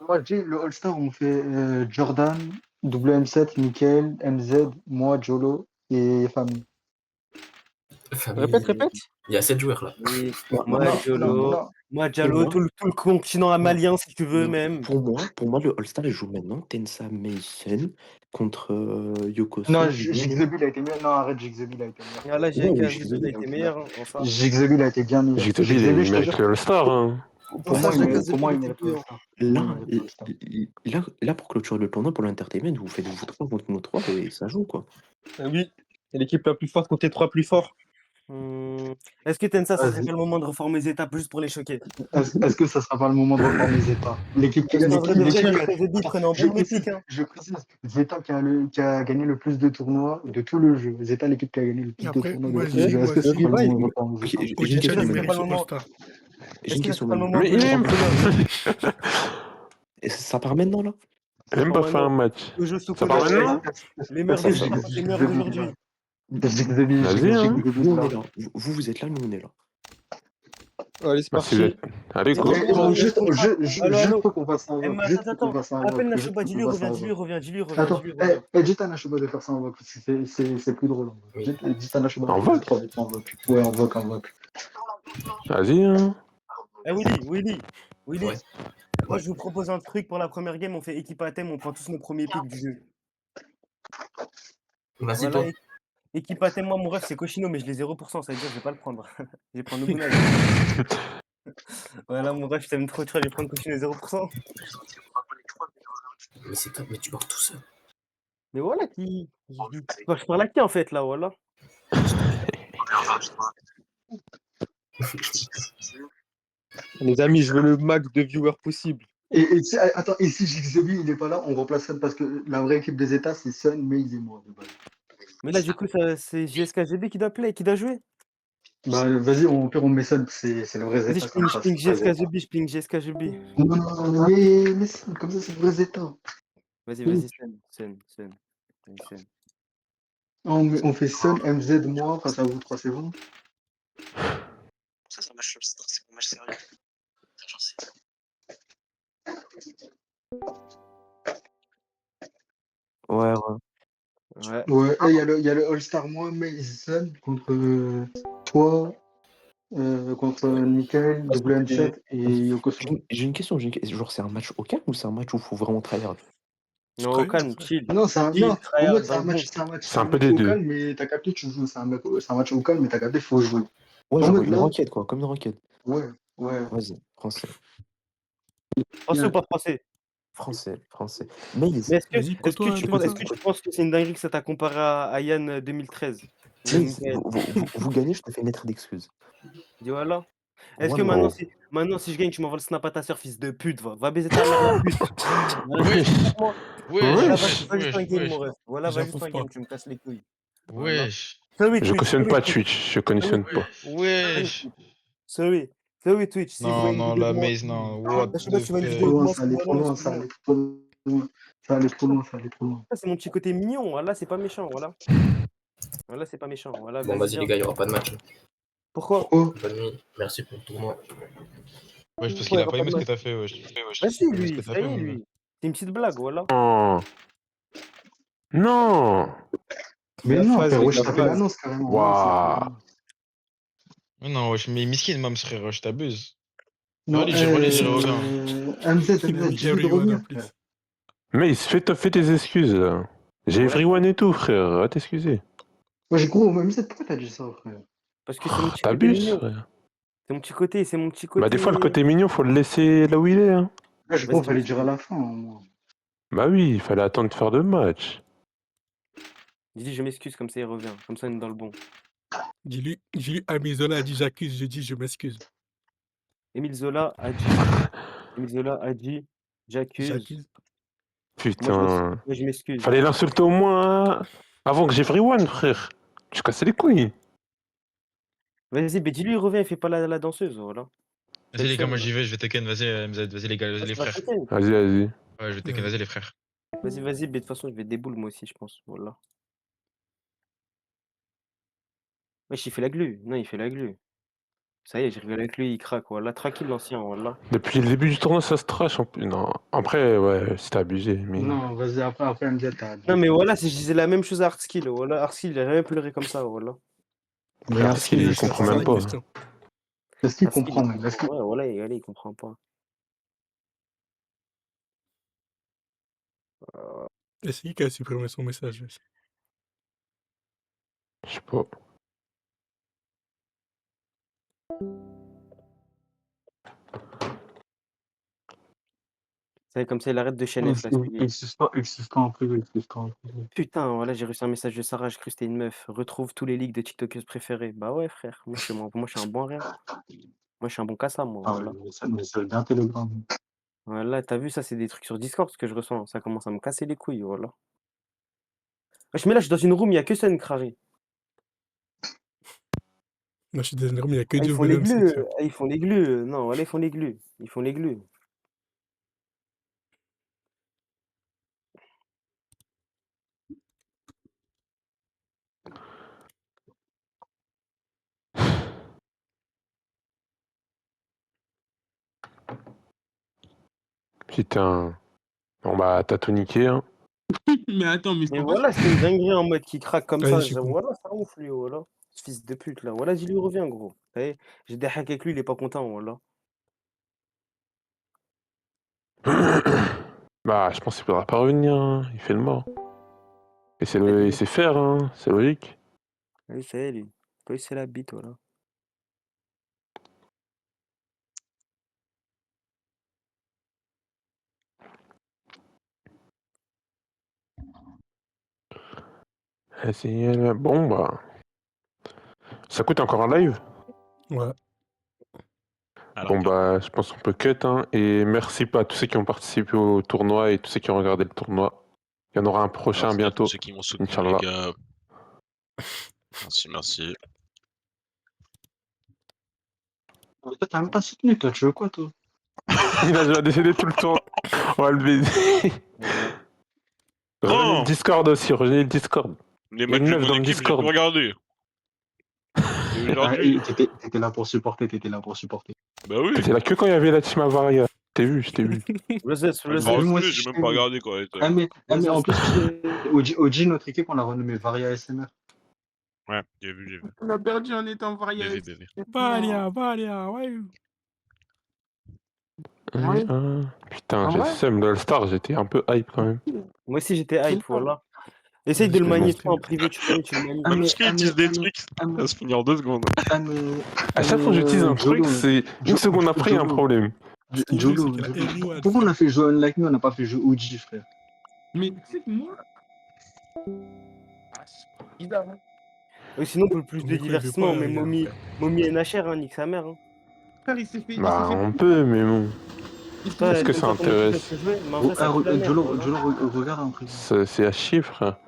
Moi, je dis, le All-Star, on fait Jordan, WM7, Mickaël, MZ, moi, Jolo et Famille. Famille, Répète. Il y a 7 joueurs là. Oui, Non, moi, non, Jolo. non. Moi, Jalo, tout le continent malien, si tu veux, Non, même. Pour moi, le All-Star, il joue maintenant. Tensa Mason contre Yoko. Non, Jigzebi, il a été mieux. Non, arrête, Jigzebi, il a été meilleur. Ah, là, j'ai Ouais, un je il a sais, été meilleur, hein, enfin. Jigzebi, il a été bien meilleur. Jigzebi, Jigzebi, il je te mérite jure, l'All-Star. Hein. pour moi, Enfin, il mérite le All-Star. Là, pour clôturer le tournoi, pour l'entertainment, vous faites vous trois contre nous trois et ça joue, quoi. Oui. C'est l'équipe la plus forte contre les 3 plus forts. Est-ce que Tensa, ça serait Vas-y. pas le moment de reformer les étapes juste pour les choquer? Est-ce que ça sera pas le moment de reformer Zeta? L'équipe qui Parce qu'en vrai de vrai, l'équipe. GSKZB, ils Attends, prennent un je bon précise, mythique, hein. je précise. Zeta qui a gagné le plus de tournois de tout le jeu. Zeta, l'équipe qui a gagné le Et plus de après, tournois de moi, tout je le dis, jeu. Est-ce moi que ça aussi, sera le moment de Revival. reformer Ok, Zeta? j'ai une Audit Est-ce que question. ça il serait pas mérite le son moment? All-Star. J'ai Est-ce une que ça question serait pas le même. moment Mais de il aime. Barcelone? Et ça part maintenant là? Il aime pas faire un match. Toujours sous Ça part couleur, maintenant? les meilleurs Personne d'hier ne contre les meilleurs d'aujourd'hui. Vas-y, hein. Nous on est là. Vous êtes là, nous on est là. Allez, c'est Bah, si vous parti. êtes... Allez, C'est go. bon, Et bon, il y a le contrat. Allô, juste allô? pour qu'on fasse un Eh, vote. mais Juste attends, pour qu'on attends. fasse un vote. Appelle Juste Nashuba, pour qu'on dis-lui, fasse un reviens, dis-lui, vote. reviens, dis-lui, reviens, Attends, dis-lui, reviens. dites à Nashuba de faire ça en vote. C'est plus drôle. En vote. Oui. Dites à Nashuba En de faire vote? 3 votes en vote. Ouais, en vote, en vote. Vas-y, hein. Eh, Willy. Ouais. Moi, je vous propose un truc pour la première game. On fait équipe à thème, on prend tous nos premiers pics du jeu. Vas-y, Voilà, toi. équipe à thème, moi, mon rêve, c'est Cochino, mais je l'ai 0%. Ça veut dire que je vais pas le prendre. Je vais prendre Nobunaga. Voilà, mon rêve, je t'aime trop, tu vois, je vais prendre Cochino 0%. Mais c'est top, mais tu pars tout seul. Mais voilà, bah, je parle à qui, en fait, là, voilà. Les amis, je veux le max de viewers possible. Attends, et si Jigzebi il est pas là, on remplace Sun parce que la vraie équipe des États, c'est Sun, Maze et moi. De base. Mais là, du coup, c'est GSKGB qui doit play, qui doit jouer. Bah, vas-y, au pire, on met Sun, c'est le vrai Vas-y, Zeta, comme je ça. ping C'est le vrai Zeta. GSKGB, je ping GSKGB. Non, mais Sun, comme ça, c'est le vrai Zeta. Vas-y, Sen. Vas-y, Sen. On fait Sun, MZ, moi, face à vous trois, c'est bon? Ça, c'est un match, c'est un match sérieux. J'en sais. Ouais. Ouais, et il y a le All-Star, moi, Maze, Sun, contre toi, contre Nickel, WM7 et Yokoso. J'ai une question. Genre, c'est un match au calme ou c'est un match où il faut vraiment tryhard? Non, au calme, chill. Non, Chill, en tryhard, mode, dans le bon. C'est un peu des au deux. calme, mais t'as capté, tu joues. C'est un match au calme, mais t'as capté, faut jouer. Ouais, En genre mode une là, roquette, quoi. Comme une roquette. ouais. Vas-y, français. Français ou pas français? Français. Maze. Mais Vas-y, est-ce que côtoie tu penses, Tensa. que c'est une dinguerie que ça t'a comparé à Yann 2013? Ou Maze, Mikael? vous gagnez, je te fais une lettre d'excuse. Dis voilà. Est-ce que Wallah. maintenant, si je gagne, tu m'envoies le snap à ta soeur, fils de pute, va baiser ta mère, la pute. Voilà, Wesh. Voilà, Wesh. vas-y sur un game, mon ref. Voilà, vas-y sur J'approuve un pas. game, tu me casses les couilles. Voilà. Wesh. Sorry, Je Twitch. cautionne pas Twitch. Je cautionne pas. Wesh. Sorry, Twitch. Si vous Non, voyez une non, vidéo de la moi, maze, non. What je sais pas the si tu vois une Trop vidéo de fuck. loin, moi, ça allait trop loin, ça allait trop loin. Ça allait trop loin, ça allait trop loin. Ça, c'est mon petit côté mignon. Voilà, c'est pas méchant. Voilà. Voilà, c'est pas méchant. Voilà, Bon, vas-y, vas-y, viens. les gars, il n'y aura pas de match. Pourquoi? Pourquoi? Bonne nuit. Merci pour le tournoi. Wesh, parce Pourquoi qu'il il y a aura pas pas de aimé ce que match? t'as fait, wesh. Vas-y, Il a pas aimé ce que lui. t'as Ça y fait, est, mon gars. lui. C'est une petite blague, voilà. Oh. Non. Mais La non, phase, frère, avec wesh, la t'as fait phase. l'annonce carrément. Ouais, c'est fait Waouh. l'annonce. Mais non, wesh, mais miskin, Mams, frère, je t'abuse. Non, Relis, reviens. Il a mis dis-lui de everyone en revenir, frère. plus. Mais fais tes excuses, là. J'ai Ouais. everyone et tout, frère. Va t'excuser. Wesh, gros, MZ, pourquoi t'as dit ça, frère? Parce que c'est mon petit côté T'abuses, mignon. frère. C'est mon petit Bah, des fois, le côté. côté mignon, faut le laisser là où il est, hein. Wesh, Vas-y, gros, fallait dire à la fin, au moins. Bah oui, il fallait attendre de faire deux matchs. dis je m'excuse, comme ça il revient. Comme ça on est dans le bon. Dis-lui, Amizola a dit j'accuse, je dis je m'excuse. Émile Zola a dit j'accuse. J'accuse. Putain. Moi, je m'excuse. Fallait l'insulter au moins avant que j'ai everyone, frère. Tu casses les couilles. Vas-y, mais dis-lui, il revient, il fait pas la danseuse, voilà. Vas-y, les gars, moi j'y vais, je vais Tekken, vas-y, MZ, vas-y, les gars, vas-y, les frères. Vas-y. Ouais, je vais Tekken, vas-y, les frères. Vas-y, mais de toute façon, je vais déboule moi aussi, je pense. Voilà. Wesh, il fait la glu. Non, il fait la glu. Ça y est, j'ai rigolé avec lui, il craque, voilà. Tranquille, l'ancien, voilà. Depuis le début du tournoi, ça se trash. Non. Après, ouais, c'était abusé. Mais... Non, vas-y, après MZ, t'as. Non, mais voilà, si je disais la même chose à Hardskill, voilà. Hardskill, il a jamais pleuré comme ça, voilà. Mais Frère, Hardskill, il wesh, C'est comprend ça même la pas. question. est-ce qu'il Hardskill, comprend même? Est-ce que... ouais, voilà, il comprend pas. Est-ce qu'il a supprimé son message? Je sais pas. C'est comme ça, il arrête de chaînef, là, celui Existant en privé, existant en privé. Putain, voilà, j'ai reçu un message de Sarah, j'ai cru que c'était une meuf. Retrouve tous les leaks de TikTokeuses préférées. Bah ouais, frère, moi je suis un bon rien. Moi je suis un bon cassa, moi, Ah voilà. ouais, mais ça veut bien Telegram. Voilà, t'as vu, ça c'est des trucs sur Discord ce que je ressens. Ça commence à me casser les couilles, voilà. Wesh, mais là, je suis dans une room, il y a que Sun, Crary. Moi, je suis dans une room, il n'y a que Ah, ils Dieu font les Venom, glus, c'est sûr. ils font les glus. Non, voilà, ils font les glus. Ils font les glus. Putain. Bon bah, t'as tout niqué, hein. Mais attends, mais Mais c'est pas voilà, c'était une dinguerie en mode qui craque comme Vas-y, ça. je suis con. Voilà, ça ouf, lui, voilà. Ce fils de pute, là. Voilà, dis-lui, reviens, gros. Vous savez, j'ai des hacks avec lui, il est pas content, voilà. Bah, je pense qu'il faudra pas revenir, hein. Il fait le mort. Et c'est Vas-y, c'est faire, hein. C'est logique. vas-y, c'est lui. Toi, c'est la bite, voilà. Bon, bah. Ça coûte encore un live? Ouais. Bon, bah, je pense qu'on peut cut, hein. Et merci pas à tous ceux qui ont participé au tournoi et tous ceux qui ont regardé le tournoi. Il y en aura un prochain Merci bientôt. à tous ceux qui m'ont soutenu, Inch'Allah. les gars. Merci. Toi, t'as même pas soutenu, toi, tu veux quoi, toi? Il a déjà décédé tout le temps. On va le baiser. Rejoignez le Discord aussi, rejoignez le Discord. Les Il y a matchs une de meuf mon dans le équipe, j'ai Discord. tout regardé. Et aujourd'hui, T'étais là pour supporter, bah oui. T'étais là que quand il y avait la team Avaria. Je t'ai vu. J'ai même pas regardé quoi. Ah, mais en plus, OG, notre équipe, on l'a renommé Varia SMR. Ouais, j'ai vu. On a perdu en étant varié. Bébé. Valia, ouais. Ouais. Putain, En j'ai le vrai seum de All-Star, j'étais un peu hype quand même. Moi aussi, j'étais hype, voilà. Essaye de le manier toi en privé, tu connais, tu le manies. Même si ils disent des trucs, ça va se finir en 2 secondes. À chaque fois que j'utilise un truc, c'est une seconde après, il y a un problème. Jolo, pourquoi on a fait jouer Unlike Me, on n'a pas fait jouer OG, frère? Mais tu sais que moi. Ah, c'est bizarre, hein. Sinon, pour le plus Ton de micro, il veut divertissement, pas, mais regarde. Mommy NHR, hein, nique sa mère. Hein. Frère, il s'est fait. Bah, on peut, mais bon. Toi, Est-ce que ça intéresse? Mais en vrai, ça pue la merde. Jolo, Voilà. regarde un truc. C'est à chier, frère.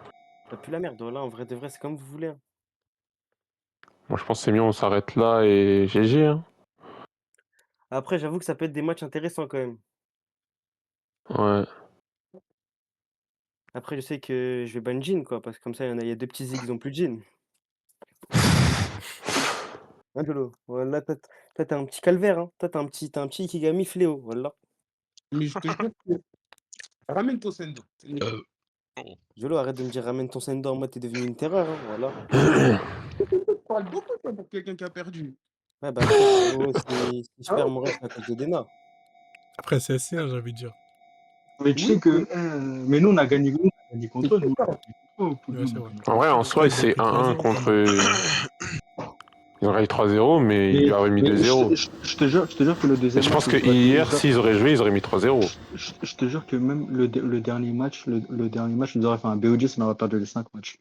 Ça pue la merde, voilà. En vrai de vrai, c'est comme vous voulez. Hein. Moi, je pense que c'est mieux, on s'arrête là et GG. Hein. Après, j'avoue que ça peut être des matchs intéressants quand même. Ouais. Après, je sais que je vais ban Jin, quoi, parce que comme ça, il y a deux petits zigs, ils ont plus de Jin. Hein, Jolo? Voilà, toi, t'as un petit calvaire, hein. Toi, t'as un petit Ikigami fléau, voilà. Mais je te jure que. Ramène ton sendo. Jolo, arrête de me dire ramène ton sendo en mode t'es devenu une terreur, hein, voilà. Tu parles beaucoup, toi, pour quelqu'un qui a perdu. Ouais, bah après, frérot, si je perds mon reste, c'est à cause de Dena. Après, c'est assez, hein, j'ai envie de dire. Mais tu sais que. Mais nous, on a gagné contre eux. Ouais, c'est vrai. En vrai, en soi, c'est 1-1 contre. Ils auraient eu 3-0, mais il aurait mis 2-0. Je te jure que le deuxième je pense match, que hier, s'ils auraient joué, ils auraient mis 3-0. Je te jure que même le dernier match, ils auraient fait un BOG, ça n'aurait perdu les 5 matchs.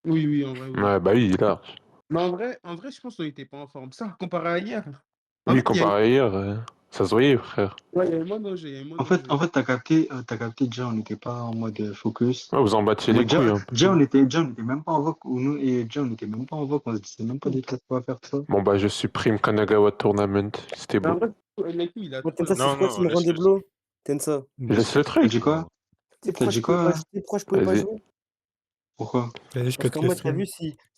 Oui, en vrai. Oui. Ouais, bah oui, là. Mais en vrai, je pense qu'on n'était pas en forme. Ça, comparé à hier. Oui, comparé à hier, ça se voyait, frère. Ouais, il y avait moins d'enjeux. En fait, t'as capté, déjà, on n'était pas en mode focus. Ouais, vous en battiez les couilles. Hein. Déjà, on était même pas en vogue. Nous et déjà, on n'était même pas en vogue. On se disait même pas des trucs qu'on va faire ça. Bon, bah, je supprime Kanagawa Tournament. C'était beau. Tensa, c'est quoi, tu me rends des blows? Tensa. Laisse le truc. T'as dit quoi? Pourquoi je pouvais pas jouer? Pourquoi? Parce qu'en mode, t'as vu, si